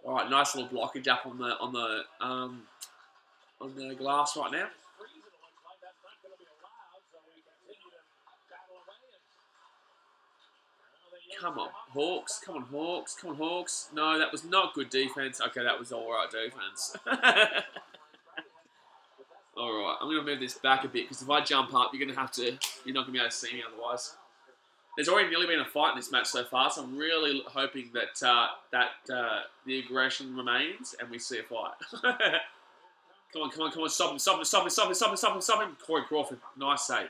All right, nice little blockage up on the glass right now. Come on, Hawks. No, that was not good defense. Okay, that was all right defense. All right, I'm going to move this back a bit because if I jump up, you're not going to be able to see me otherwise. There's already nearly been a fight in this match so far, so I'm really hoping that the aggression remains and we see a fight. Come on. Stop him. Corey Crawford, nice save.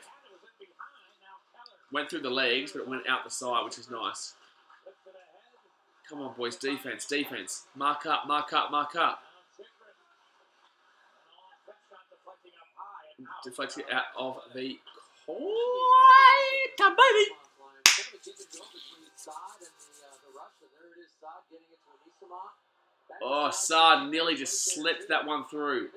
Went through the legs, but it went out the side, which is nice. Come on, boys. Defense. Mark up. Deflects it out of the corner, baby. Oh, Saad nearly just slipped that one through.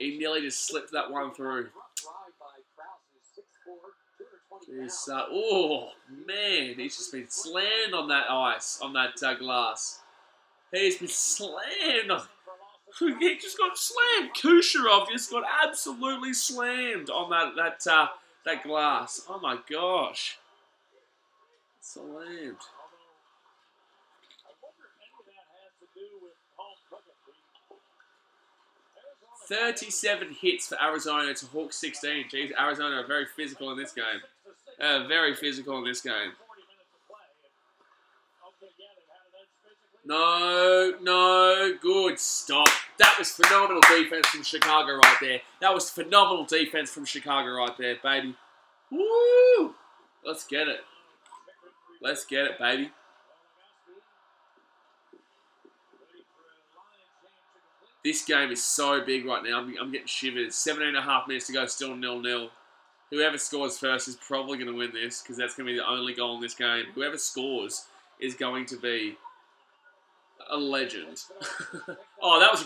Jeez, oh, man. He's just been slammed on that ice, on that glass. He's been slammed. He just got slammed. Kucherov just got absolutely slammed on that glass. Oh, my gosh. Slammed. 37 hits for Arizona to Hawks 16. Jeez, Arizona are very physical in this game. Very physical in this game. No, no, good stop. That was phenomenal defense from Chicago right there. That was phenomenal defense from Chicago right there, baby. Woo! Let's get it. Let's get it, baby. This game is so big right now. I'm getting shivers. 17.5 minutes to go, still 0-0. Whoever scores first is probably going to win this because that's going to be the only goal in this game. Whoever scores is going to be a legend. Oh, that was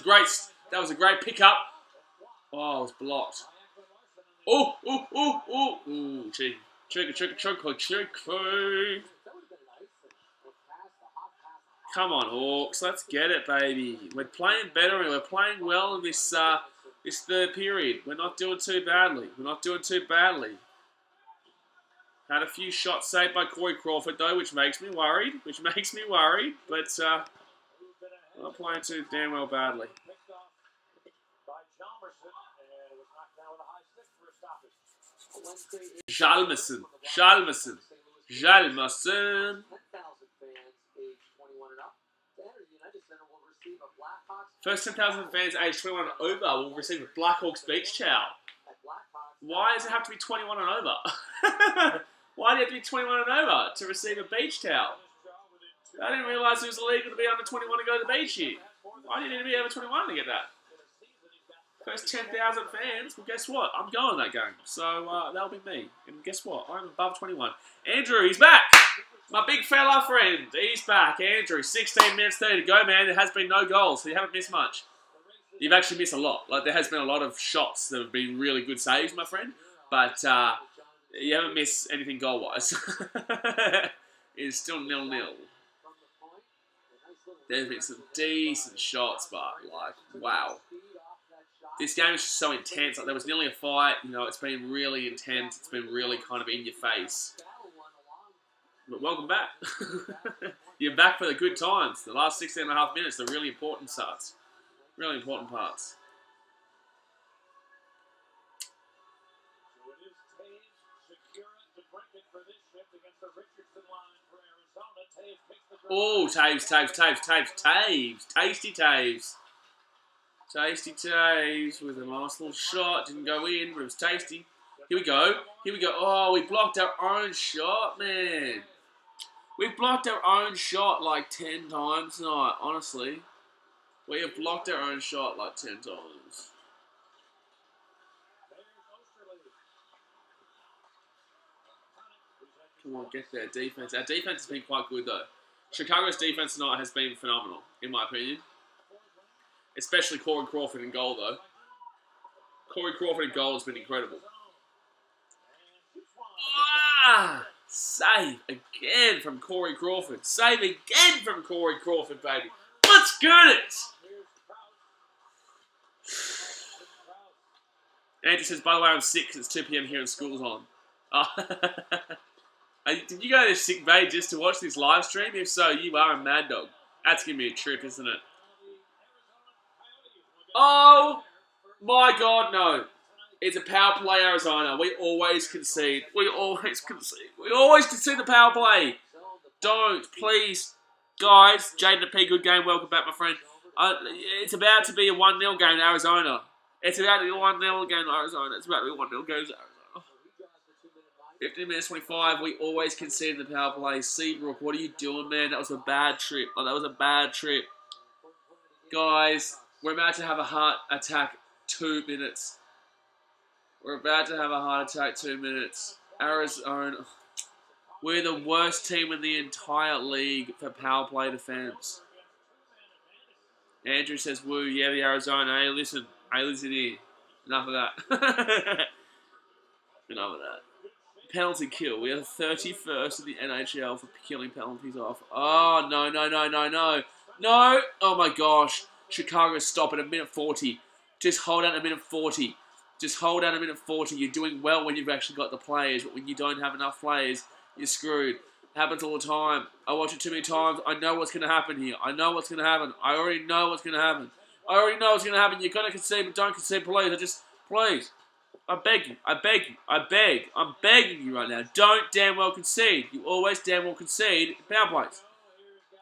a great pickup. Oh, it was blocked. Oh, oh, oh, oh. Ooh, cheeky. Cheeky. Come on, Hawks. Let's get it, baby. We're playing better and we're playing well in this this third period. We're not doing too badly. Had a few shots saved by Corey Crawford, though, which makes me worried. But we're not playing too damn well badly. Jalmerson. First 10,000 fans aged 21 and over will receive a Blackhawks beach towel. Why does it have to be 21 and over? Why do you have to be 21 and over to receive a beach towel? I didn't realise it was illegal to be under 21 to go to the beach here. Why do you need to be over 21 to get that? First 10,000 fans, well, guess what? I'm going to that game. So that'll be me. And guess what? I'm above 21. Andrew, he's back! My big fella friend, he's back. Andrew, 16 minutes 30 to go, man. There has been no goals, so you haven't missed much. You've actually missed a lot. Like, there has been a lot of shots that have been really good saves, my friend. But you haven't missed anything goal-wise. It's still 0-0. There's been some decent shots, but, like, wow. This game is just so intense. Like, there was nearly a fight. You know, it's been really intense. It's been really kind of in your face. But welcome back. You're back for the good times. The last 16.5 minutes, the really important parts. Really important parts. Oh, Taves. Tasty Taves. Tasty Taves with a nice little shot. Didn't go in, but it was tasty. Here we go. Oh, we blocked our own shot, man. We've blocked our own shot like 10 times tonight, honestly. We have blocked our own shot like 10 times. Come on, get there, defense. Our defense has been quite good, though. Chicago's defense tonight has been phenomenal, in my opinion. Especially Corey Crawford in goal, though. Corey Crawford in goal has been incredible. Ah! Save again from Corey Crawford. Save again from Corey Crawford, baby. Let's get it! Andrew says, by the way, I'm sick because it's 2 p.m. here and school's on. Oh. Did you go to sick bay just to watch this live stream? If so, you are a mad dog. That's going to be a trip, isn't it? Oh, my God, no. It's a power play, Arizona. We always concede. We always concede the power play. Don't, please. Guys, Jaden P, good game. Welcome back, my friend. It's about to be a 1-0 game to Arizona. It's about to be a 1-0 game to Arizona. It's about to be a 1-0 game to Arizona. 15 minutes 25. We always concede the power play. Seabrook, what are you doing, man? That was a bad trip. Oh, that was a bad trip. Guys, we're about to have a heart attack 2 minutes. We're about to have a heart attack 2 minutes. Arizona. We're the worst team in the entire league for power play defense. Andrew says, woo, yeah, the Arizona. Hey, listen here. Enough of that. Enough of that. Penalty kill. We are 31st in the NHL for killing penalties off. Oh, no. No! Oh my gosh. Chicago, stop at a minute 40. Just hold out a minute 40. Just hold out a minute 40. You're doing well when you've actually got the players, but when you don't have enough players, you're screwed. Happens all the time. I watch it too many times. I know what's going to happen here. I know what's going to happen. I already know what's going to happen. I already know what's going to happen. You're going to concede, but don't concede, please. Please. I beg you. I beg you. I beg. I'm begging you right now. Don't damn well concede. You always damn well concede in power plays.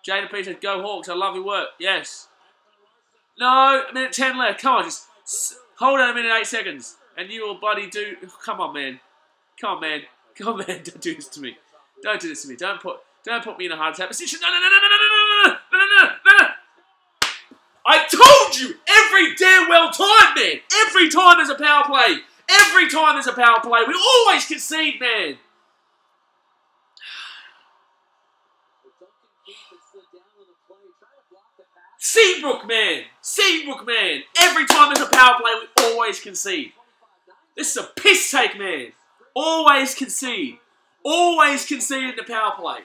Jaden P says, go Hawks. I love your work. Yes. No, a minute 10 left. Come on, just hold on a minute 8 seconds. And you will bloody do... Come on, man. Come on, man. Come on, man. Don't do this to me. Don't do this to me. Don't put me in a heart attack position. No. I told you every damn well time, man. Every time there's a power play. Every time there's a power play. We always concede, man. Seabrook, man. Seabrook, man. Every time there's a power play, we always concede. This is a piss take, man. Always concede. Always concede in the power play.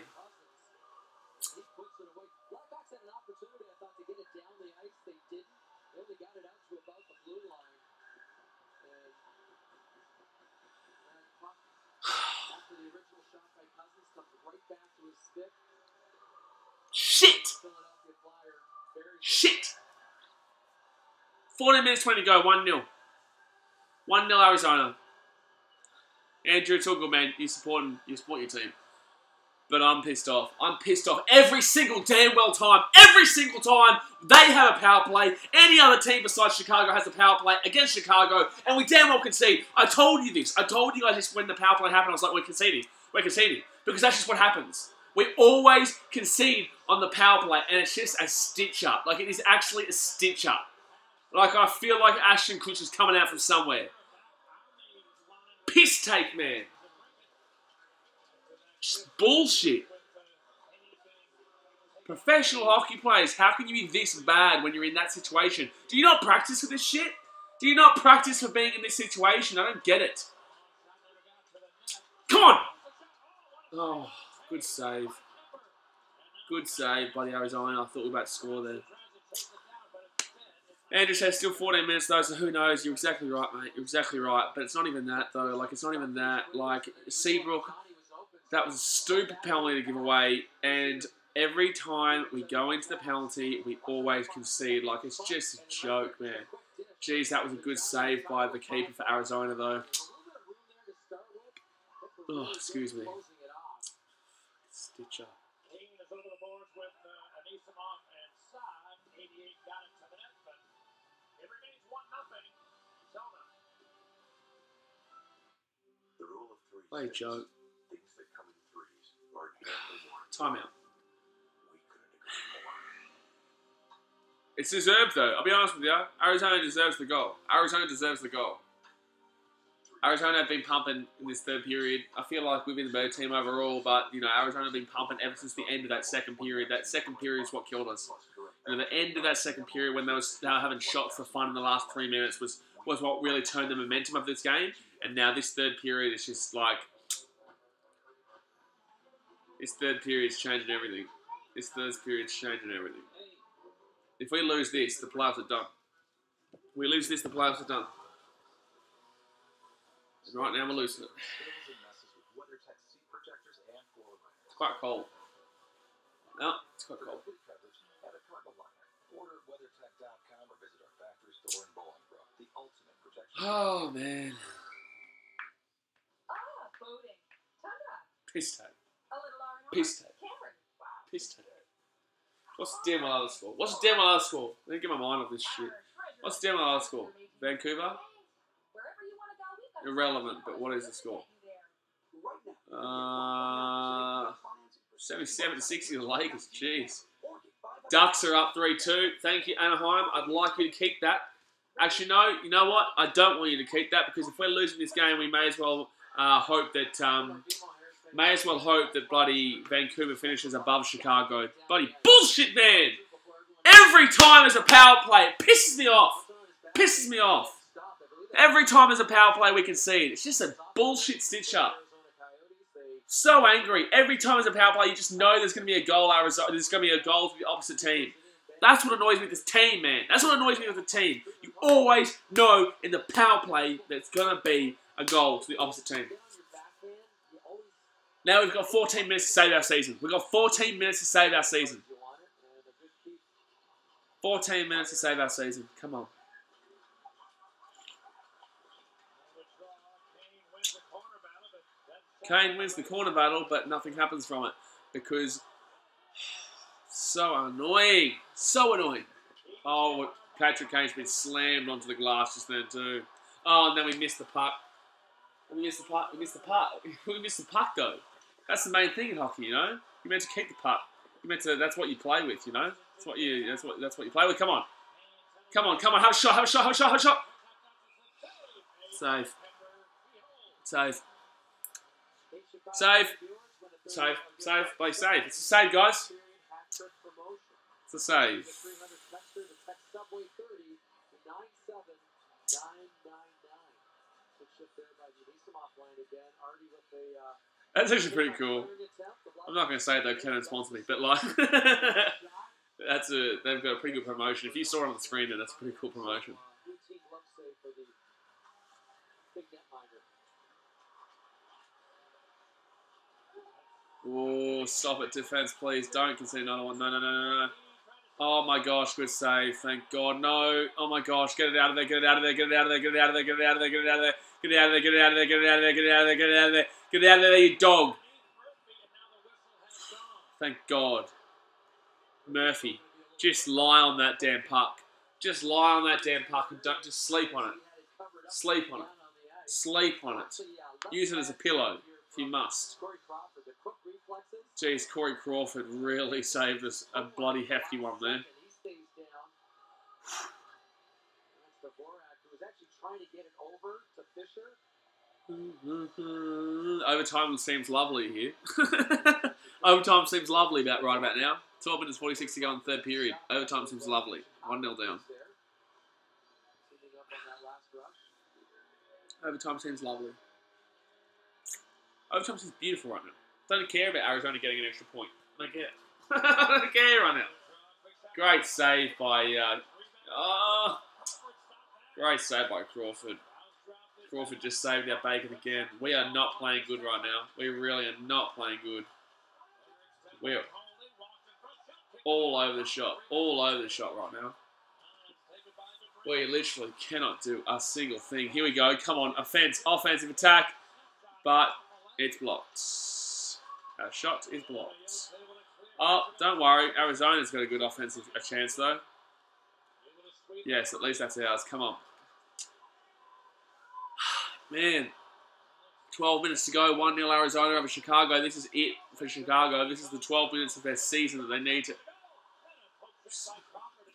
Shit! Shit! 14 minutes 20 to go, 1-0. 1-0 Arizona. Andrew, it's all good, man. You support your team. But I'm pissed off. I'm pissed off every single damn well time. Every single time they have a power play. Any other team besides Chicago has a power play against Chicago. And we damn well concede. I told you this. I told you guys this when the power play happened. I was like, we're conceding. We're conceding. Because that's just what happens. We always concede on the power play. And it's just a stitch up. Like, it is actually a stitch up. Like, I feel like Ashton Kutcher is coming out from somewhere. Piss take, man. Just bullshit. Professional hockey players, how can you be this bad when you're in that situation? Do you not practice for this shit? Do you not practice for being in this situation? I don't get it. Come on! Oh, good save. Good save by the Arizona. I thought we were about to score there. Andrew says still 14 minutes though, so who knows? You're exactly right, mate. You're exactly right. But it's not even that though. Like, it's not even that. Like, Seabrook, that was a stupid penalty to give away. And every time we go into the penalty, we always concede. Like, it's just a joke, man. Jeez, that was a good save by the keeper for Arizona though. Oh, excuse me. Stitch up. Play a joke. Timeout. It's deserved though. I'll be honest with you. Arizona deserves the goal. Arizona deserves the goal. Arizona have been pumping in this third period. I feel like we've been the better team overall, but you know, Arizona have been pumping ever since the end of that second period. That second period is what killed us. You know, the end of that second period when they were having shots for fun in the last 3 minutes was what really turned the momentum of this game. And now this third period is just like... This third period is changing everything. This third period is changing everything. If we lose this, the playoffs are done. If we lose this, the playoffs are done. And right now we're losing it. It's quite cold. No, it's quite cold. Oh, man. Piss take. Piss take. Piss take. What's the damn other score? What's the damn other score? Let me get my mind off this shit. What's the damn other score? Vancouver? Irrelevant, but what is the score? 77-60 the Lakers. Jeez. Ducks are up 3-2. Thank you, Anaheim. I'd like you to keep that. Actually, no. You know what? I don't want you to keep that because if we're losing this game, we may as well hope that bloody Vancouver finishes above Chicago. Bloody bullshit, man! Every time there's a power play, it pisses me off. Pisses me off. Every time there's a power play, we concede. It's just a bullshit stitch-up. So angry. Every time there's a power play, you just know there's going to be a goal. There's going to be a goal for the opposite team. That's what annoys me with this team, man. That's what annoys me with the team. You always know in the power play there's going to be a goal to the opposite team. Now we've got 14 minutes to save our season. We've got 14 minutes to save our season. 14 minutes to save our season. Come on. Kane wins the corner battle, but nothing happens from it because so annoying. So annoying. Oh, Patrick Kane's been slammed onto the glass just then too. Oh, and then we missed the puck. We missed the puck. We missed the puck. We missed the puck though. That's the main thing in hockey, you know. You meant to keep the puck. You meant to. That's what you play with, you know. That's what you. That's what you play with. Come on. Come on. Come on. Have a shot. Have a shot. Have a shot. Have a shot. Save. Save. Save. Save. Save. Play save. It's a save, guys. It's a save. That's actually pretty cool. I'm not going to say it though, Canon sponsor me, but like, they've got a pretty good promotion. If you saw it on the screen, then that's a pretty cool promotion. Oh, stop it, defense, please. Don't concede another one. No, no, no, no, no. Oh my gosh, good save. Thank God. No. Oh my gosh, get it out of there, get it out of there, get it out of there, get it out of there, get it out of there, get it out of there, get it out of there, get it out of there, get it out of there, get it out of there, get it out of there, get it out of there, you dog. Thank God. Murphy, just lie on that damn puck. Just lie on that damn puck and don't just sleep on it. Sleep on it. Sleep on it. Use it as a pillow if you must. Jeez, Corey Crawford really saved us a bloody hefty one there. Overtime seems lovely here. Overtime seems lovely right about now. 12 minutes 46 to go in the third period. Overtime seems lovely. 1-0 down. Overtime seems lovely. Overtime seems beautiful right now. Don't care about Arizona getting an extra point. I don't care. I don't care right now. Great save by... great save by Crawford. Crawford just saved our bacon again. We are not playing good right now. We really are not playing good. We are all over the shot. All over the shot right now. We literally cannot do a single thing. Here we go. Come on. Offensive attack. But it's blocked. Our shot is blocked. Oh, don't worry. Arizona's got a good offensive chance, though. Yes, at least that's ours. Come on. Man. 12 minutes to go. 1-0 Arizona over Chicago. This is it for Chicago. This is the 12 minutes of their season that they need to...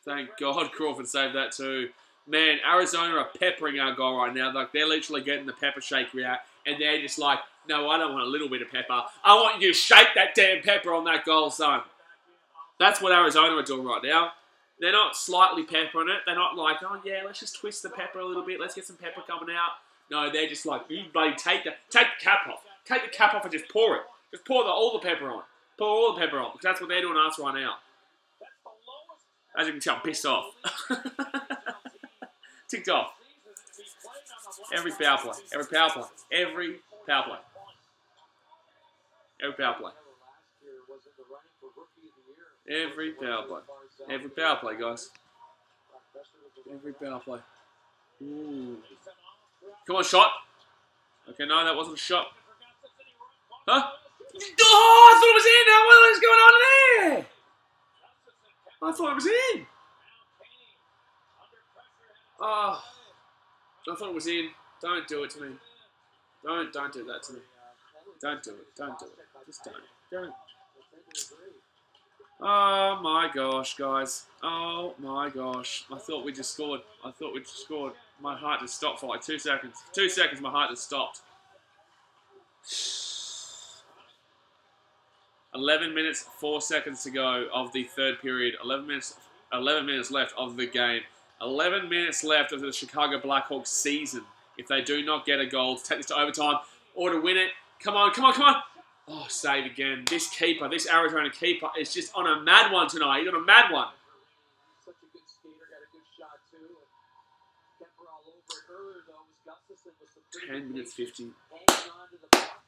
Thank God Crawford saved that too. Man, Arizona are peppering our goal right now. Like, they're literally getting the pepper shaker out. And they're just like, no, I don't want a little bit of pepper. I want you to shake that damn pepper on that goal, son. That's what Arizona are doing right now. They're not slightly peppering it. They're not like, oh yeah, let's just twist the pepper a little bit. Let's get some pepper coming out. No, they're just like, you bloody take the cap off. Take the cap off and just pour it. Just pour all the pepper on. Pour all the pepper on. Because that's what they're doing to us right now. As you can tell, I'm pissed off. Ticked off. Every power play. Every power play. Every power play. Every power play. Every power play. Every power play, guys. Every power play. Ooh. Come on, shot. Okay, no, that wasn't a shot. Huh? Oh, I thought it was in. What is going on there? I thought it was in. Oh, I thought it was in. Don't do it to me. Don't do that to me. Don't do it. Don't do it. Just don't. Oh my gosh, guys. Oh my gosh. I thought we just scored. My heart just stopped for like 2 seconds. 2 seconds, my heart just stopped. 11 minutes, 4 seconds to go of the third period. 11 minutes left of the game. 11 minutes left of the Chicago Blackhawks season. If they do not get a goal to take this to overtime or to win it. Come on, come on, come on. Oh, save again. This keeper, this Arizona keeper is just on a mad one tonight. He's on a mad one. Such a good skater, got a good shot too. Kemper all over it earlier though. Was Gustafson with some 10 minutes 50. hanging on to the puck,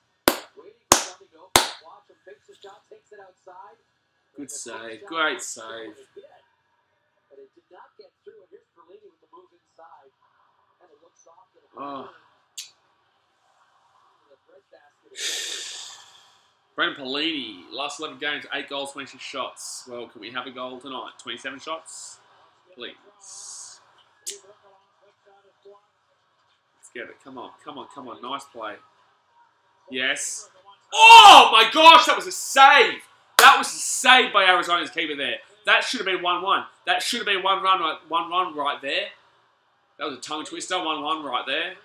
waiting for something to open. Watch him, fakes the shot, takes it outside. Good save. Great save. And it did not get through. And here's Perlini with the move inside. And it looks off to the Brendan Perlini, last 11 games, 8 goals, 26 shots. Well, can we have a goal tonight? 27 shots? Please. Let's get it. Come on, come on, come on. Nice play. Yes. Oh my gosh, that was a save. That was a save by Arizona's keeper there. That should have been 1-1. That should have been 1-1 right there. That was a tongue twister, 1-1 right there.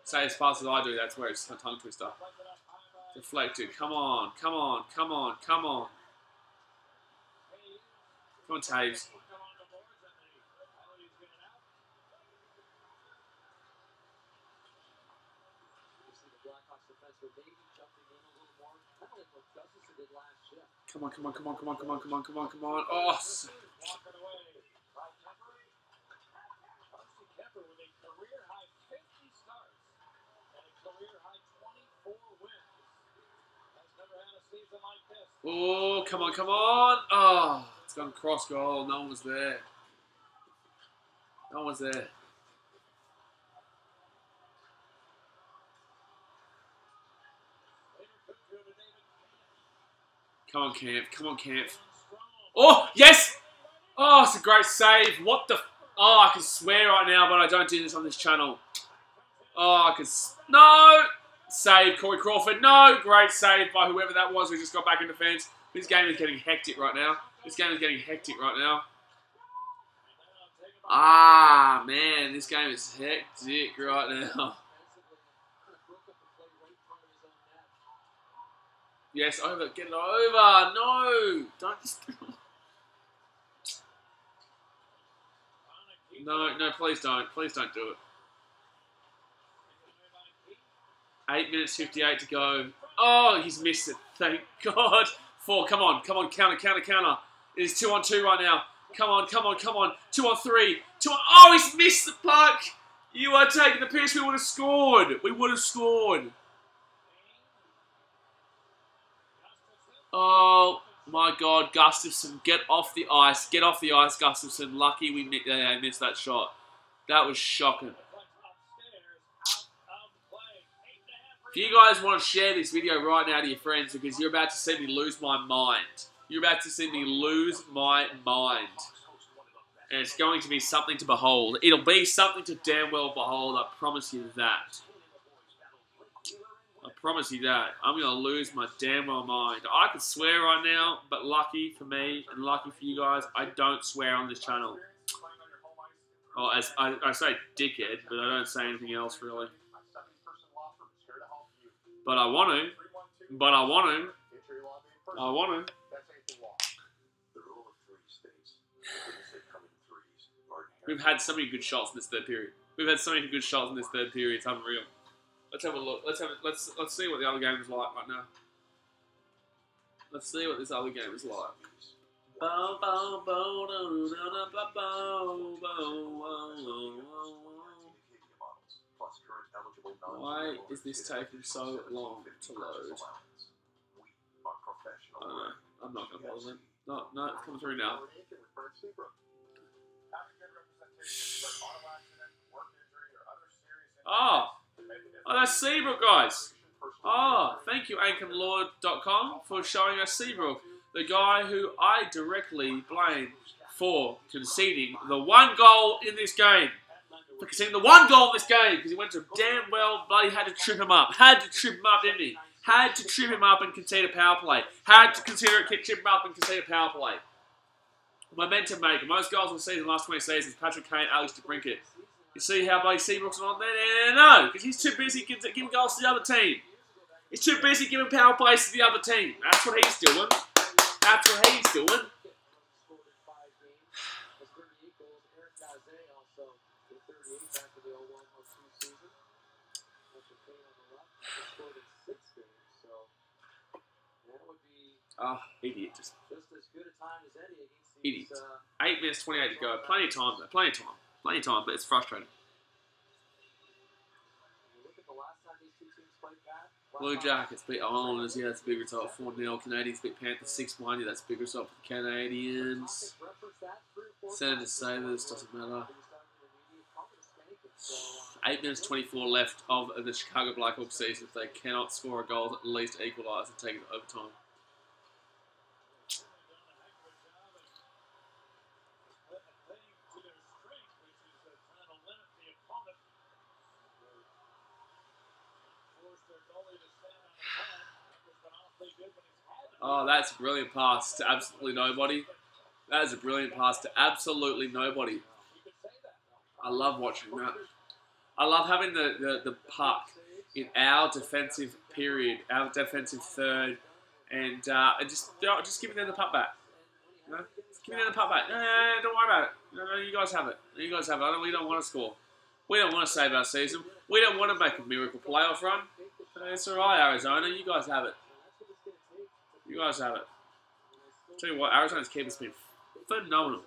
Say as fast as I do, that's where it's a tongue twister. Deflected. Come on, come on, come on, come on. Come on, Taves. Come on, come on, come on, come on, come on, come on, come on, come on. Oh, oh, come on, come on. Oh, it's gone cross goal. No one was there. No one was there. Come on, Camp. Come on, Camp. Oh, yes! Oh, it's a great save. What the... Oh, I can swear right now, but I don't do this on this channel. Oh, I can... No! Save, Corey Crawford. No! Great save by whoever that was who just got back in defense. This game is getting hectic right now. This game is getting hectic right now. Ah, man. This game is hectic right now. Yes, over. Get it over. No. Don't just... No, no, please don't. Please don't do it. 8 minutes 58 to go. Oh, he's missed it. Thank God. 4. Come on. Come on. Counter, counter, counter. It is 2-on-2 right now. Come on, come on, come on. 2-on-3. 2-on... Oh, he's missed the puck. You are taking the piss. We would have scored. We would have scored. Oh, my God. Gustafsson, get off the ice. Get off the ice, Gustafsson. Lucky we missed that shot. That was shocking. If you guys want to share this video right now to your friends, because you're about to see me lose my mind. You're about to see me lose my mind. And it's going to be something to behold. It'll be something to damn well behold. I promise you that. I promise you that. I'm going to lose my damn well mind. I could swear right now, but lucky for me and lucky for you guys, I don't swear on this channel. Oh, as I say dickhead, but I don't say anything else really. But I want to. But I want to. I want to. We've had so many good shots in this third period. We've had so many good shots in this third period. It's unreal. Let's have a look. Let's see what the other game is like right now. Let's see what this other game is like. Why is this taking so long to load? I don't know. I'm not going to bother them. No, no, it's coming through now. Oh, that's Seabrook, guys. Oh, thank you, AnchorLord.com, for showing us Seabrook, the guy who I directly blame for conceding the one goal in this game. For conceding the one goal in this game, because he went to damn well, bloody had to trip him up. Had to trip him up, didn't he? Had to trip him up and concede a power play. Had to consider it, trip him up and concede a power play. Momentum maker. Most goals in the season, last 20 seasons. Patrick Kane, Alex DeBrincat. You see how bloody Seabrook's on there? No, because he's too busy giving goals to the other team. He's too busy giving power plays to the other team. That's what he's doing. That's what he's doing. Oh, idiot. Just as good a time as any against these, idiot. 8 minutes 28 to go. Plenty of time, though. Plenty of time. Plenty of time, but it's frustrating. Blue Jackets beat Islanders. Yeah, that's a big result. 4-0. Canadians beat Panthers 6-1. Yeah, that's a big result for the Canadians. Senators, Sabres, doesn't matter. 8 minutes 24 left of the Chicago Blackhawks season. If they cannot score a goal, at least equalise and take it to overtime. Oh, that's a brilliant pass to absolutely nobody. That is a brilliant pass to absolutely nobody. I love watching that. I love having the puck in our defensive period, our defensive third, and just giving them the puck back. You know? Just giving them the puck back. No, don't worry about it. No, you guys have it. You guys have it. We don't want to score. We don't want to save our season. We don't want to make a miracle playoff run. It's all right, Arizona. You guys have it. You guys have it. I'll tell you what, Arizona's keeper's been phenomenal.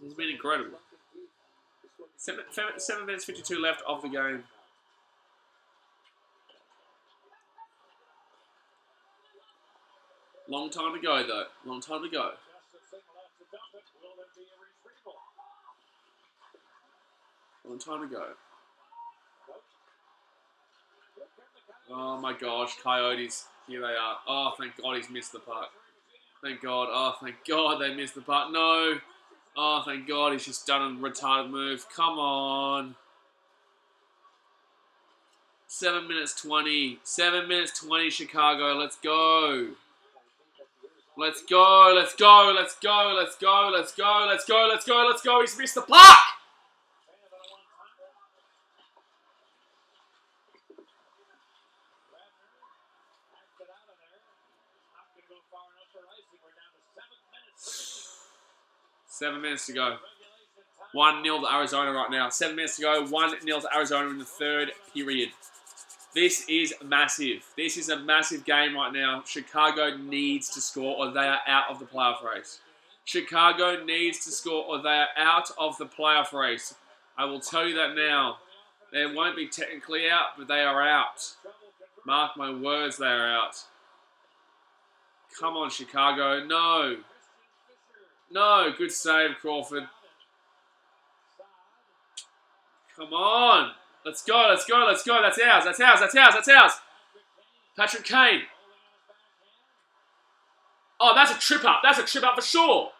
It's been incredible. 7 minutes 52 left of the game. Long time to go, though. Long time to go. Long time to go. Oh my gosh, Coyotes. Here they are. Oh, thank God he's missed the puck. Thank God. Oh, thank God they missed the puck. No. Oh, thank God he's just done a retarded move. Come on. 7 minutes 20. 7 minutes 20, Chicago. Let's go. Let's go. Let's go. Let's go. Let's go. Let's go. Let's go. Let's go. Let's go. He's missed the puck. Seven minutes to go. 1-0 to Arizona right now. 7 minutes to go. 1-0 to Arizona in the third period. This is massive. This is a massive game right now. Chicago needs to score or they are out of the playoff race. Chicago needs to score or they are out of the playoff race. I will tell you that now. They won't be technically out, but they are out. Mark my words, they are out. Come on, Chicago. No. No. Good save, Crawford. Come on. Let's go, let's go, let's go. That's ours, that's ours, that's ours, that's ours. Patrick Kane. Oh, that's a trip up. That's a trip up for sure.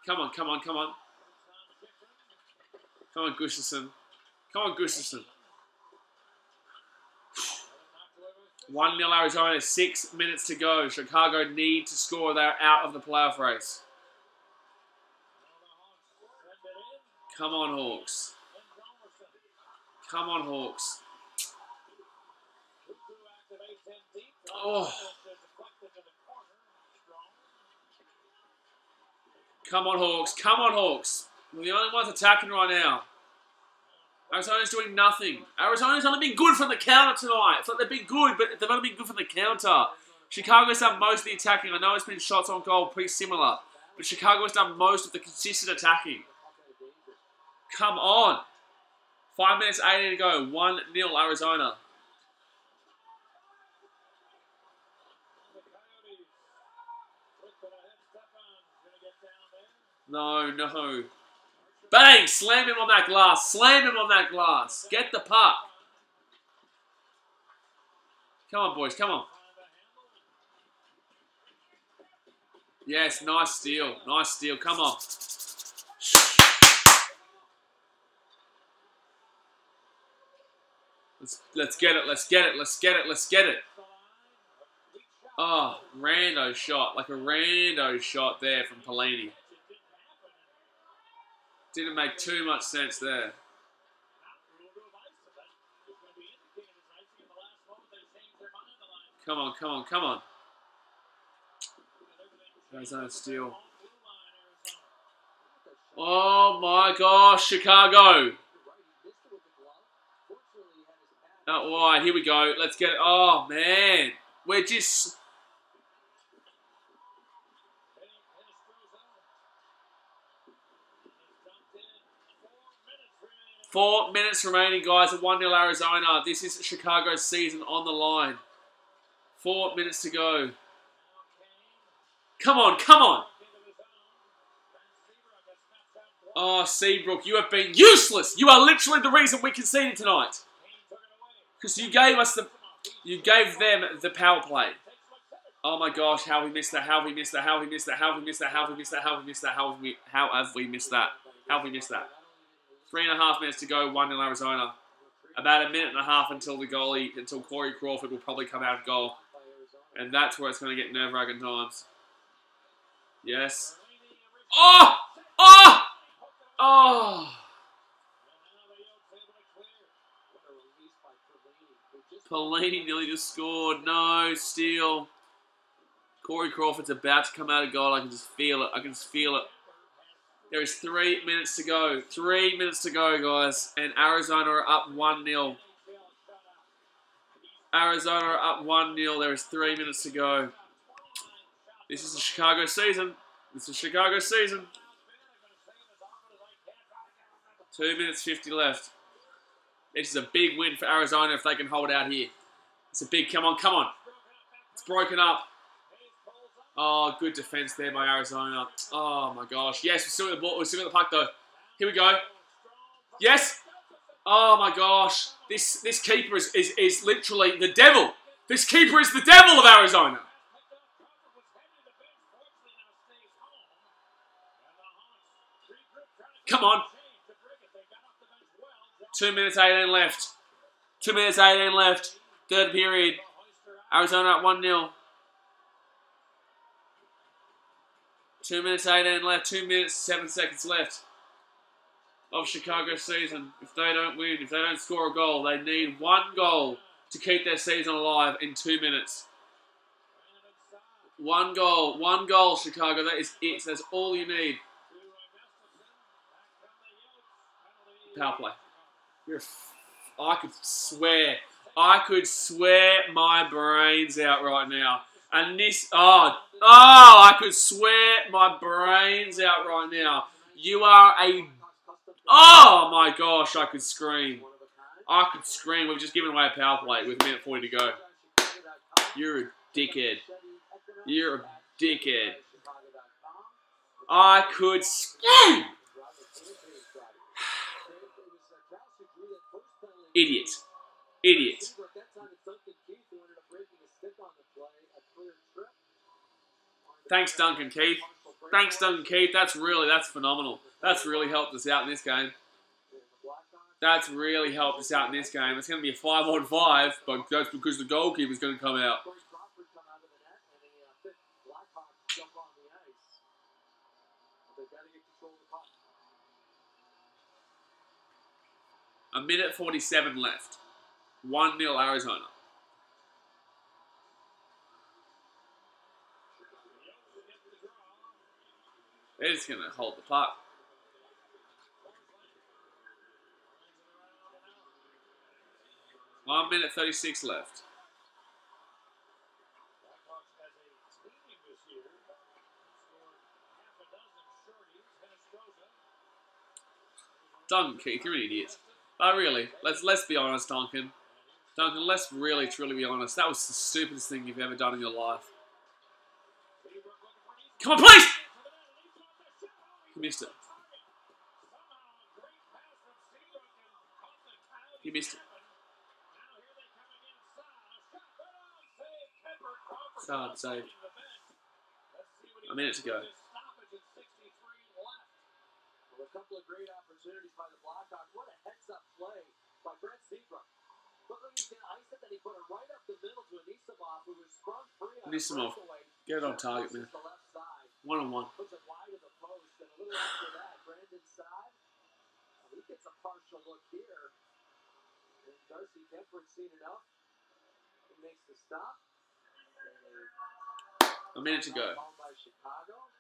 Come on, come on, come on. Come on, Gustafsson. Come on, Gustafsson. 1-0 Arizona, 6 minutes to go. Chicago need to score. They're out of the playoff race. Come on, Hawks. Come on, Hawks. Oh. Come on, Hawks. Come on, Hawks. We're the only ones attacking right now. Arizona's doing nothing. Arizona's only been good from the counter tonight. It's like they've been good, but they've only been good from the counter. Chicago's done most of the attacking. I know it's been shots on goal pretty similar, but Chicago's done most of the consistent attacking. Come on. 5 minutes 80 to go. 1-0 Arizona. No, no. Bang! Slam him on that glass. Slam him on that glass. Get the puck. Come on, boys. Come on. Yes, nice steal. Nice steal. Come on. Let's get it. Let's get it. Let's get it. Let's get it. Oh, rando shot. Like a rando shot there from Pelini. Didn't make too much sense there. Come on, come on, come on. There's no steal. Oh my gosh, Chicago. Out wide, here we go. Let's get it. Oh man. We're just... Four minutes remaining, guys, at 1-0 Arizona. This is Chicago's season on the line. 4 minutes to go. Come on, come on. Oh, Seabrook, you have been useless. You are literally the reason we conceded tonight. Because you gave them the power play. Oh my gosh, how we missed that, how we missed that, how we missed that, how we missed that, how we missed that, how we missed that, how have we missed that? How have we missed that? 3.5 minutes to go, 1-0 Arizona. About a minute and a half until Corey Crawford will probably come out of goal. And that's where it's going to get nerve-wracking times. Yes. Oh! Oh! Oh! Pelini nearly just scored. No, steal. Corey Crawford's about to come out of goal. I can just feel it. I can just feel it. There is 3 minutes to go. 3 minutes to go, guys. And Arizona are up 1-0. Arizona are up 1-0. There is 3 minutes to go. This is the Chicago season. This is Chicago season. 2 minutes 50 left. This is a big win for Arizona if they can hold out here. It's a big, come on, come on. It's broken up. Oh, good defense there by Arizona. Oh my gosh. Yes, we still got the ball. We still got the puck though. Here we go. Yes. Oh my gosh. This keeper is literally the devil. This keeper is the devil of Arizona. Come on. 2 minutes 18 left. 2 minutes 18 left. Third period. Arizona at 1-0. 2 minutes 18 left. 2 minutes 7 seconds left of Chicago season. If they don't win, if they don't score a goal, they need 1 goal to keep their season alive in 2 minutes. 1 goal, Chicago. That is it. That's all you need. Power play. I could swear my brains out right now. And this, I could swear my brains out right now. You are a, oh my gosh, I could scream. I could scream. We've just given away a power play with a minute 40 to go. You're a dickhead. You're a dickhead. I could scream. Idiot. Idiot. Thanks, Duncan Keith. Thanks, Duncan Keith. That's phenomenal. That's really helped us out in this game. That's really helped us out in this game. It's going to be a 5-on-5, but that's because the goalkeeper's going to come out. A minute 47 left. 1-0 Arizona. They're just going to hold the puck. One minute 36 left. Duncan Keith, you're an idiot. But really, let's be honest, Duncan. Duncan, let's really, truly be honest. That was the stupidest thing you've ever done in your life. Come on, please! He missed it. He missed it. It's hard to save. A minute to go. A couple of great opportunities by the Blackhawks. What a heads-up play by Brent Seabrook. Looked like he was going to ice it, then he put it right up the middle to Anisimov, who was sprung free on Anisimov, get it on target, man. One-on-one. Puts it wide of the post, and a little after that, Brandon Saad, he gets a partial look here. And Darcy Kemper's seen enough. He makes the stop. A minute to go. By Chicago.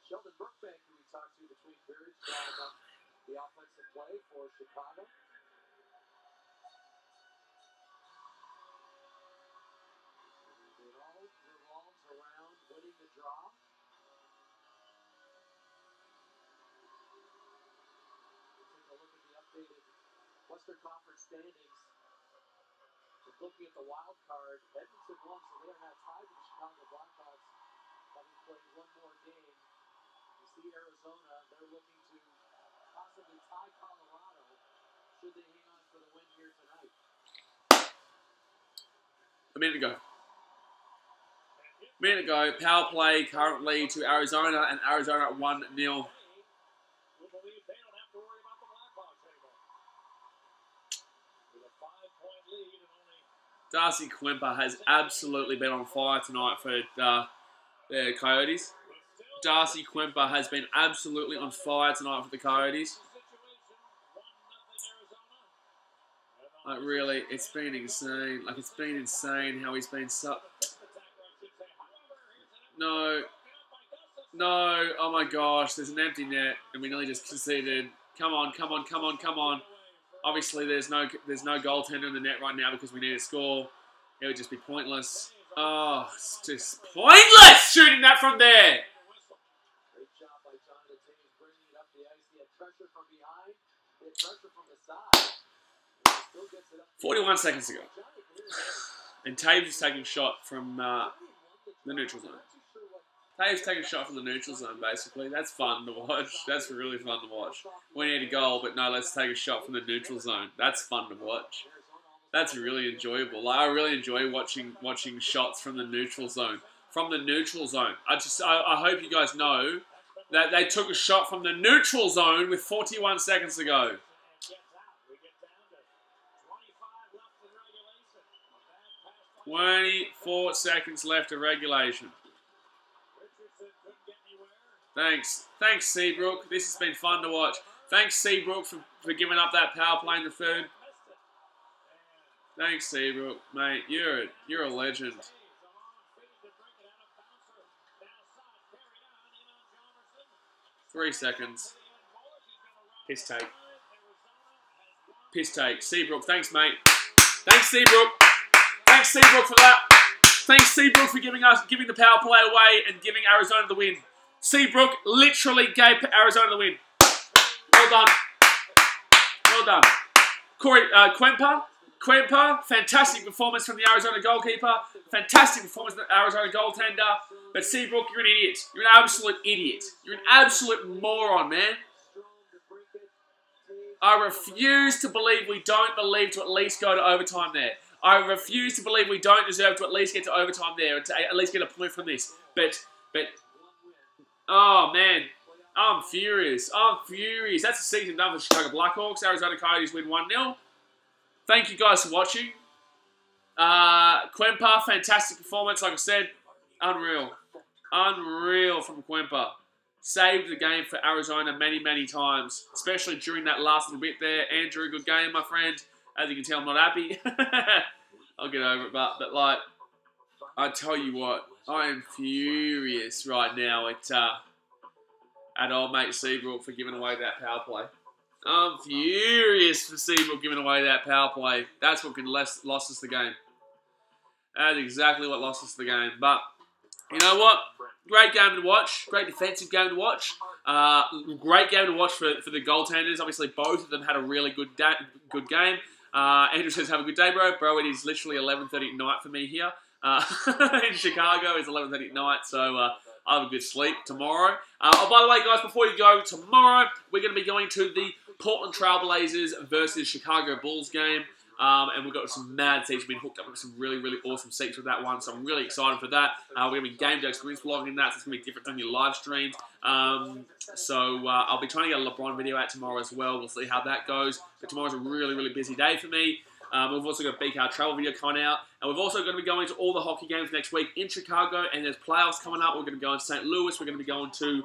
Sheldon Brookbank, who we talked to between periods, drawing up the offensive play for Chicago. And it all revolves around winning the draw. We'll take a look at the updated Western Conference standings. Just looking at the wild card, Edmonton won, so they are now tied with the Chicago Blackhawks, having play one more game. You see Arizona, they're looking to possibly tie Colorado should they hang on for the win here tonight. A minute ago, power play currently to Arizona, and Arizona at 1-0. Darcy Quimper has absolutely been on fire tonight for the Coyotes. Darcy Quimper has been absolutely on fire tonight for the Coyotes. Like, really, it's been insane. Like, it's been insane how he's been so... No. No. Oh, my gosh. There's an empty net, and we nearly just conceded. Come on, come on, come on, come on. Obviously, there's no goaltender in the net right now because we need to score. It would just be pointless. Oh, it's just pointless shooting that from there. Great job by John Taves bringing it up the ice. He had pressure from behind. He had pressure from the side. He still gets it up. 41 seconds ago. And Taves is taking a shot from the neutral zone. Taves taking a shot from the neutral zone, basically. That's fun to watch. That's really fun to watch. We need a goal, but no, let's take a shot from the neutral zone. That's fun to watch. That's really enjoyable. Like, I really enjoy watching shots from the neutral zone. From the neutral zone. I hope you guys know that they took a shot from the neutral zone with 41 seconds to go. 24 seconds left of regulation. Thanks. Thanks, Seabrook. This has been fun to watch. Thanks, Seabrook, for giving up that power play in the third. Thanks, Seabrook. Mate, you're a legend. 3 seconds. Piss take. Piss take. Seabrook, thanks, mate. Thanks, Seabrook. Thanks, Seabrook, for that. Thanks, Seabrook, for giving the power play away and giving Arizona the win. Seabrook literally gave Arizona the win. Well done. Well done. Quimper, fantastic performance from the Arizona goalkeeper. Fantastic performance from the Arizona goaltender. But Seabrook, you're an idiot. You're an absolute idiot. You're an absolute moron, man. I refuse to believe we don't believe to at least go to overtime there. I refuse to believe we don't deserve to at least get to overtime there and to at least get a point from this. But, oh, man. I'm furious. I'm furious. That's the season done for the Chicago Blackhawks. Arizona Coyotes win 1-0. Thank you guys for watching. Quimper, fantastic performance. Like I said, unreal. Unreal from Quimper. Saved the game for Arizona many, many times. Especially during that last little bit there. Andrew, good game, my friend. As you can tell, I'm not happy. I'll get over it. But like, I tell you what, I am furious right now at old mate Seabrook for giving away that power play. I'm furious for Seabrook giving away that power play. That's what lost us the game. That's exactly what lost us the game. But, you know what? Great game to watch. Great defensive game to watch. Great game to watch for the goaltenders. Obviously, both of them had a really good game. Andrew says, have a good day, bro. Bro, it is literally 11:30 at night for me here. In Chicago, it's 11:30 at night, so I'll have a good sleep tomorrow. Oh, by the way, guys, before you go, tomorrow we're going to be going to the Portland Trailblazers versus Chicago Bulls game. And we've got some mad seats. We've been hooked up with some really, really awesome seats with that one, so I'm really excited for that. We're going to be game day experience vlogging that, so it's going to be different than your live streams. So I'll be trying to get a LeBron video out tomorrow as well. We'll see how that goes. But tomorrow's a really, really busy day for me. We've also got a BKR travel video coming out. And we've also going to be going to all the hockey games next week in Chicago. And there's playoffs coming up. We're going to go in St. Louis. We're going to be going to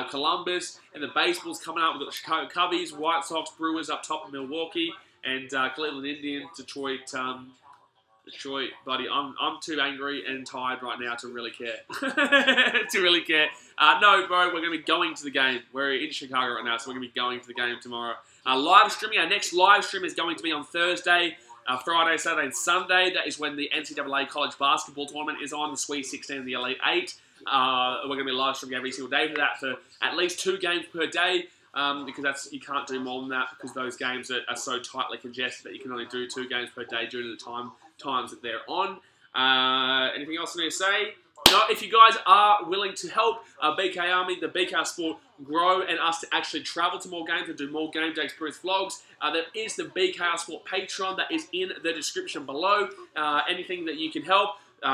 Columbus. And the baseball's coming up. We've got the Chicago Cubbies, White Sox, Brewers up top in Milwaukee. And Cleveland Indians, Detroit, buddy. I'm too angry and tired right now to really care. To really care. No, bro, we're going to be going to the game. We're in Chicago right now, so we're going to be going to the game tomorrow. Live streaming. Our next live stream is going to be on Thursday, Friday, Saturday, and Sunday. That is when the NCAA college basketball tournament is on, the Sweet 16 and the Elite 8. We're going to be live streaming every single day for that, for at least 2 games per day. Because you can't do more than that because those games are so tightly congested that you can only do 2 games per day due to the times that they're on. Anything else I need to say? if you guys are willing to help BKRmy, the BK Sport, grow and us to actually travel to more games and do more game day experience vlogs, there is the BK Sport Patreon that is in the description below. Anything that you can help.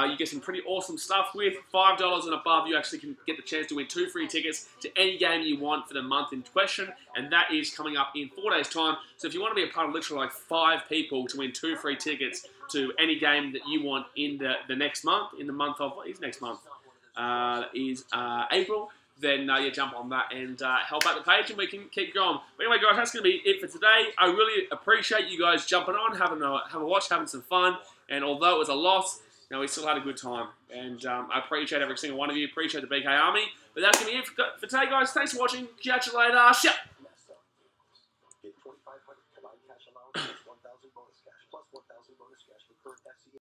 You get some pretty awesome stuff with $5 and above. You actually can get the chance to win 2 free tickets to any game you want for the month in question, and that is coming up in 4 days' time. So if you want to be a part of literally like 5 people to win 2 free tickets to any game that you want in the next month, in the month of, what is next month? April. Then you jump on that and help out the page, and we can keep going. But anyway, guys, that's going to be it for today. I really appreciate you guys jumping on, having a watch, having some fun. And although it was a loss, we still had a good time. And I appreciate every single one of you. Appreciate the BKRmy. But that's going to be it for today, guys. Thanks for watching. Catch you later. Shut. Get 2,500 combined cash allowance, 1,000 bonus cash.